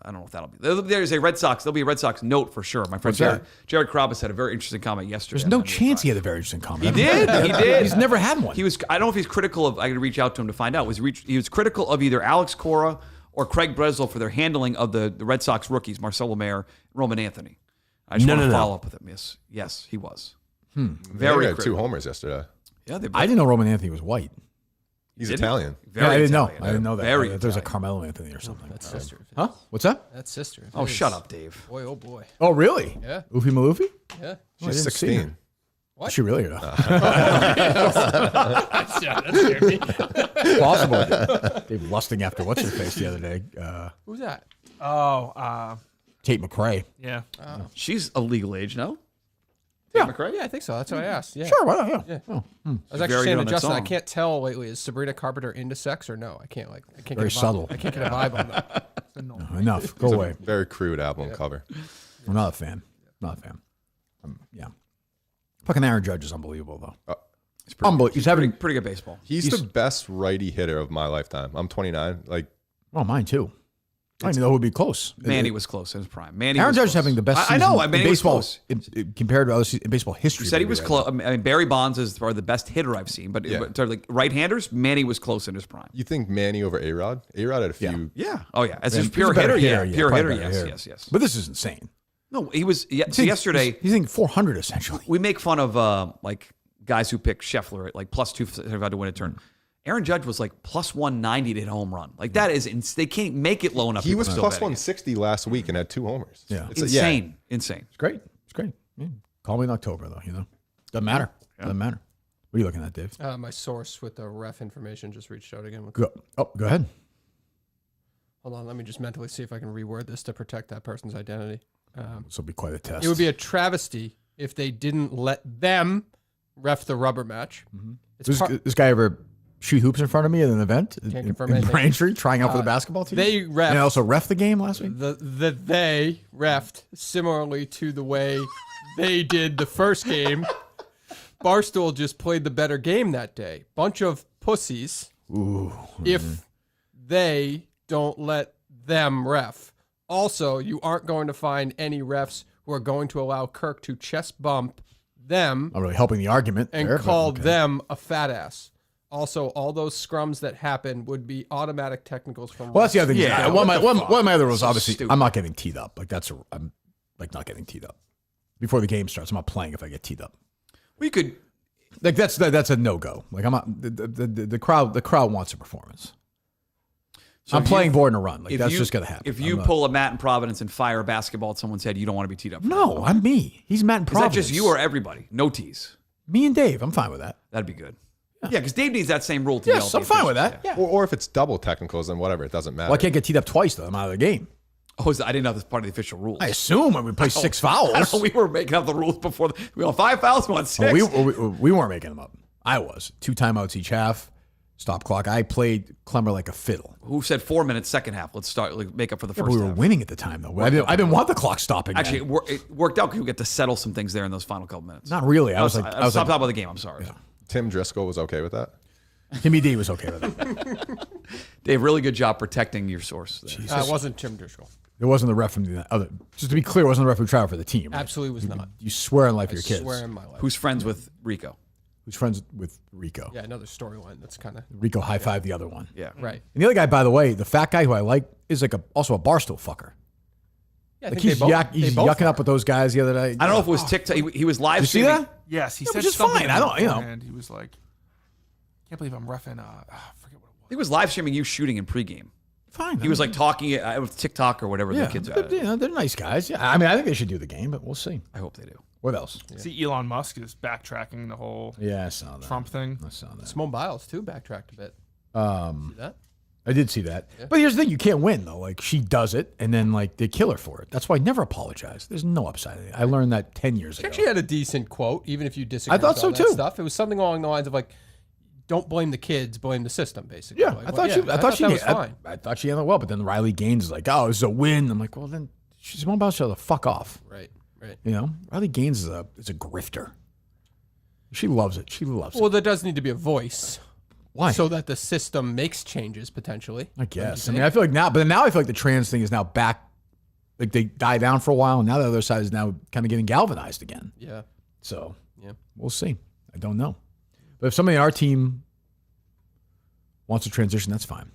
I don't know if that'll be. There's a Red Sox. There'll be a Red Sox note for sure. My friend Jared Krabus had a very interesting comment yesterday. There's no chance he had a very interesting comment. He did. He's never had one. He was. I don't know if he's critical of. I could reach out to him to find out. He was critical of either Alex Cora or Craig Breslow for their handling of the Red Sox rookies, Marcelo Mayer, Roman Anthony. I just want to follow up with him. Yes, he was. Very good. 2 homers yesterday. Yeah, I didn't know Roman Anthony was white. He's Italian. Yeah, I didn't know. Italian. I didn't know that. Very There's a Carmelo Anthony or something. That's sister. Huh? What's that? That's sister. Oh, shut up, Dave. Boy, oh boy. Oh, really? Yeah. Oofy Maloofy? Yeah. She's 16. Is she really? Or no? That's scary. Possible. Dave lusting after what's her face the other day. Who's that? Oh, Tate McRae. yeah. She's a legal age, no? Yeah. McRae? Yeah, I think so. That's what I asked. Yeah. Sure, why not? Yeah. Yeah. Oh, I was Very actually good saying to on that Justin, I song. can't tell lately. Is Sabrina Carpenter into sex or no? I can't Very get a vibe. subtle. I can't get a vibe on that. Enough. Go It's a away. very crude album cover. I'm not a fan. Not a fan. Yeah. Fucking Aaron Judge is unbelievable, though. Unbelievable. He's having. Pretty good baseball. He's the best righty hitter of my lifetime. I'm 29. Like, Oh, mine too. I didn't know who would be close. Manny was close in his prime. Manny Aaron was Judge close. is having the best I season know. I mean, in baseball was compared to other in baseball history. You said he was maybe, close. I mean, Barry Bonds is probably the best hitter I've seen, but to like right-handers, Manny was close in his prime. you think Manny over A-Rod? A-Rod had a few. Yeah. Oh yeah. As Yeah, his he's pure a better hitter, pure probably hitter. better Yes, hitter. yes. But this is insane. No, he was. Yeah. So yesterday, he's hitting 400 essentially. we make fun of like guys who pick Scheffler at like plus 275 to win a turn. Aaron Judge was like plus 190 to hit a home run. Like that is they can't make it low enough. He people was still plus betting it. 160 last week and had 2 homers. Yeah. It's Insane. Insane. It's great. It's great. Yeah. Call me in October though. Doesn't matter. Doesn't matter. What are you looking at, Dave? My source with the ref information just reached out again. Go ahead. Hold on, let me just mentally see if I can reword this to protect that person's identity. This will be quite a test. It would be a travesty if they didn't let them ref the rubber match. This guy ever shoot hoops in front of me at an event Can't in confirm in anything. Braintree, trying out for the basketball team. They ref. And I also ref the game last week. They refed similarly to the way they did the first game. Barstool just played the better game that day. Bunch of pussies. Ooh. If they don't let them ref. Also, you aren't going to find any refs who are going to allow Kirk to chest bump them I'm really helping the argument and there, but call okay. them a fat ass. Also, all those scrums that happen would be automatic technicals from. Well, that's the other thing. Yeah, one what of my other rules, So obviously, stupid. I'm not getting teed up. Like I'm like not getting teed up before the game starts. I'm not playing if I get teed up. We could. Like that's a no go. Like I'm not the crowd wants a performance. So I'm if playing you- board and a run. Like if that's you- just gonna happen. If you pull a Matt in Providence and fire a basketball at someone's head, you don't want to be teed up. no, I'm me. He's Matt and Is that Providence. just you or everybody? No tees. me and Dave? I'm fine with that. That'd be good. Yeah, because Dave needs that same rule to yell Yes, at I'm the fine with officials. that. Yeah. Or if it's double technicals, then whatever. It doesn't matter. Well, I can't get teed up twice though. I'm out of the game. Oh, I didn't know that's part of the official rules. I assume when we play 6 fouls. I don't know, we were making up the rules before. We on 5 fouls, we on 6. We weren't making them up. I was 2 timeouts each half. Stop clock. I played Klemmer like a fiddle. Who said 4 minutes second half? Let's start. Like, make up for the Yeah, first but we were half. winning at the time though. I didn't want the clock stopping. Actually, then. it worked out because we get to settle some things there in those final couple minutes. Not really. I was Stop like, talking about the game. I'm sorry. Tim Driscoll was okay with that. Timmy D was okay with it. Dave, really good job protecting your source. There. It wasn't Tim Driscoll. It wasn't the ref from the other. Just to be clear, it wasn't the ref who tried for the team. Right? Absolutely was not. You swear on life I your kids. swear in my life. Who's friends with Rico? Who's friends with Rico? Yeah, another storyline that's kind of Rico high five the other one. Yeah. right. And the other guy, by the way, the fat guy who I like is like also a Barstool fucker. Yeah, I Like think he's they both- he's they both yucking are. up with those guys the other day. I don't know if it was TikTok. He was live Did you see streaming. that? Yes, he Yeah, said which is something fine. I don't- you know. And he was like, "Can't believe I'm reffing." I forget what it was. He was live streaming you shooting in pregame. Fine. He was like talking with TikTok or whatever yeah, the kids they're nice guys. Yeah, I mean, I think they should do the game, but we'll see. I hope they do. What else? See, Elon Musk is backtracking the whole Yeah, I saw that. Trump thing. I saw that. Simone Biles too backtracked a bit. See that? I did see that. But here's the thing: you can't win though. Like she does it, and then like they kill her for it. That's why I never apologize. There's no upside. I learned that 10 years She ago. actually had a decent quote, even if you disagree. I thought with so, all that too. Stuff. It was something along the lines of like, "Don't blame the kids, blame the system." Basically. Yeah, Like, I well, thought she. I thought she. that was fine. I thought she handled it well. But then Riley Gaines is like, "Oh, it's a win." I'm like, "Well, then she's one about to fuck off." Right. Right. You know, Riley Gaines is a grifter. She loves it. She loves Well, it. there does need to be a voice. Why? So that the system makes changes potentially. I guess. I mean, I feel like now, but now I feel like the trans thing is now back. Like they died down for a while, and now the other side is now kind of getting galvanized again. Yeah. So Yeah. we'll see. I don't know. But if somebody on our team wants to transition, that's fine.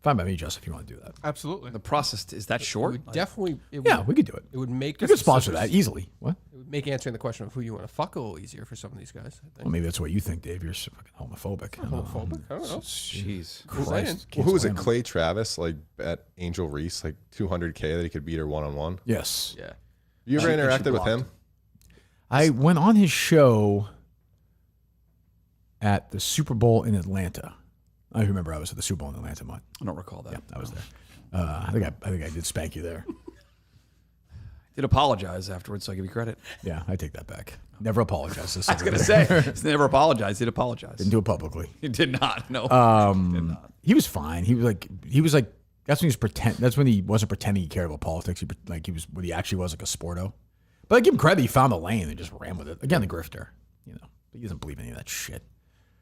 Fine by me, Justin, if you want to do that. Absolutely. The process is that It short? would definitely. It Yeah, would, we could do it. It would make. You the could sponsor that specifics- easily. What? It would make answering the question of who you want to fuck a little easier for some of these guys. I think. Well, maybe that's what you think, Dave. You're so fucking homophobic. Homophobic? I don't know. Jeez. Christ. Well, who was Can't it? stand Clay Travis, like bet Angel Reese like $200K that he could beat her one-on-one. Yes. Yeah. You ever And she interacted with blocked him? I went on his show at the Super Bowl in Atlanta. I remember I was at the Super Bowl in Atlanta, Mut. I don't recall that. Yeah, I was there. I think I did spank you there. Did apologize afterwards, so I give you credit. Yeah, I take that back. Never apologize. I was going to say, he's never apologized. Did apologize. Didn't do it publicly. He did not. No. He was fine. He was like that's when he was pretend. That's when he wasn't pretending he cared about politics. He was what he actually was, like a sporto. But I give him credit. He found the lane and just ran with it. Again, the grifter. You know, he doesn't believe any of that shit.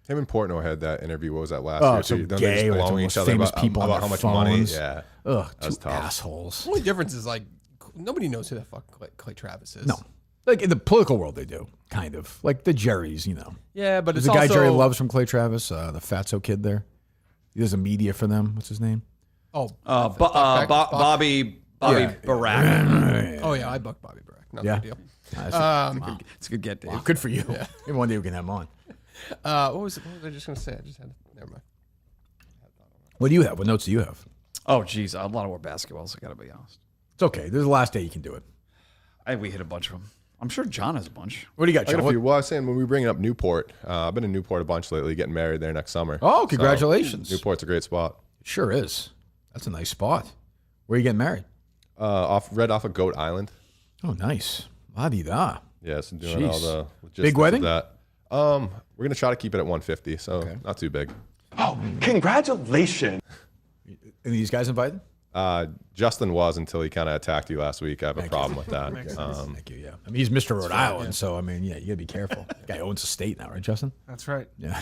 Him and Portnoy had that interview. What was that last Oh, year? so too? They're gay. just Like the blowing most each other famous about, people on about their how much phones. money. Yeah. Ugh, That's two tough. assholes. The only difference is like nobody knows who the fuck Clay Travis is. No. Like in the political world, they do, kind of. Like the Jerrys, you know. Yeah, but There's it's a guy also, Jerry loves from Clay Travis, the Fatso kid there. He does a media for them. What's his name? Oh, Bobby Barack. Oh yeah, I buck Bobby Barack. Not a Yeah. big deal. It's a good get, Dave. Wow, good for you. Maybe one day we can have him on. What was I just gonna say? I just had never mind. What do you have? What notes do you have? Oh, geez. A lot of more basketballs, I got to be honest. It's okay. This is the last day you can do it. I think we hit a bunch of them. I'm sure John has a bunch. What do you got, I got Joe? a few. Well, I was saying when we were bringing up Newport, I've been in Newport a bunch lately, getting married there next summer. Oh, So, congratulations. Newport's a great spot. It sure is. That's a nice spot. Where are you getting married? Off of Goat Island. Oh, nice. La-di-da. Yeah, so doing all Jeez. the logistics Big wedding? of that. We're gonna try to keep it at 150, so not too big. Oh, congratulations! Any of these guys invited? Justin was until he kind of attacked you last week. I have a problem with that. Thank you. Yeah, I mean he's Mr. Rhode Island, so I mean, yeah, you gotta be careful. The guy owns a state now, right, Justin? That's right. Yeah.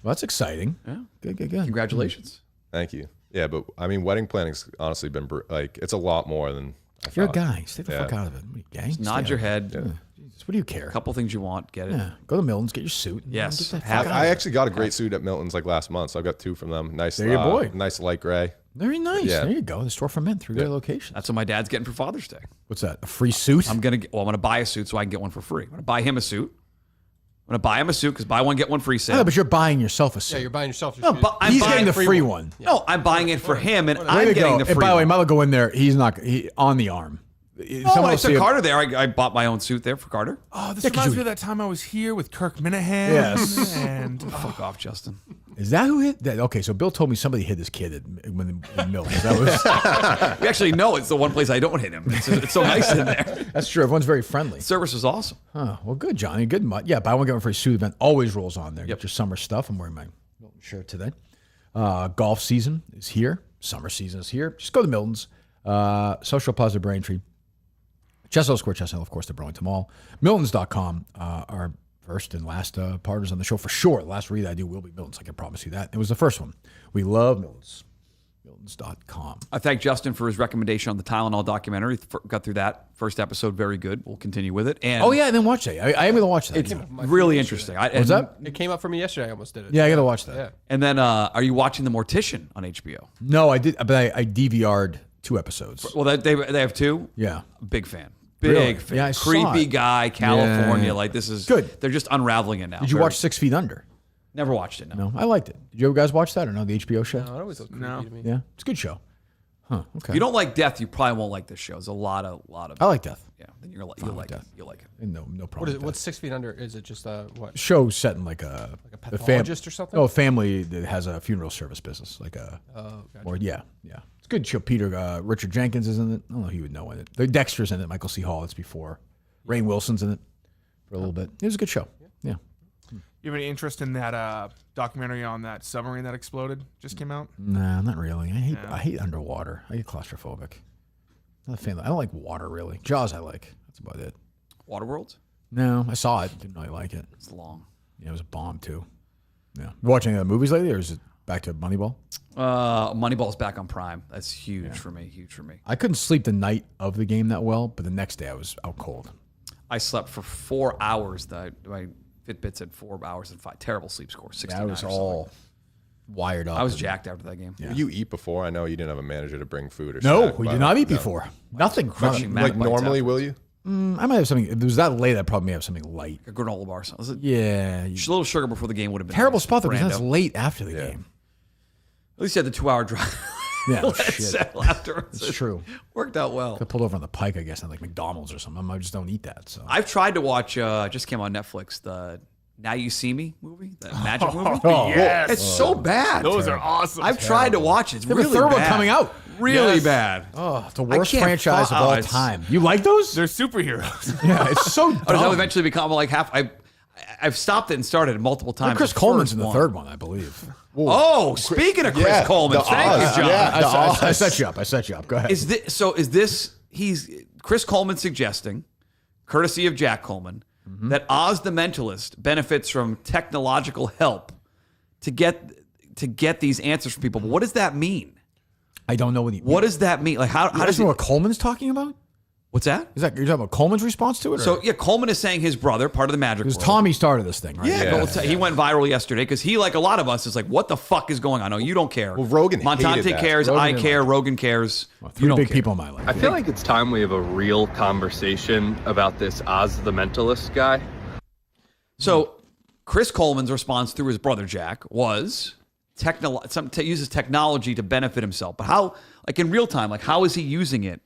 Well, that's exciting. Yeah. Good. Congratulations. Thank you. Yeah, but I mean, wedding planning's honestly been like it's a lot more than I You're a thought. guy. Stay the fuck out of it. What are you, gay? Just nod your head. Yeah. Jesus, what do you care? A couple things you want, get it. Yeah. Go to Milton's, get your suit. and Yes. Get the fuck Have- out I of it. actually got a great suit at Milton's like last month, so I've got 2 from them. Nice, There you boy. nice light gray. Very nice. Yeah. There you go. The store for men, 3 great locations. That's what my dad's getting for Father's Day. What's that? A free suit? I'm gonna buy a suit so I can get one for free. I'm gonna buy him a suit. I'm gonna buy him a suit because buy one get one free sale. No, but you're buying yourself a suit. Yeah, you're buying yourself. No, but I'm He's buying getting the free one. No, I'm buying it for him, and Way I'm to getting go. the free And by the way, one. Might go in there. He's not on the arm. Oh, I took Carter there. I bought my own suit there for Carter. Oh, this Yeah, 'cause reminds you- me of that time I was here with Kirk Minihane. Yes. And Fuck off, Justin. Is that who hit that? Okay, so Bill told me somebody hit this kid in Milton's. That was We actually know it's the one place I don't hit him. It's so nice in there. that's true. Everyone's very friendly. Service was awesome. Huh. Well, good, Johnny. Good. Yeah, buy one get one free suit event always rolls on there. Yep. Get your summer stuff. I'm wearing my Milton shirt today. Golf season is here. Summer season is here. Just go to Milton's. Social Plaza Braintree. Chestnut Square, Chestnut, of course, the Burlington Mall. Miltons.com, our first and last partners on the show for sure. The last read I do will be Miltons. I can promise you that. It was the first one. We love Miltons. Miltons.com. I thank Justin for his recommendation on the Tylenol documentary. Got through that first episode. Very good. We'll continue with it. And Oh, yeah, I didn't watch that. I am going to watch that. it's really interesting. What's that? It came up for me yesterday. I almost did it. Yeah, I got to watch that. Yeah. And then, are you watching The Mortician on HBO? No, I did, but I DVR'd 2 episodes. Well, they have 2. Yeah. Big fan. Big Really? fan. Yeah, I saw Creepy it. guy, California. Yeah. Like this is Good. They're just unraveling it now. Did you watch 6 Feet Under? Never watched it. No. No, I liked it. Did you guys watch that or no? The HBO show? No, it always looked creepy No. to me. Yeah, it's a good show. Huh? Okay. If you don't like death, you probably won't like this show. There's a lot of. I like death. Yeah, then you'll like with it. death. You'll like it. No problem. What is it? with What's 6 feet under? Is it just what? show set in like a pathologist or something? No, a family that has a funeral service business, like a. Oh, gotcha. Or yeah. It's a good show. Richard Jenkins is in it. I don't know who you would know in it. The Dexter's in it. Michael C. Hall. It's before. Rainn Wilson's in it for a little bit. It was a good show. Yeah. you have any interest in that documentary on that submarine that exploded? Just came out. Nah, not really. I hate underwater. I get claustrophobic. Not a fan. I don't like water really. Jaws I like. That's about it. Waterworld? No, I saw it. Didn't really like it. It's long. Yeah, it was a bomb too. Yeah. You watching any movies lately, or is it back to Moneyball? Moneyball's back on Prime. That's huge for me. Huge for me. I couldn't sleep the night of the game that well, but the next day I was out cold. I slept for 4 hours. My Fitbit said 4 hours and 5. Terrible sleep score. 69 I was or something. all wired up. I was and- jacked after that game. Did you eat before? I know you didn't have a manager to bring food or No, snack, we but- did not eat no. before. Nothing. Crushing Like Magpies normally, afterwards. will you? I might have something. If it was that late, I'd probably have something light. A granola bar. So was it Yeah. a little sugar before the game would have been Terrible nice. spot though, because that's Brando. late after the game. At least you had the 2-hour drive. Yeah, Let's shit. settle afterwards. It's true. Worked out well. I pulled over on the Pike, I guess, at like McDonald's or something. I just don't eat that. So I've tried to watch. Just came on Netflix. The Now You See Me movie, the magic movie. Yes. It's so bad. Those are awesome. I've tried to watch it. It's They have a really third bad. one coming out. Really Yes. bad. Oh, it's the I worst can't franchise fo- of all it's- time. You like those? They're superheroes. Yeah, it's so But it'll dumb. eventually become like half. I've stopped it and started it multiple times. Chris The Coleman's first in the one. third one, I believe. Oh, speaking of Chris Yeah, Coleman, the thank Oz, you, John. yeah. I set you up. I set you up. Go ahead. Is this he's Chris Coleman suggesting, courtesy of Jack Coleman, that Oz the Mentalist benefits from technological help to get these answers from people. But what does that mean? I don't know What does that mean? Like how does does know it, what Coleman's talking about? what's that? Is that you're talking about Coleman's response to it? Or? So yeah, Coleman is saying his brother, part of the Magic because World. Tommy started this thing, right? Yeah, he went viral yesterday because he, like a lot of us, is like, what the fuck is going on? No, you don't care. Well, Rogan hated Montante that. cares. Rogan I didn't care. like Rogan cares. Well, you three don't big care. people in my life. I feel like it's time we have a real conversation about this Oz the Mentalist guy. So Chris Coleman's response through his brother Jack was uses technology to benefit himself. But how, like in real time, like how is he using it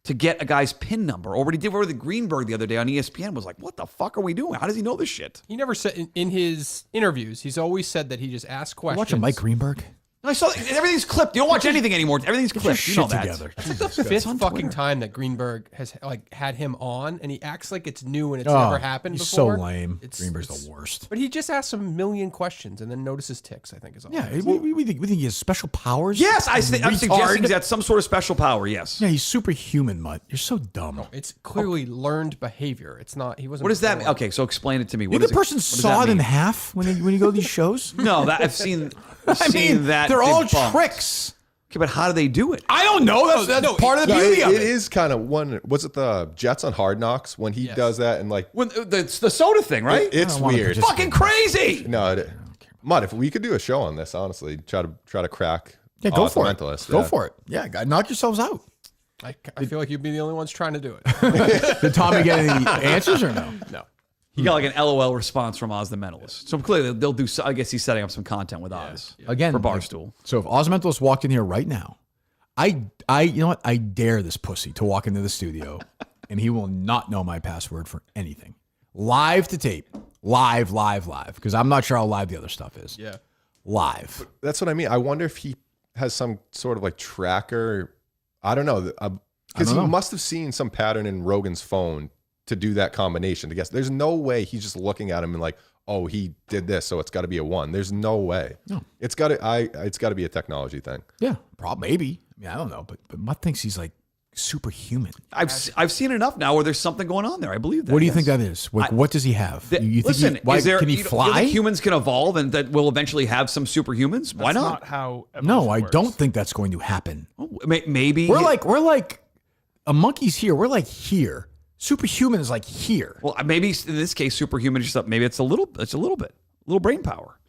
to get a guy's PIN number? Or what he did with Greenberg the other day on ESPN was like, what the fuck are we doing? How does he know this shit? He never said in his interviews. He's always said that he just asked questions. Watching Mike Greenberg. I saw everything's clipped. You don't watch anything anymore. Everything's clipped. You know that. Together. It's like the fifth fucking time that Greenberg has like had him on, and he acts like it's new and it's never happened he's before. so lame. Greenberg's the worst. But he just asks a million questions and then notices ticks, I think is all. Yeah, we think he has special powers. Yes, I'm suggesting that's some sort of special power. Yes. Yeah, he's superhuman, Mutt. You're so dumb. It's clearly learned behavior. It's not. He wasn't. What does that mean? Okay, so explain it to me. You think the person sawed in half when you go to these shows? No, that I've seen. I mean, that they're all debunked. tricks. Okay, but how do they do it? I don't know. That's part of the beauty of it. It is kind of one. Was it the Jets on Hard Knocks when he does that and like when the soda thing, right? It's weird. It's fucking crazy. No, Mutt, if we could do a show on this, honestly, try to crack. Yeah, go for it. Mentalist, Go for it. Yeah, knock yourselves out. I feel like you'd be the only ones trying to do it. Did Tommy get any answers or no? No. He got like an LOL response from Oz the Mentalist. So clearly they'll do. I guess he's setting up some content with Oz Again for Barstool. So if Oz the Mentalist walked in here right now, you know what? I dare this pussy to walk into the studio, and he will not know my password for anything. Live to tape, live, because I'm not sure how live the other stuff is. Yeah, live. But that's what I mean. I wonder if he has some sort of like tracker. I don't know because he must have seen some pattern in Rogan's phone to do that combination. To guess, there's no way he's just looking at him and like, oh, he did this, so it's got to be a 1. There's no way. No, it's got to be a technology thing. Yeah, maybe. I mean, I don't know, but Mutt thinks he's like superhuman. I've seen enough now where there's something going on there. I believe that. What do you think that is? What does he have? You listen, think can he fly? Do you think humans can evolve and that we'll eventually have some superhumans? Why That's not? not how No, I works. don't think that's going to happen. Maybe we're like a monkey's here. We're like here. Superhuman is like here. Well, maybe in this case, superhuman is just maybe it's a little brain power.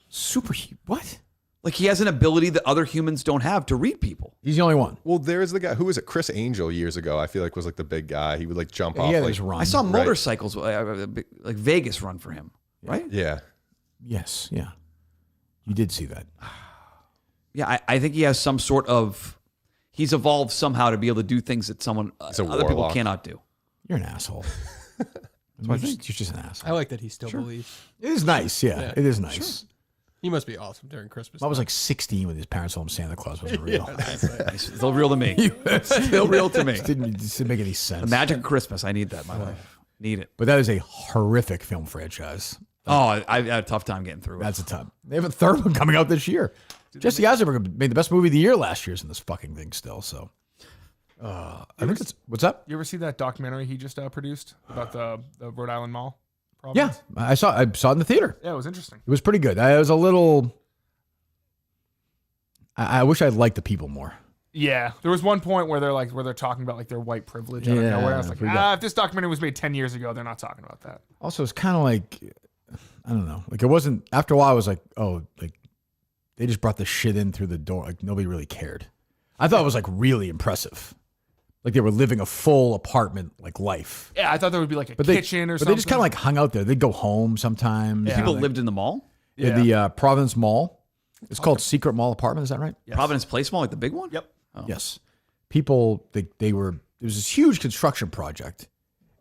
What? Like he has an ability that other humans don't have to read people. He's the only one. Well, there's the guy. Who was it? Chris Angel years ago. I feel like was like the big guy. He would like jump off. Like, run. I saw motorcycles like Vegas run for him. Right? Yeah. Yes. Yeah. You did see that. Yeah, I think he has some sort of. He's evolved somehow to be able to do things that other people cannot do. You're an asshole. You're just an asshole. I like that he still believes. It is nice. Yeah, it is nice. Sure. He must be awesome during Christmas. I was like 16 when his parents told him Santa Claus wasn't real. It's still real to me. Still real to me. It didn't make any sense. The magic of Christmas. I need that in my life. Need it. But that is a horrific film franchise. Oh, I had a tough time getting through it. That's a tough. They have a third one coming out this year. Jesse Eisenberg made the best movie of the year last year's in this fucking thing still. So, I think it's what's up. You ever see that documentary he just produced about the Rhode Island Mall problem? Yeah, I saw it in the theater. Yeah, it was interesting. It was pretty good. I was a little. I wish I liked the people more. Yeah, there was one point where they're talking about like their white privilege out of nowhere. I was like, if this documentary was made 10 years ago, they're not talking about that. Also, it's kind of like, I don't know. Like it wasn't. After a while, I was like, oh, like they just brought the shit in through the door. Like nobody really cared. I thought it was like really impressive. Like they were living a full apartment like life. Yeah, I thought there would be like a kitchen or something. But they just kind of like hung out there. They'd go home sometimes. Yeah. People lived in the mall? Yeah. The Providence Mall. It's called Secret Mall Apartment. Is that right? Yes. Providence Place Mall, like the big one? Yep. Oh. Yes. People, it was this huge construction project.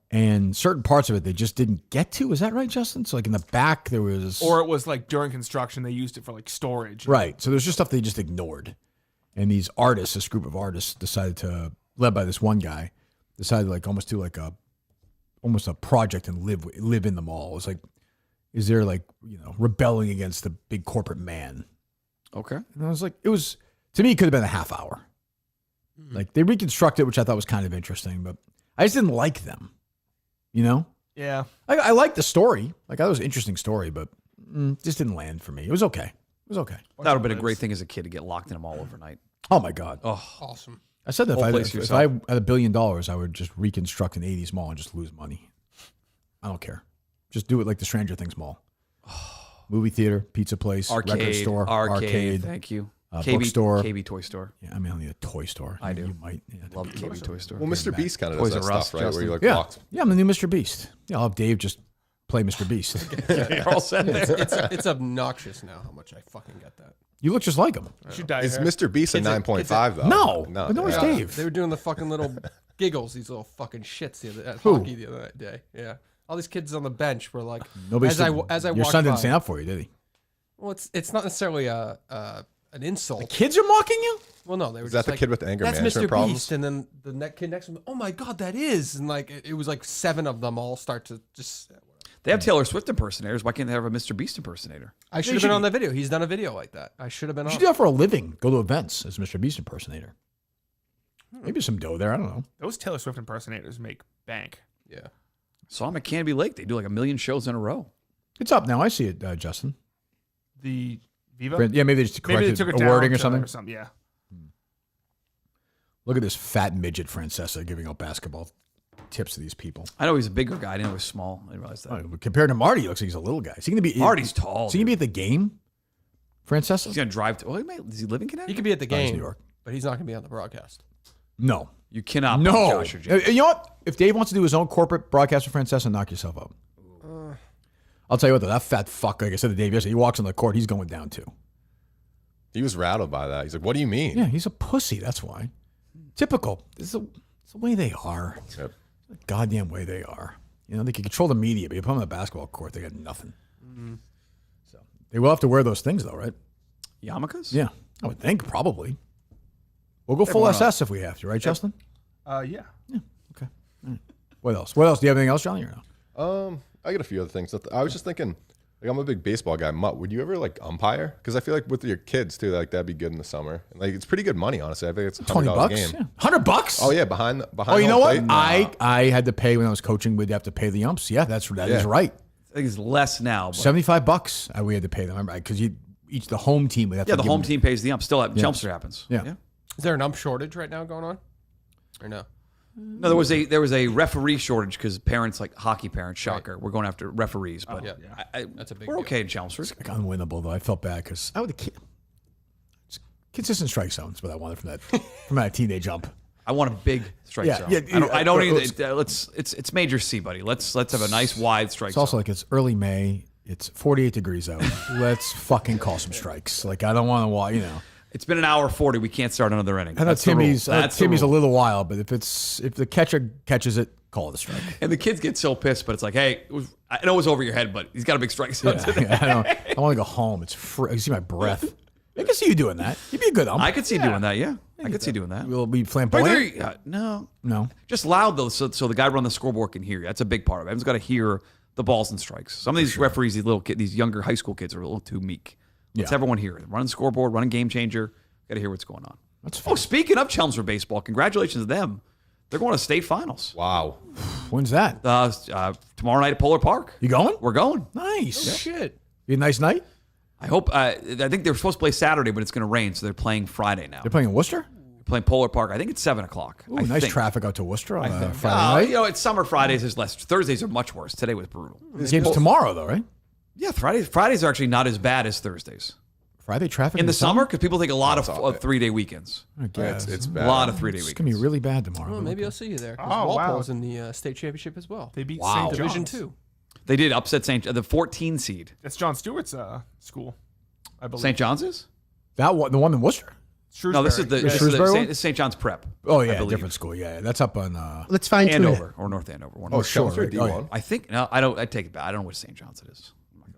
And certain parts of it they just didn't get to. Is that right, Justin? So like in the back there was... Or it was like during construction they used it for like storage. Right. So there's just stuff they just ignored. And these artists, this group of artists decided to, led by this one guy, decided to like almost do like almost a project and live in the mall. It's like, is there like, rebelling against the big corporate man? Okay. And I was like, to me, it could have been a half hour. Mm-hmm. Like they reconstructed, which I thought was kind of interesting, but I just didn't like them, Yeah. I liked the story. Like that was an interesting story, but just didn't land for me. It was okay. That would have been a great thing as a kid to get locked in a mall overnight. Oh my God. Oh, awesome. I said that if I had $1 billion, I would just reconstruct an 80s mall and just lose money. I don't care. Just do it like the Stranger Things mall. Movie theater, pizza place, record store, arcade. Thank you. Bookstore. KB Toy Store. Yeah, I mean, I need a toy store. I do. You might. Love KB Toy Store. Well, Mr. Beast kind of does that stuff, right? Where you like walk. Yeah, I'm the new Mr. Beast. Yeah, I'll have Dave just play Mr. Beast. You're all set. It's obnoxious now how much I fucking get that. You look just like him. Is Mr. Beast a 9.5 though? No, but no, it's Dave. They were doing the fucking little giggles, these little fucking shits at hockey the other day. Yeah, all these kids on the bench were like, your son didn't stand up for you, did he? Well, it's not necessarily a an insult. The kids are mocking you? Well, no, they were Is just that the like, kid with the anger that's management Mr. problems? Beast, and then the kid next to him, oh my God, that is, and like it was like 7 of them all start to just. They have Taylor Swift impersonators. Why can't they have a Mr. Beast impersonator? I should have been on the video. He's done a video like that. I should have been You on. should do that for a living. Go to events as Mr. Beast impersonator. Maybe some dough there. I don't know. Those Taylor Swift impersonators make bank. Yeah. Saw him at Canby Lake. They do like 1 million shows in a row. It's up now. I see it, Justin. The Viva? Yeah, maybe they just Maybe corrected they took it a down wording or to- something. Yeah. Look at this fat midget Francesa giving out basketball tips to these people. I know he's a bigger guy. I didn't know he was small. I didn't realize that. Oh, compared to Marty, he looks like he's a little guy. Is he going to be? Marty's tall. Is he going to be at the game? Francesa? He's going to drive to. Well, does he live in Connecticut? He could be at the No, he's game, New York. but he's not going to be on the broadcast. No. You cannot. No. put Josh or Jay. You know what? If Dave wants to do his own corporate broadcast with Francesa, knock yourself out. I'll tell you what, though, that fat fuck, like I said to Dave yesterday, he walks on the court, he's going down too. He was rattled by that. He's like, "What do you mean?" Yeah, he's a pussy. That's why. Typical. It's the way they are. Yep. The goddamn way they are. You know, they can control the media, but you put them on the basketball court, they got nothing. So they will have to wear those things, though, right? Yarmulkes? Yeah, I would think probably. We'll go full Everyone SS if we have to, right, Justin? Yeah. Okay. All right. What else? What else? Do you have anything else, Johnny, or no? I got a few other things. I was just thinking, like, I'm a big baseball guy. Mutt, would you ever like umpire? Because I feel like with your kids too, like that'd be good in the summer. And, like, it's pretty good money, honestly. I think it's $100 $20 a game. Yeah. $100? Oh yeah, behind. Oh, you know what? home plate? I had to pay when I was coaching. We'd have to pay the umps. Yeah, that is right. I think it's less now. But $75 we had to pay them because the home team would have to the give home them- team pays the ump. Still, at Yeah. Chelmsford happens. Yeah. Is there an ump shortage right now going on? Or no? No, there was a referee shortage because parents, like hockey parents, shocker, we're going after referees. But That's a big we're deal. okay in Chelmsford. It's like unwinnable, though. I felt bad because I would have consistent strike zones, what I wanted from that teenage ump. I want a big strike Yeah, zone. yeah, I don't need it's- it. It's Major C, buddy. Let's have a nice wide strike It's also zone. like it's early May. It's 48 degrees out. Let's fucking call some strikes. Like I don't want to, It's been an hour 40. We can't start another inning. I know That's the rule. Timmy's That's the Timmy's a rule. little wild, but if the catcher catches it, call it a strike. And the kids get so pissed, but it's like, hey, I know it was over your head, but he's got a big strike zone today. I want to go home. It's free. I can see my breath. I can see you doing that. You'd be a good ump. I could see doing that. Yeah, I could see doing that. We'll be But flamboyant. no, No. just loud though, so the guy running the scoreboard can hear you. That's a big part of it. Everyone's got to hear the balls and strikes. Some of these referees, these younger high school kids, are a little too meek. Let's Yeah. everyone hear it. Running scoreboard, running game changer. Got to hear what's going on. That's Oh, fine. speaking of Chelmsford baseball, congratulations to them. They're going to state finals. Wow. When's that? Tomorrow night at Polar Park. You going? We're going. Nice. Shit. Be a nice night. I hope. I think they were supposed to play Saturday, but it's going to rain, so they're playing Friday now. They're playing in Worcester. They're playing Polar Park. I think it's 7:00. Ooh, I nice think. traffic out to Worcester on I think. Friday night. It's summer Fridays. There's less. Thursdays are much worse. Today was brutal. The game's tomorrow, though, right? Yeah, Fridays are actually not as bad as Thursdays. Friday traffic In the summer, because people take a lot of 3-day weekends. I guess. It's A bad. lot of 3-day It's weekends. gonna be really bad tomorrow. Well, maybe I'll see you there. 'cause Oh, wow. Walpole's in the state championship as well. They beat Wow. St. Division John's. 2. They did upset the 14 seed. That's John Stewart's school, I believe. St. John's is? That one, the one in Worcester. No, this is the Shrewsbury one? St. John's Prep. Oh I yeah, believe. different school. Yeah, that's up on. Let's find Andover or North Andover. One Oh, of those. Chelmsford Oh, D1. yeah. I think no, I don't. I take it back. I don't know which St. John's it is.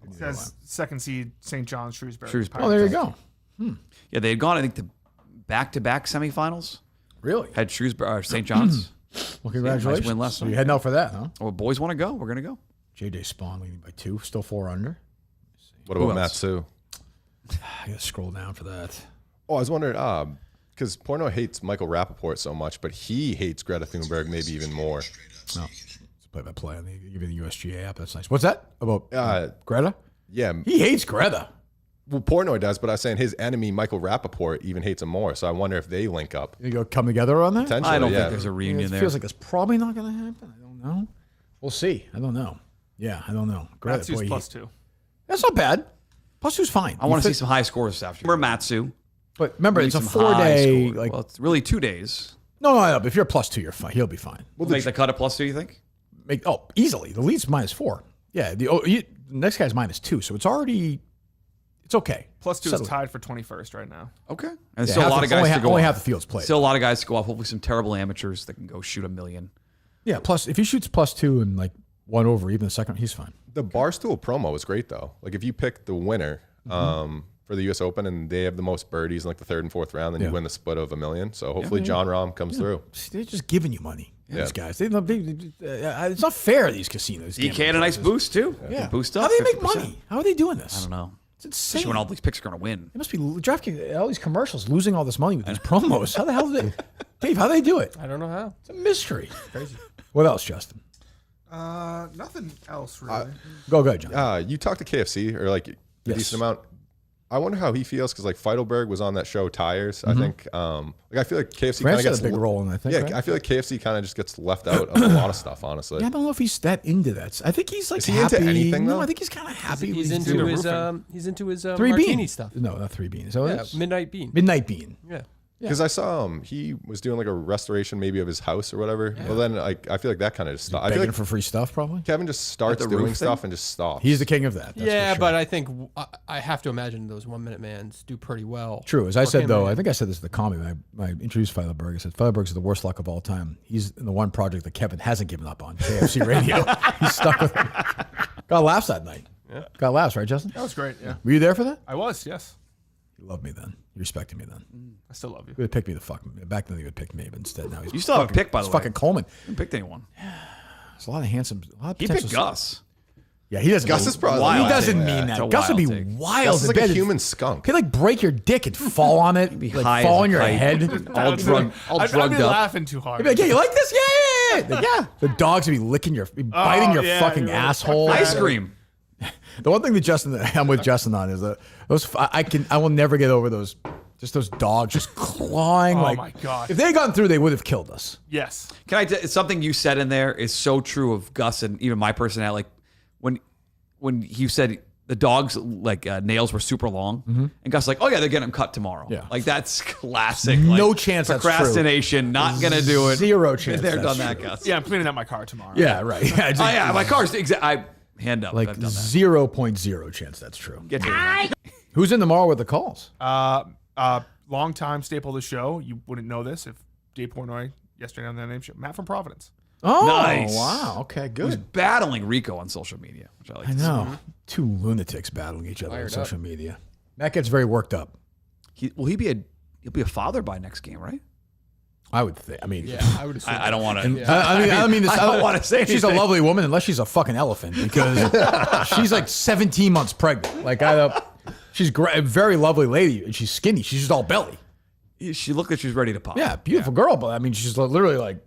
It says second seed St. John's, Shrewsbury. Shrewsbury. Oh, there you go. Yeah, they had gone. I think to back-to-back semifinals. Really? Had Shrewsbury or St. John's. Well, congratulations. nice win last So night. you're heading out for that, huh? Well, boys want to go. We're gonna go. JJ Spawn leading by 2, still 4 under. What Who about else? Matsu? I gotta scroll down for that. Oh, I was wondering, because Porno hates Michael Rappaport so much, but he hates Greta Thunberg maybe even more. No, it's play-by-play on the USGA app. That's nice. What's that about Greta? Yeah. He hates Greta. Well, Portnoy does, but I was saying his enemy, Michael Rappaport, even hates him more. So I wonder if they link up. You go come together on that? Potentially, I don't yeah. think there's a reunion It there. feels like it's probably not going to happen. I don't know. We'll see. I don't know. Yeah, I don't know. Greta, Matsu's boy, +2. That's not bad. +2's fine. I want to see some high scores this afternoon. We're Matsu. But remember, We it's a need some high 4-day. score. Like, well, it's really 2 days. no. But if you're +2, you're fine. He'll be fine. We'll make the cut at +2. You think? Easily. The lead's -4. Yeah. The next guy's -2, so it's already. It's okay. +2 is Settle. tied for 21st right now. Okay. And there's Yeah, still a half lot the- of guys to go. only off. half the field's played. Still a lot of guys to go off. Hopefully, some terrible amateurs that can go shoot a million. Yeah. Plus, if he shoots +2 and like 1 over even the second, he's fine. The Barstool promo was great, though. Like, if you pick the winner, for the U.S. Open, and they have the most birdies in like the 3rd and 4th round, then Yeah. you win the split of $1 million. So hopefully John Rahm comes through. They're just giving you money. Yeah. These guys. It's not fair, these casinos. DK had a nice boost, too. Yeah. Boost up. How do they make 50%. money? How are they doing this? I don't know. It's insane. Especially when all these picks are going to win. They must be DraftKings, all these commercials, losing all this money with these promos. How the hell do they, Dave, how do they do it? I don't know how. It's a mystery. Crazy. What else, Justin? Nothing else really. Go ahead, John. You talked to KFC or like a Yes. decent amount. I wonder how he feels because like Feidelberg was on that show Tires. I think like I feel like KFC kind France of had gets a big role in that, I think, Yeah, right? I feel like KFC kind of just gets left out of a lot of stuff. Honestly, Yeah, I don't know if he's that into that. I think he's like Is he happy. into anything, No, though? I think he's kind of happy. He's with into roofing. his Three martini bean stuff. No, not 3 beans. So Yeah, Midnight Bean. Midnight Bean. Yeah. because I saw he was doing like a restoration maybe of his house or whatever. Well, then like I feel like that kind of just stopped. I feel Begging like for free stuff, probably. Kevin just starts the roof doing thing? stuff and just stops. He's the king of that. That's Yeah, for sure. but I think I have to imagine those 1 minute mans do pretty well. True. As I for said, him, though, man. I think I said this in the comment when I introduced Feidelberg. I said, Feidelberg's the worst luck of all time. He's in the one project that Kevin hasn't given up on, KFC Radio. He's stuck with him. Got laughs that night. Yeah. Got laughs, right, Justin? That was great. Yeah. Were you there for that? I was. Yes. You love me then. You respected me then. I still love you. He would pick me the fuck. Back then he would pick me, but instead now he's You still have a pick, by the he's way. fucking Coleman. You haven't picked anyone. There's a lot of handsome. A lot of He potential picked Gus. Yeah, he doesn't. Gus is probably He wild. doesn't Yeah. mean It's that. a Gus would be wild take. wild. Gus is in like a bed. human skunk. He'd like break your dick and fall on it, be like high fall as on a your kite. head. All drugged I'd be up. laughing too hard. He'd be like, yeah, you like this? Yeah. Yeah. The dogs would be licking your, biting your yeah, fucking you're right. asshole. Ice cream. The one thing that I'm with Justin on is that I will never get over those dogs just clawing. Oh like, my God. If they had gotten through, they would have killed us. Yes. Can I tell something you said in there is so true of Gus and even my personality. Like when you said the dogs like nails were super long, and Gus like, oh yeah, they're getting them cut tomorrow. Yeah. Like that's classic. No like, chance that's true. Procrastination. Not gonna do it. Zero chance Been there, that's done that, true. Gus. Yeah, I'm cleaning out my car tomorrow. Yeah, right. Yeah, Oh yeah, my car's I hand up. like I've done that. 0.0 chance that's true. Get to it. Who's in tomorrow with the calls? Long time staple of the show. You wouldn't know this if Dave Portnoy yesterday on that name show. Matt from Providence. Oh, Nice. wow. Okay, Who's good. battling Rico on social media, which I like. I to see. know. Two lunatics battling each other on Fired social media. Matt gets very worked up. He'll be a father by next game, right? I would think. I mean, Yeah, I would assume. I don't want to. I mean, this, I don't wanna say she's a anything. lovely woman unless she's a fucking elephant because she's like 17 months pregnant. Like she's a very lovely lady and she's skinny. She's just all belly. She looked like she was ready to pop. Yeah, beautiful girl, but I mean, she's literally like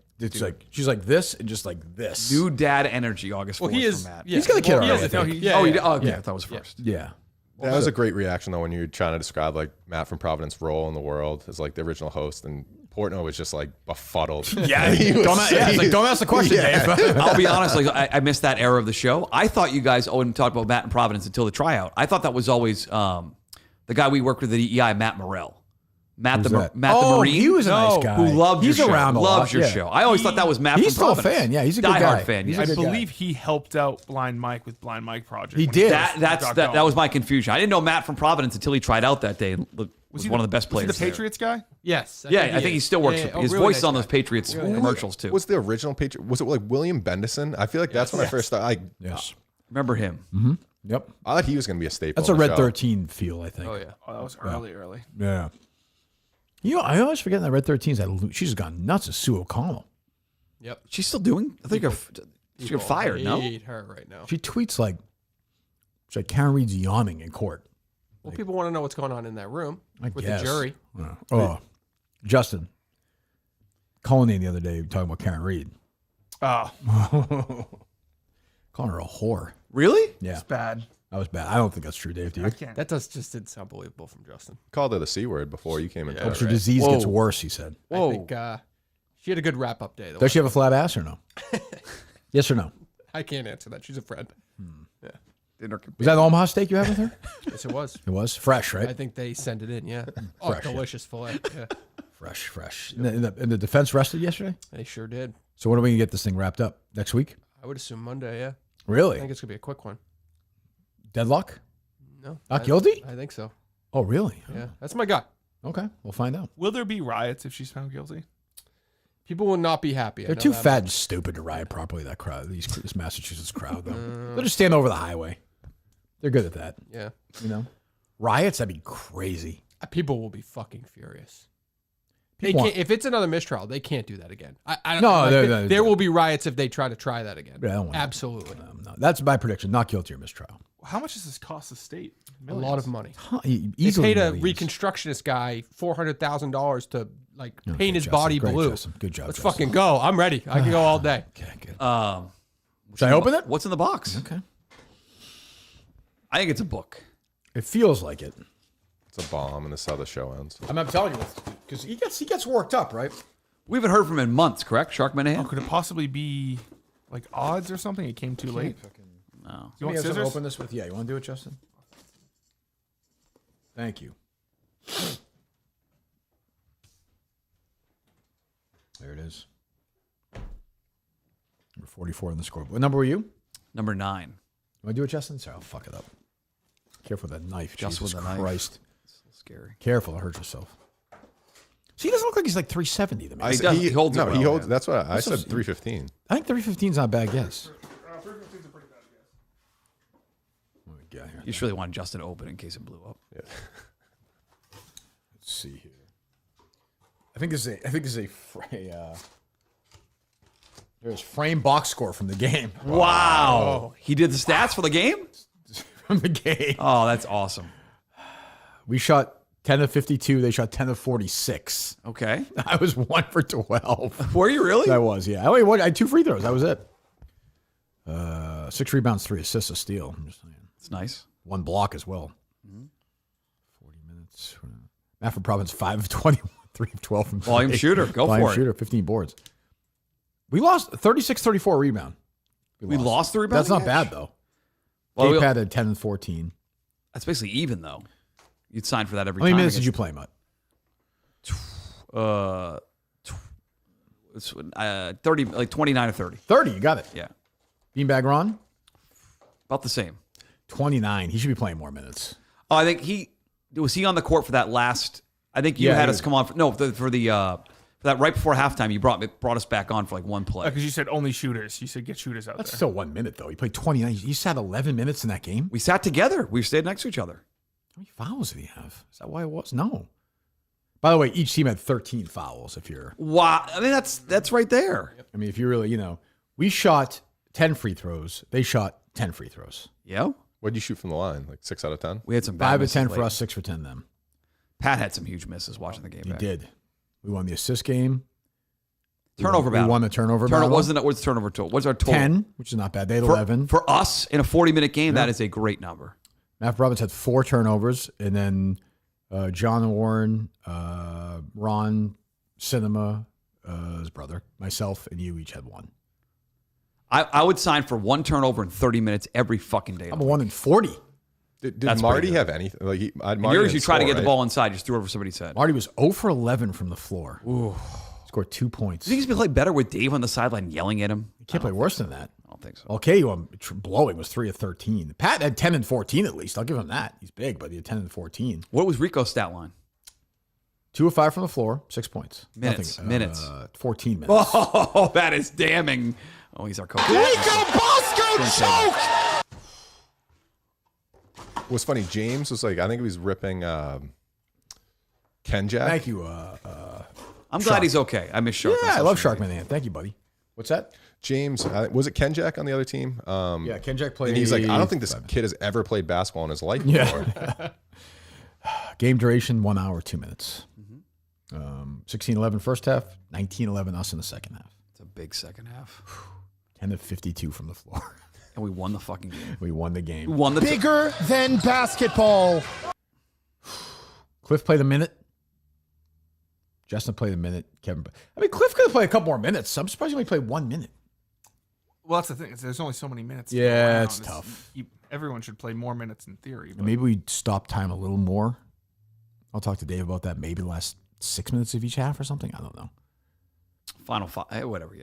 she's like this and just like this. New dad energy, August 4th Well, he is. from Matt. Yeah. He's got a kid He already, is. I No, think. he, Oh, yeah, he did? Oh, okay. Yeah. I thought it was first. Yeah. That was a great reaction though when you're trying to describe like Matt from Providence role in the world as like the original host, and Portnoy was just like befuddled. Yeah, don't ask the question, Dave. I'll be honest, like I missed that era of the show. I thought you guys wouldn't talk about Matt in Providence until the tryout. I thought that was always the guy we worked with at EI, Matt Morrell. Matt Who's the that? Matt the Marine. He was a nice guy. Who loved He's your show. around a Loves lot, your yeah. show. I always thought that was Matt He's from still a Providence. fan. Yeah, he's a good diehard guy. fan. He's Yeah. a I good guy. believe he helped out Blind Mike with Blind Mike Project. He when did. That was my confusion. I didn't know Matt from Providence until he tried out that day. And was he one of the best Was he players. the Patriots guy? Yes. I think he still works. Yeah, yeah. His Oh, really voice is nice on guy. those Patriots commercials too. Was the original Patriot? Was it like William Bendison? I feel like that's when I first started. Yes. Remember him? Yep. I thought he was going to be a staple. That's a on the Red show. 13 feel, I think. Oh yeah. Oh, that was early. Yeah. You know, I always forget that Red 13's she's gone nuts as Sue O'Connell. Yep. She's still doing. I think she got fired. No. Hate her right now. She tweets like, it's like Karen Reed's yawning in court. Well, people want to know what's going on in that room with guess. the jury. Oh, Justin. Calling in the other day talking about Karen Reed. Oh, Calling her a whore. Really? Yeah. it's bad. That was bad. I don't think that's true, Dave. Do you? I can't. That just it's unbelievable from Justin. Called her the C word before you came in. Hopes her disease gets worse, he said. I think she had a good wrap up day. Though. Does she have a flat ass or no? Yes or no? I can't answer that. She's a friend. Yeah. Was that an Omaha steak you had with her? Yes, it was. It was? Fresh, right? I think they sent it in. Yeah. Oh, Fresh, yeah. delicious fillet. Yeah. Fresh. And the defense rested yesterday? They sure did. So when are we going to get this thing wrapped up? Next week? I would assume Monday. Yeah. Really? I think it's gonna be a quick one. Deadlock? No. Not guilty? I think so. Oh, really? Yeah. That's my gut. Okay. We'll find out. Will there be riots if she's found guilty? People will not be happy. I They're know too that fat and stupid to riot properly, that crowd. This Massachusetts crowd, though. They'll just stand over the highway. They're good at that. Yeah. You know? Riots, that'd be crazy. People will be fucking furious. People They can't, if it's another mistrial, they can't do that again. I don't. No, there will be riots if they try to try that again. Yeah, I don't want Absolutely. No, that's my prediction. Not guilty or mistrial. How much does this cost the state? A lot of money. Easily They paid a millions. reconstructionist guy $400,000 to like Okay, paint his Justin. body Great, blue. Justin. Good job. Let's Justin. fucking go. I'm ready. I can go all day. Okay, good. Should I open it? What's in the box? Okay. I think it's a book. It feels like it. It's a bomb, and this is how the show ends. I'm telling you, because he gets worked up, right? We haven't heard from him in months, correct? Shark Minihane? Oh, could it possibly be like odds or something? It came too late. No. You want scissors? Open this with? Yeah, you want to do it, Justin? Thank you. There it is. Number 44 on the scoreboard. What number were you? Number 9. You want to do it, Justin? Sorry, I'll fuck it up. Careful with that knife. Just Jesus with the knife. Christ. It's a little scary. Careful, I'll hurt yourself. See, he doesn't look like he's like 370 to me. He does. He holds it well, he holds. man. That's what I said. 315. I think 315 is not a bad guess. 315 is a pretty bad guess. What we got here? You just really want Justin to open in case it blew up. Yeah. Let's see here. I think this is there's frame box score from the game. Wow. He did the stats for the game? From the game. Oh, that's awesome. We shot 10 of 52. They shot 10 of 46. Okay. I was 1 for 12. Were you really? I was, yeah. I had 2 free throws. That was it. 6 rebounds, 3 assists, a steal. I'm just saying. It's nice. 1 block as well. 40 minutes. Mafford Province 5 of 21, 3 of 12 from Volume 3. shooter. Go Volume for it. shooter, 15 boards. We lost 36-34 rebound. We lost the rebound? That's not bad, though. Well, Cape had 10 and 14. That's basically even, though. You'd sign for that every How many time. minutes did you play, Mutt? 30, like 29 or 30. 30, you got it. Yeah. Beanbag Ron? About the same. 29. He should be playing more minutes. Oh, I think was he on the court for that last? I think you had us come on for that right before halftime. You brought us back on for like one play. Because you said only shooters. You said get shooters out That's there. still 1 minute, though. He played 29. He sat 11 minutes in that game. We sat together. We stayed next to each other. How many fouls did he have? Is that why it was? No. By the way, each team had 13 fouls. If you're wow, I mean that's right there. I mean, if you really, we shot 10 free throws. They shot 10 free throws. Yeah. What did you shoot from the line? Like 6 out of 10? We had some bad 5 of misses 10 for late. us, 6 for 10 them. Pat had some huge misses watching the game. He back. did. We won the assist game. Turnover battle. We won the turnover battle. What's the turnover total? What's our total? 10, which is not bad. They had 11. For us in a 40-minute game, that is a great number. Matt Robbins had 4 turnovers, and then John Warren, Ron, Cinema, his brother, myself, and you each had 1. I would sign for 1 turnover in 30 minutes every fucking day. I'm a 1 in 40. Did That's Marty pretty good. have anything? Like Yours, you try to get the ball inside, just threw over somebody's head. Marty was 0 for 11 from the floor. Ooh. Scored 2 points. Do you think he's been playing better with Dave on the sideline yelling at him? He can't play worse than that. I don't think so. Okay, blowing was 3 of 13. Pat had 10 and 14 at least. I'll give him that. He's big, but he had 10 and 14. What was Rico's stat line? 2 of 5 from the floor, 6 points. Minutes. 14 minutes. Oh, that is damning. Oh, he's our coach. Rico Bosco choke! What's funny, James was like, I think he was ripping Ken Jack. Thank you. I'm glad he's okay. I miss Shark. Yeah, I love Shark Man. Thank you, buddy. What's that? James, was it Ken Jack on the other team? Yeah, Ken Jack played. And he's like, I don't think this kid has ever played basketball in his life before. Yeah. Game duration, 1 hour, 2 minutes. 16-11 first half, 19-11 us in the second half. It's a big second half. 10 of 52 from the floor. And we won the fucking game. We won the game. We won the Bigger than basketball. Cliff played a minute. Justin played a minute. Cliff could have played a couple more minutes. I'm surprised he only played 1 minute. Well, that's the thing. There's only so many minutes. to Yeah, go around. it's tough. Everyone should play more minutes in theory. But Maybe we stop time a little more. I'll talk to Dave about that. Maybe the last 6 minutes of each half or something. I don't know. Final 5, whatever.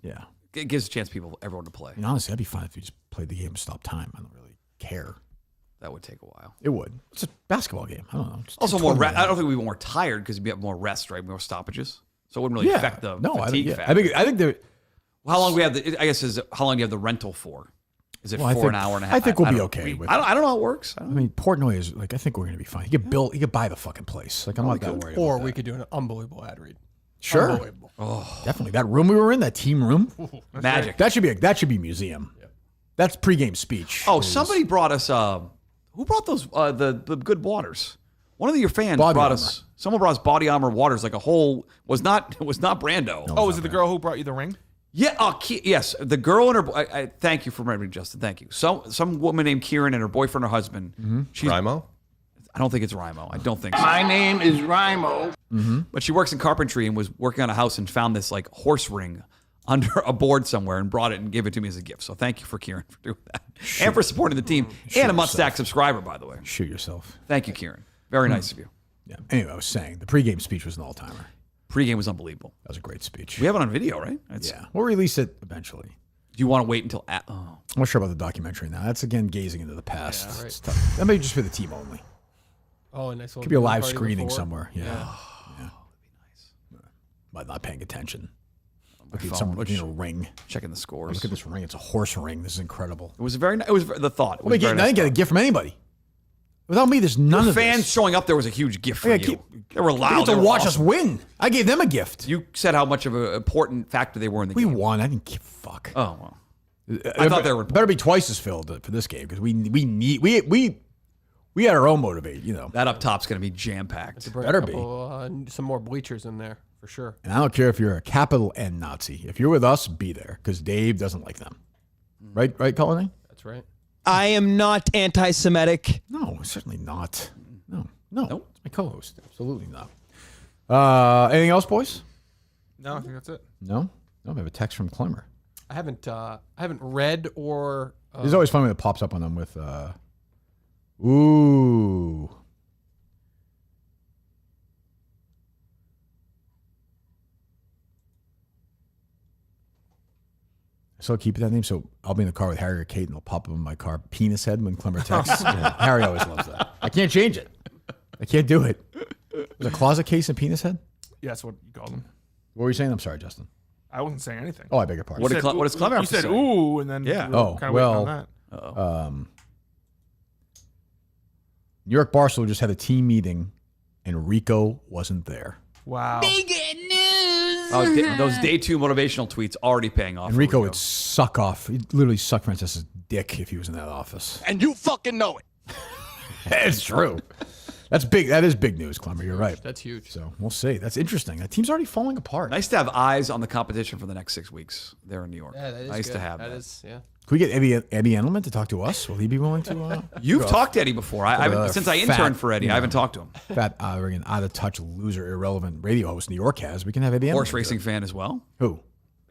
Yeah, it gives a chance everyone to play. I mean, honestly, that'd be fine if you just played the game and stopped time. I don't really care. That would take a while. It would. It's a basketball game. I don't know. Just Also, take more. 20 I don't think we'd be more tired because you'd have more rest, right? More stoppages, so it wouldn't really affect the fatigue factor. I think How long we have the? I guess how long do you have the rental for? Is it Well, for an hour and a half? I think we'll don't be know. okay with I don't know how it works. I mean, Portnoy is like, I think we're going to be fine. He could buy the fucking place. Like, I'm not that worried Or about we that. could do an unbelievable ad read. Sure. Unbelievable. Definitely. That room we were in, that team room. Magic. That should be museum. That's pregame speech. Oh, somebody brought us. Who brought those? The good waters. One of your fans Body brought armor. us. Someone brought us body armor waters, like a whole. Was not Brando. Oh, was it the girl who brought you the ring? Yeah. Yes. The girl and her. I thank you for remembering, Justin. Thank you. Some woman named Kieran and her boyfriend or husband. She's, Rimo? I don't think it's Rimo. I don't think so. My name is Rimo. But she works in carpentry and was working on a house and found this like horse ring under a board somewhere and brought it and gave it to me as a gift. So thank you for Kieran for doing that and for supporting the team and a Mustang subscriber, by the way. Shoot yourself. Thank you, Kieran. Very nice of you. Yeah. Anyway, I was saying the pregame speech was an all-timer. Pre-game was unbelievable. That was a great speech. We have it on video, right? Yeah. We'll release it eventually. Do you want to wait until? I'm not sure about the documentary now. That's again gazing into the past. Yeah, right. It's tough. That may be just for the team only. Oh, a nice little could be a live party screening before. somewhere. Yeah. Oh, That'd be nice. But not paying attention. My Looking at a ring. Checking the scores. Look at this ring. It's a horse ring. This is incredible. It was it was the thought. It I was very didn't nice get a gift from anybody. Without me, there's none of fans this. showing up there was a huge gift for you. They were loud. They get They to were watch awesome. us win. I gave them a gift. You said how much of an important factor they were in the game. We won. I didn't give a fuck. Oh well. I thought they were better be twice as filled for this game because we had our own motivate. You know that up top's going to be jam packed. Better be. Some more bleachers in there for sure. And I don't care if you're a capital N Nazi. If you're with us, be there because Dave doesn't like them. Right, Colin? That's right. I am not anti-Semitic. No, certainly not. No. It's my co-host. Absolutely not. Anything else, boys? No, I think that's it. No. I have a text from Klemmer. I haven't read or. It's always fun when it pops up on them with. Ooh. So I'll keep that name. So I'll be in the car with Harry or Kate, and they'll pop up in my car. Penis head when Klemmer texts. Yeah, Harry always loves that. I can't change it. I can't do it. There's a closet case and penis head. Yeah, that's what you called them. What were you saying? I'm sorry, Justin. I wasn't saying anything. Oh, I beg your pardon. What does Klemmer have You to said say? ooh, and then Yeah. we were kind of waiting on that. New York Barstool just had a team meeting, and Rico wasn't there. Wow. Big news. Those day two motivational tweets already paying off. And Rico would suck off. He'd literally suck Francesa's dick if he was in that office. And you fucking know it. It's true. That's big. That is big news, Klemmer. You're right. That's huge. So we'll see. That's interesting. That team's already falling apart. Nice to have eyes on the competition for the next 6 weeks there in New York. Yeah, that is nice good. to have That that. is, yeah. Can we get Eddie Endelman to talk to us? Will he be willing to? You've talked to Eddie before. I haven't, since I interned for Eddie, I haven't talked to him. Fat, out of touch, loser, irrelevant radio host New York has. We can have Eddie Endelman. Horse racing fan as well. Who?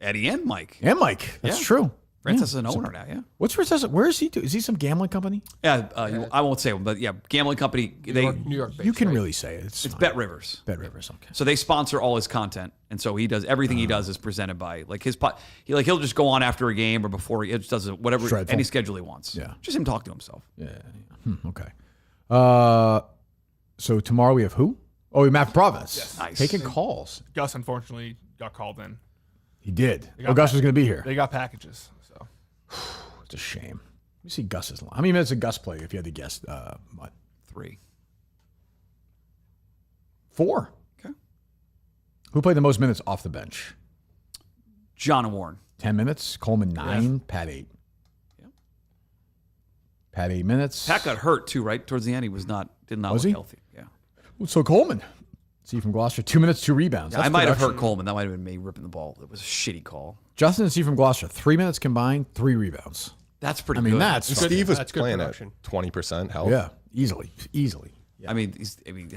Eddie and Mike. And Mike. That's Yeah. true. Francis is an owner now, yeah. What's Francis? Where is he? Is he some gambling company? Yeah, I won't say them, but yeah, gambling company. New York You can really say it. It's It's fine. Bet Rivers. Bet Rivers. Okay. So they sponsor all his content, and so he does everything he does is presented by like his pot. He'll just go on after a game or before he just does whatever Dreadful. any schedule he wants. Yeah. Just him talk to himself. Yeah. Okay. So tomorrow we have who? Oh, we have Matt from Providence. Yes. Nice. Taking calls. Gus unfortunately got called in. He did. They got Oh, Gus was going to be here. They got packages. So It's a shame. Let me see Gus's line. How many minutes did Gus play if you had to guess? What? 3. 4. Okay. Who played the most minutes off the bench? John and Warren. 10 minutes. Coleman 9. Pat 8. Yep. Pat 8 minutes. Pat got hurt too, right? Towards the end, did not Was look he? healthy. Yeah. So Coleman. See from Gloucester. 2 minutes, 2 rebounds. I That's might have production. hurt Coleman. That might have been me ripping the ball. It was a shitty call. Justin and Steve from Gloucester. 3 minutes combined, 3 rebounds. That's pretty I mean, good. that's And fucking- Steve was That's good playing at production. 20% health. Yeah, easily. Yeah. I mean,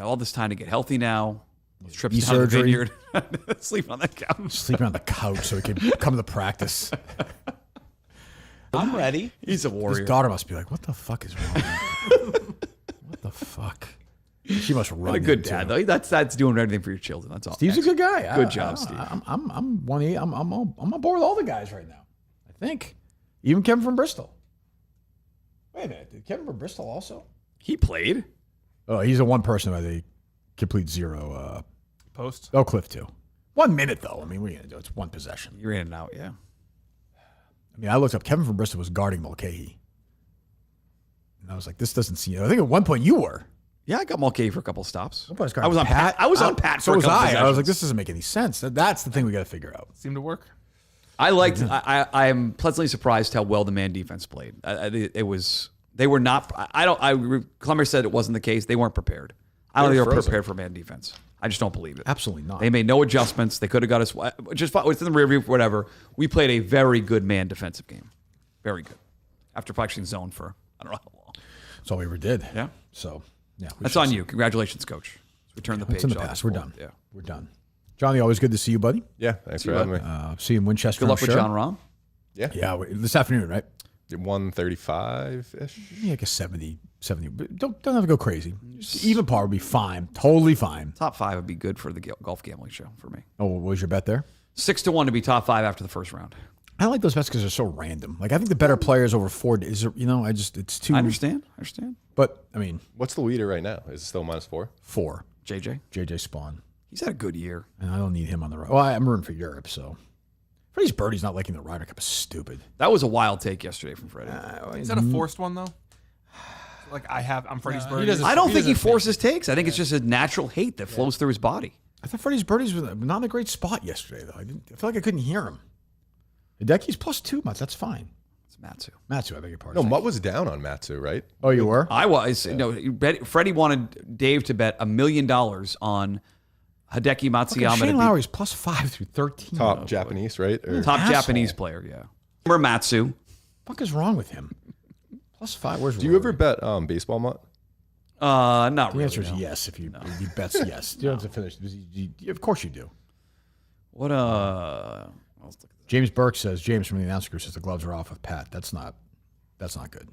all this time to get healthy now. Trips Knee down to the surgery. vineyard. Sleeping on that couch. Sleeping on the couch so he can come to practice. I'm ready. He's a warrior. His daughter must be like, what the fuck is wrong with him? What the fuck? She must run. What a good into dad, him. though. That's doing everything for your children. That's all. Steve's a good guy. Good job, Steve. I'm on board with all the guys right now. I think. Even Kevin from Bristol. Wait a minute. Did Kevin from Bristol also? He played. Oh, he's the one person who had a complete 0 post. Oh, Cliff too. 1 minute though. I mean, what are you gonna do? It's one possession. You're in and out, yeah. I mean, I looked up. Kevin from Bristol was guarding Mulcahy. And I was like, this doesn't seem. I think at one point you were. Yeah, I got Mulcahy for a couple of stops. I was on Pat. I was on Pat so for a was couple I. possessions. I was like, this doesn't make any sense. That's the thing we got to figure out. Seemed to work. I liked. I am pleasantly surprised how well the man defense played. It was. They were not. Klemmer said it wasn't the case. They weren't prepared. I don't think they were prepared for man defense. I just don't believe it. Absolutely not. They made no adjustments. They could have got us just within the rear view, whatever. We played a very good man defensive game. Very good. After practicing zone for I don't know how long. That's all we ever did. Yeah. So yeah, that's on you. Congratulations, coach. Let's return the page. It's in the past. We're done. Yeah, we're done. Johnny, always good to see you, buddy. Yeah, thanks for having me. See you in Winchester. Good luck with John Rahm. Yeah. Yeah, this afternoon, right? 135-ish. Yeah, I guess 70. But don't have to go crazy. Just even par would be fine. Totally fine. Top 5 would be good for the golf gambling show for me. Oh, what was your bet there? 6-1 to be top 5 after the first round. I don't like those bets because they're so random. Like I think the better players over 4 days. It's too. I understand. But I mean, what's the leader right now? Is it still -4? 4. JJ Spawn. He's had a good year, and I don't need him on the road. Well, I'm rooting for Europe, so. Freddie's birdies not liking the Ryder Cup is stupid. That was a wild take yesterday from Freddie. Is that a forced one though? Like I'm Freddie's birdies. I don't think he forces takes. I think it's just a natural hate that flows through his body. I thought Freddie's birdies was not in a great spot yesterday, though. I feel like I couldn't hear him. Hideki's +2 Mutts. That's fine. It's Matsu. I beg your pardon. No, Mutt was down on Matsu, right? Oh, you were? I was. Yeah. No, Freddie wanted Dave to bet $1 million on Hideki Matsuyama. Shane Lowry's +5 through 13. Top Japanese, right? Or top Japanese player, yeah. Remember Matsu? What the fuck is wrong with him? +5. Where's Do you ever bet baseball, Mutt? Not really. The answer is yes. If he bets yes, you don't have to finish. Of course you do. What James Burke says, James from the announcer group says the gloves are off with Pat. That's not good.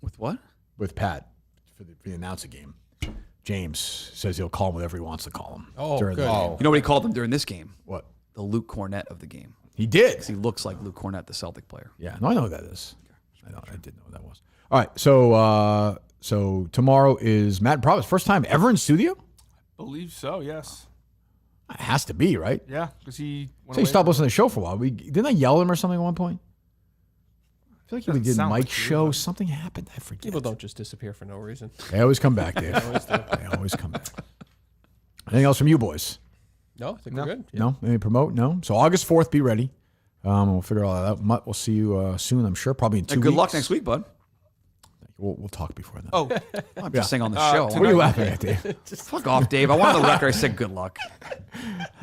With what? With Pat for the announcer game. James says he'll call him whatever he wants to call him. Oh, good. You know what he called him during this game? What? The Luke Cornett of the game. He did. He looks like Luke Cornett, the Celtic player. Yeah, no, I know who that is. I did know what that was. All right, so tomorrow is Matt and Provis. First time ever in studio? Believe so, yes. It has to be, right? Yeah, because he So he stopped listening to the show for a while. Didn't I yell at him or something at one point? I feel like we did Mike's show. Something happened. I forget. People don't just disappear for no reason. They always come back, Dave. They always come back. Anything else from you boys? No, I think we're good. Yeah. No? Any promote? No? So August 4th, be ready. We'll figure all that out. Mutt, we'll see you soon, I'm sure. Probably in 2 weeks. Good luck next week, bud. We'll talk before then. Oh, I'm just saying on the show. What are you laughing at, Dave? Just fuck off, Dave. I want on the record I said good luck.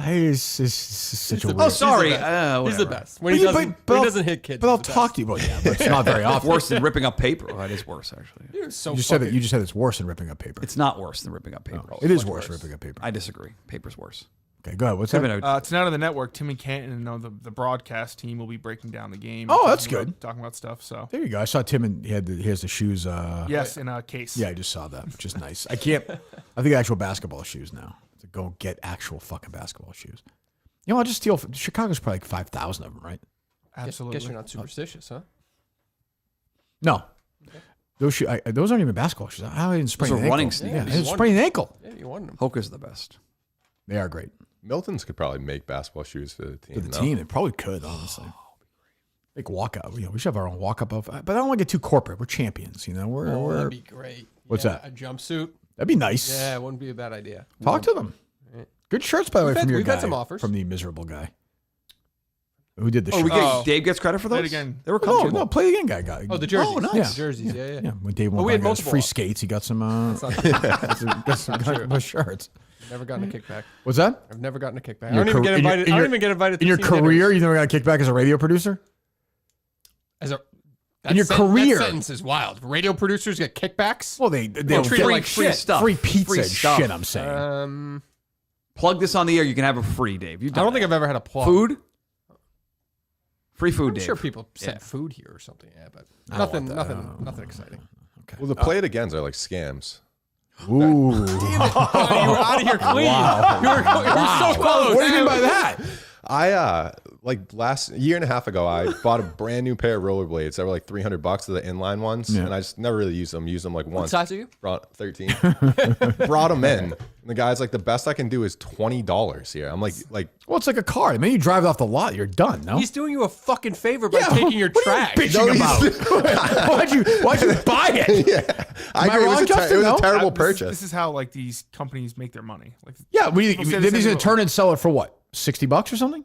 He's such a weird. Oh, sorry. He's the best. When he doesn't hit kids. But I'll talk to you. Well, yeah, but it's not very often. Worse than ripping up paper. Oh, it is worse, actually. You're so you just said it's worse than ripping up paper. It's not worse than ripping up paper. It is worse than ripping up paper. I disagree. Paper's worse. Okay, go ahead. What's that? Tonight on the network, Timmy Canton and the broadcast team will be breaking down the game. Oh, that's good. Talking about stuff. So there you go. I saw Tim and he has the shoes. Yes, in a case. Yeah, I just saw that, which is nice. I think actual basketball shoes now. To go get actual fucking basketball shoes. You know, I'll just steal. Chicago's probably like 5,000 of them, right? Absolutely. Guess you're not superstitious, huh? No. Okay. Those aren't even basketball shoes. How I didn't sprain an ankle. Running sneakers. Yeah, I didn't sprain an ankle. Yeah, you won them. Hoka's the best. They are great. Milton's could probably make basketball shoes for the team. For the team, it probably could, honestly. Like walk-up. We should have our own walk-up. But I don't want to get too corporate. We're champions, you know. We're that'd be great. What's that? A jumpsuit. That'd be nice. Yeah, it wouldn't be a bad idea. Talk to them. Good shirts, by the way, from your guy. We've had some offers. From the miserable guy. Who did the shirt? Dave gets credit for those? Play it again. They were comfortable. No, play it again, guy got. Oh, the jerseys. Oh, nice. Yeah. The jerseys, yeah. When Dave went got free skates, he got some shirts. I've never gotten a kickback. What's that? I've never gotten a kickback. I don't even get invited. I don't even get invited in your career. You never got a kickback as a radio producer. In your career, that sentence is wild. Radio producers get kickbacks. Well, they treat it like free stuff, free pizza and shit. I'm saying. Plug this on the air. You can have it free, Dave. I don't think I've ever had a plug. Food. Free food, I'm Dave. sure people send food here or something. Yeah, but nothing exciting. Okay. Well, the play it agains are like scams. Ooh. You were out of here clean. Wow. You were so close. What do you mean by that? I last year and a half ago, I bought a brand new pair of rollerblades that were like $300 to the inline ones, and I just never really used them. Used them like once. What size are you? Brought 13. Brought them in, and the guy's like, the best I can do is $20 here. I'm like, well, it's like a car. I mean, you drive it off the lot, you're done. No, He's doing you a fucking favor by taking your trash. bitching about. why'd you buy it? Yeah, I agree. It was a terrible purchase. This is how like these companies make their money. Like, Yeah, people say the then same he's gonna thing. turn and sell it for what? $60 or something?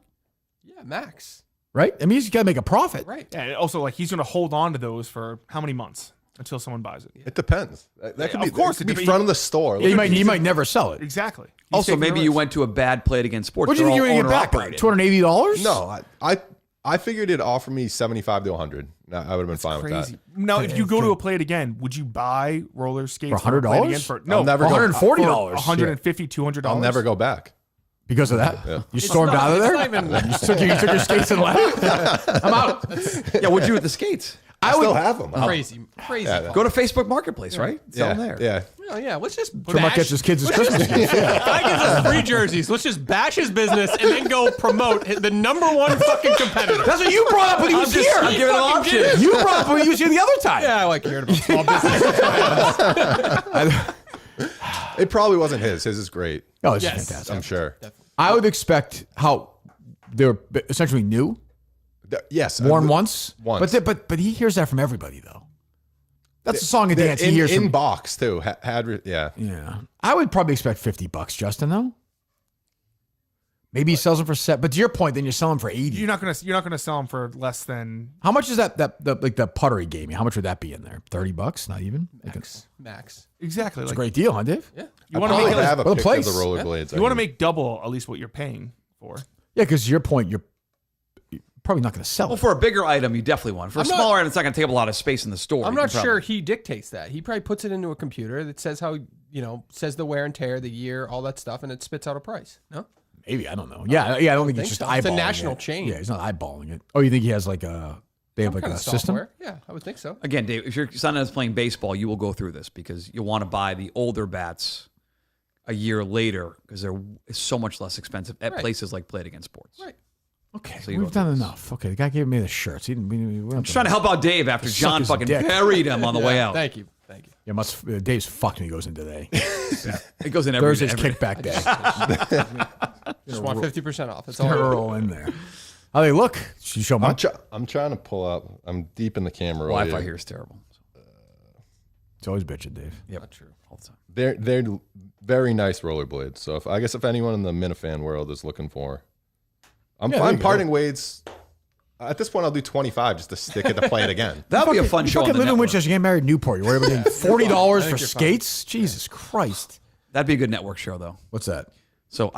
Yeah, max. Right? I mean, he's got to make a profit. Right. Yeah, and also like he's going to hold on to those for how many months until someone buys it? It depends. That could be, of course, it could it be dep- front of the store. Yeah, he might never sell it. Exactly. He's Also, taking maybe the you risk. went to a bad play against sports. What do you think you're going to get back? Owner-operated. $280? No, I figured it'd offer me 75 to 100. I would have been fine with Crazy. that. Now, if you go to a play it again, would you buy roller skates For $100? Play It Again for I'll never go- $140. $150, $200. I'll never go back. Because of that? Yeah. You stormed out of there? You took your skates and left? I'm out. Yeah, what'd you do with the skates? I still have them. Crazy. Yeah. Go to Facebook Marketplace, right? Sell them there. Yeah. Oh, yeah, let's just So Mike gets his kids his Christmas gifts. Yeah. Guy gives us free jerseys. Let's just bash his business and then go promote the #1 fucking competitor. That's what you brought up when he was here. I'm giving them options. You brought up when he was here the other time. Yeah, I like hearing about small business. It probably wasn't his. His is great. Oh, it's Yes. fantastic. I'm sure. I would expect how they're essentially new, Yes. worn once. Once. But he hears that from everybody, though. That's the song and They're dance he hears in from. box too. Yeah. Yeah. I would probably expect $50, Justin, though. Maybe he sells them for set. But to your point, then you're selling for 80. You're not gonna sell them for less than. How much is the putter he gave me? How much would that be in there? $30? Not even? Max. Exactly. It's Like, a great deal, huh, Dave? Yeah. you want to I make have a Well, the picture of the place. rollerblades. you want to make double at least what you're paying for. Yeah, because to your point, you're probably not going to sell Well, it. for a bigger item, you definitely want. For a smaller item, it's not going to take up a lot of space in the store. I'm You not can sure probably- he dictates that. He probably puts it into a computer that says how, says the wear and tear, the year, all that stuff, and it spits out a price. No? Maybe, I don't know. Yeah, I don't think he's just so. eyeballing It's a national it. chain. Yeah, he's not eyeballing it. Oh, you think he has like they have Some like kind a of system? software. Yeah, I would think so. Again, Dave, if your son is playing baseball, you will go through this because you'll want to buy the older bats a year later because they're so much less expensive at Right. places like Play It Again Sports. Right. Okay, So you we've go done through enough. Okay, the guy gave me the shirts. He didn't. I'm just trying to help out Dave after Suck John his fucking dick. buried him on the way out. Thank you. Yeah, Dave's fucking goes in today. It goes in every Thursday's every day. kickback day. Just want 50% off. That's all. Roll in there. How they look? Should you show much? I'm trying to pull up. I'm deep in the camera. Wi-Fi here is terrible. It's always bitching, Dave. Yep, not true all the time. They're very nice rollerblades. So I guess if anyone in the Minifan world is looking for, I'm Yeah, there you go. parting ways. At this point, I'll do 25 just to stick it to Play It Again. That would be a fun You show on fucking the live in network. Winchester. You get married in Newport. You're worried about getting $40 for you're fine. skates? Jesus Christ. That'd be a good network show, though. What's that? So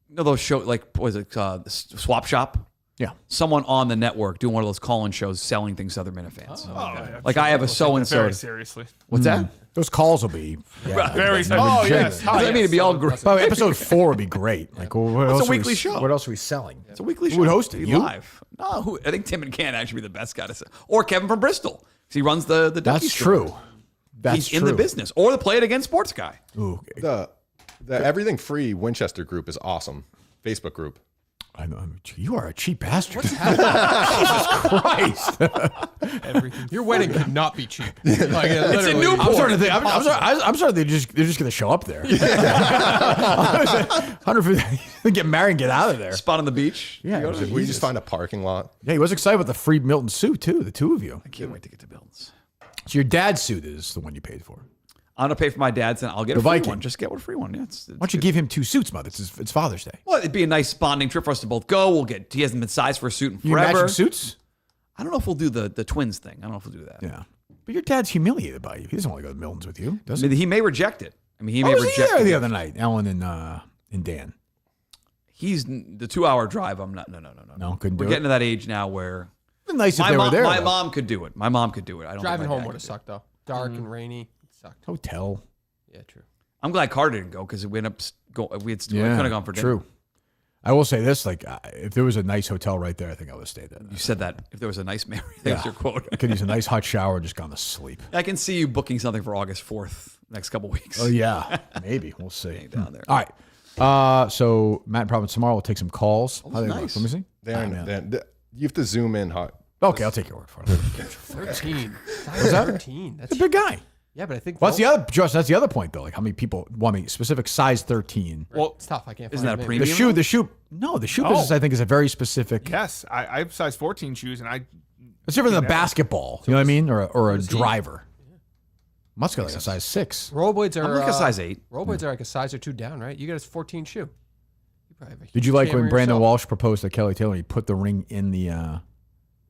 those show like what was it Swap Shop? Yeah. Someone on the network doing one of those call-in shows selling things to other Minifans. yeah. Like I have a so and so. Very seriously. What's that? Those calls will be Very. Oh, yes. I mean, it'd be all great. By the way, episode 4 would be great. Like, well, what else a are we- weekly show. What else are we selling? It's a weekly show. Who would host it? Be You? live? No, I think Tim and Ken actually be the best guy to say. Or Kevin from Bristol. He runs the Ducky That's store. true. That's He's in the business. Or the Play It Again sports guy. Ooh, The Everything Free Winchester group is awesome. Facebook group. I know. You are a cheap bastard. Jesus Christ. Your wedding could not be cheap. Like, It's in literally. Newport. I'm starting to think. I'm sorry. They're just going to show up there. 150. Get married and get out of there. Spot on the beach. Yeah. You go to- We just find a parking lot. Yeah, he was excited with the free Milton suit too. The two of you. I can't wait to get to Bills. So your dad's suit is the one you paid for. I'm gonna pay for my dad's and I'll get The a free Viking. one. Just get one free one. Yeah, it's Why don't you give him 2 suits, Mother? It's Father's Day. well, it'd be a nice bonding trip for us to both go. We'll get. He hasn't been sized for a suit in You forever. matching suits? I don't know if we'll do the twins thing. I don't know if we'll do that. Yeah. But your dad's humiliated by you. He doesn't want to go to Milton's with you, does I he? mean, he may reject it. I mean, he I may was reject there it. the other night, Ellen and Dan. He's the 2-hour drive. I'm not. No. No, couldn't do We're it. getting to that age now where It'd be nice if my they mom, were there. my though. mom could do it. My mom could do it. I don't. Driving think my home dad would have could do it. sucked, though. Dark and rainy. It sucked. Hotel. Yeah, true. I'm glad Carter didn't go because we ended up we had could have gone for dinner. True. I will say this: like, if there was a nice hotel right there, I think I would have stayed there. You said that if there was a nice Mary, that was your quote. I could use a nice hot shower and just gone to sleep. I can see you booking something for August 4th next couple weeks. Oh yeah, maybe we'll see. Down there. All right. So Matt and Providence tomorrow. We'll take some calls. How they look? nice. Let me see. You have to zoom in hard. Okay, I'll take your word for it. 13. What's that? 13. That's a big guy. Yeah, but I think Well, that's the other point, Bill. Like, how many people want me specific size 13? Well, it's tough. I can't. Isn't that a find premium? The shoe business, I think, is a very specific. Yes, I have size 14 shoes, and It's different than a basketball. You know what I mean, or a driver. Must go like a size 6. Rollerblades are I'm like a size 8. Rollerblades are like a size or 2 down, right? You got a 14 shoe. You probably have a Did you like when camera Brandon yourself. Walsh proposed to Kelly Taylor? He put the ring in the.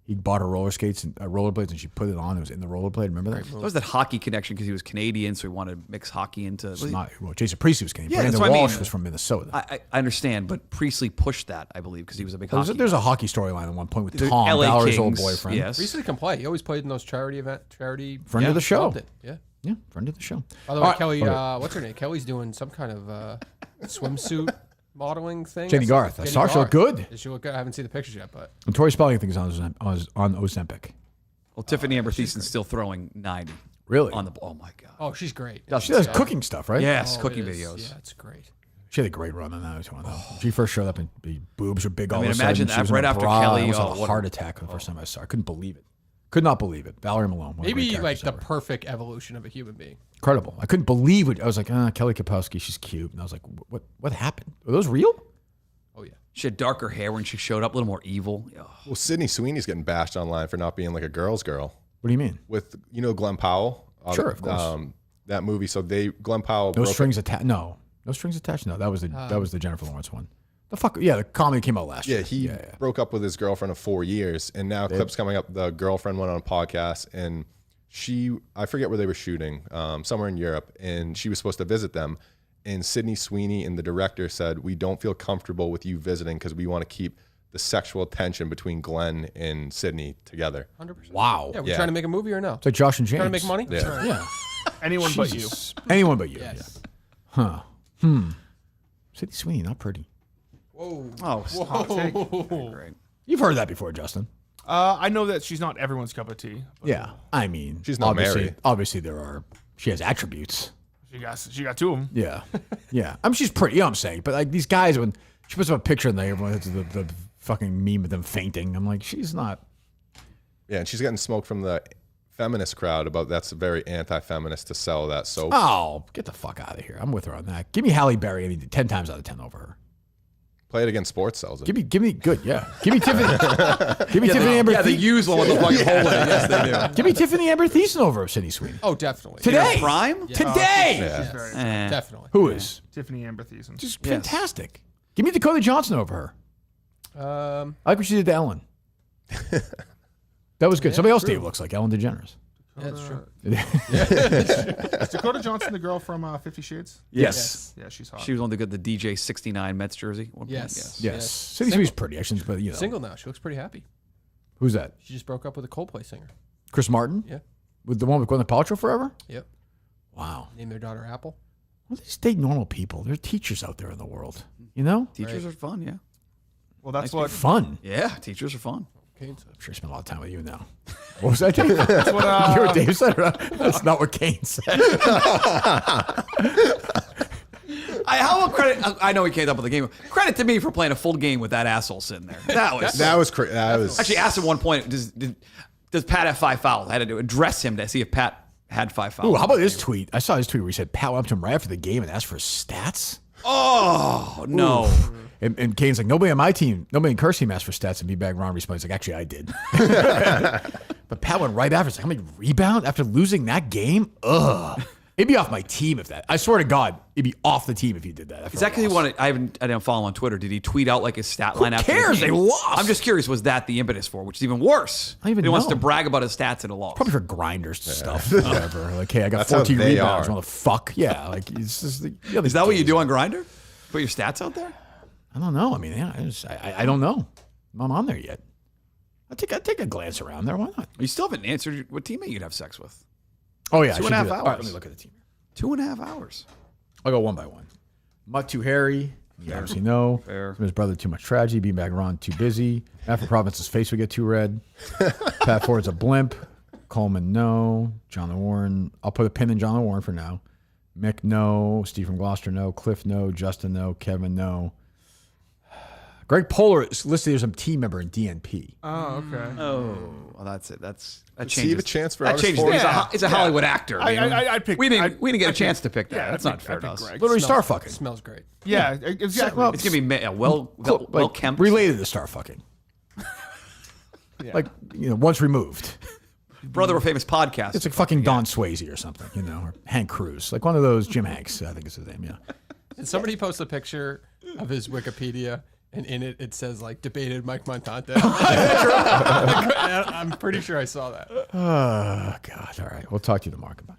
He bought her roller skates and rollerblades, and she put it on. It was in the rollerblade. Remember that? That was that hockey connection because he was Canadian, so he wanted to mix hockey into. It's not, well, Jason Priestley was Canadian. Yeah, that's Brandon what I Walsh mean. was from Minnesota. I understand, but Priestley pushed that, I believe, because he was a big hockey. There's a hockey storyline at one point with The Tom, LA Balor's old Kings, boyfriend. yes. Priestley can play. He always played in those charity Friend of the show. Compton. Yeah. Yeah, friend of the show. By the way, All right. Kelly, Okay. what's her name? Kelly's doing some kind of swimsuit modeling thing. Jenny Garth. I saw her. She looked good. Does she look good? I haven't seen the pictures yet, but And Tori Spelling, I think, is on Ozempic. Well, Tiffany Amber Thiessen's still throwing 90. Really? On the oh my god. oh, she's great. She does cooking stuff, right? Yes, Oh, cooking it is. videos. Yeah, it's great. She had a great run on that. She first showed up and the boobs were big all mean, of a sudden. imagine She that was in right a after bra. Kelly, I almost had oh, a what heart a- attack the first time I saw her. I couldn't believe it. Could not believe it. Valerie Malone. one of the Maybe great like the characters ever. perfect evolution of a human being. Incredible. I couldn't believe it. I was like, Kelly Kapowski, she's cute. And I was like, what happened? Are those real? Oh yeah. She had darker hair when she showed up, a little more evil. Oh. Well, Sydney Sweeney's getting bashed online for not being like a girl's girl. What do you mean? With Glenn Powell. Sure, of course. That movie. So Glenn Powell. No broke strings attached. No strings attached. No, that was the Jennifer Lawrence one. The fuck? Yeah, the comedy came out last year. Yeah, he broke up with his girlfriend of 4 years, and now clips coming up. The girlfriend went on a podcast, and I forget where they were shooting, somewhere in Europe, and she was supposed to visit them. And Sydney Sweeney and the director said, "We don't feel comfortable with you visiting because we want to keep the sexual tension between Glenn and Sydney together." 100%. Wow. Yeah, we're trying to make a movie or no? It's like Josh and James. Trying to make money? Yeah. Yeah. anyone but you. Jesus. Anyone but you. Yes. Yeah. Sydney Sweeney, not pretty. Whoa. Oh, Whoa. great. You've heard that before, Justin. I know that she's not everyone's cup of tea. But Yeah. I mean, She's not Mary. Obviously, she has attributes. She got two of them. Yeah. Yeah. I mean, she's pretty, you know what I'm saying? But like these guys, when she puts up a picture and everyone has the fucking meme of them fainting, I'm like, she's not. Yeah, and she's getting smoked from the feminist crowd about that's very anti-feminist to sell that soap. Oh, get the fuck out of here. I'm with her on that. Give me Halle Berry any 10 times out of 10 over her. Play it against sports sells it. Give me good, yeah. Give me Tiffany. Give me Tiffany Amber. Yeah, they use one with the fucking hole in it. Yes, they do. Give me Tiffany Amber Thiessen over Sydney Sweeney. Oh, definitely. Today. Prime? Today. She's very Definitely. Who is? Tiffany Amber Thiessen. Just fantastic. Give me Dakota Johnson over her. I like what she did to Ellen. That was good. Somebody else Dave looks like Ellen DeGeneres. Yeah, that's true. Is Dakota Johnson the girl from 50 Shades? Yes. Yeah, she's hot. She was on the DJ 69 Mets jersey. at one point. Yes. Yes. Sydney Sweeney's pretty, actually, but you know. Single now. She looks pretty happy. Who's that? She just broke up with a Coldplay singer. Chris Martin? Yeah. With the one with Gwyneth Paltrow forever? Yep. Wow. Named their daughter Apple. Well, they just date normal people. There are teachers out there in the world. You know? Teachers are fun, yeah. Well, that's They're what. fun. Yeah, teachers are fun. I'm sure I spent a lot of time with you now. What was that, Dave? That's what, you hear what Dave said? That's not what Kane said. How about credit? I know he came up with the game. Credit to me for playing a full game with that asshole sitting there. That was crazy. Actually asked at one point, does Pat have 5 fouls? I had to address him to see if Pat had 5 fouls. Ooh, how about this tweet? I saw his tweet where he said Pat went up to him right after the game and asked for his stats. Oh, no. And Kane's like, nobody on my team, nobody in Kirk's team asked for stats. And B-Bag Ron responds like, actually, I did. But Pat went right after. It's like, how many rebounds after losing that game? Ugh. It'd be off my team if that. I swear to God, it'd be off the team if he did that. Is that because he wanted? I didn't follow him on Twitter. Did he tweet out like his stat line? Who after cares? The game? They lost. I'm just curious. Was that the impetus for? Which is even worse. I don't even he wants know. to brag about his stats in a loss. Probably for grinders stuff. Whatever. Like, hey, I got That's how 14 they rebounds. are. What the fuck? Yeah. Like, it's just, Is that what you do on Grindr? Put your stats out there? I don't know. I mean, yeah, I don't know. I'm not on there yet. I take a glance around there. Why not? You still haven't answered what teammate you'd have sex with. Oh, yeah. 2.5 I should do hours. that. All right, let me look at the team. 2.5 hours. I'll go one by one. Mutt too hairy. You obviously know. Fair. His brother too much tragedy. Beanbag Ron too busy. Afro Province's face would get too red. Pat Ford's a blimp. Coleman no. John Warren. I'll put a pin in John Warren for now. Mick no. Steve from Gloucester no. Cliff no. Justin no. Kevin no. Greg Polar is listed as a team member in DNP. Oh, okay. Oh, well, that's it. That Does he have a chance for that August changes 4th? things. He's a Hollywood actor. I'd pick. We didn't get a chance to pick that. Yeah, That's not fair to us. Literally star fucking. Smells great. Yeah, exactly. Well, It's gonna be well kempt. related to star fucking. Like, once removed. Brother of a famous podcast. It's like fucking Don Swayze or something, or Hank Cruz. Like one of those Jim Hanks, I think is his name, yeah. Did somebody post a picture of his Wikipedia, and in it says like debated Mike Montante? I'm pretty sure I saw that. Oh God! All right, we'll talk to you tomorrow. Goodbye.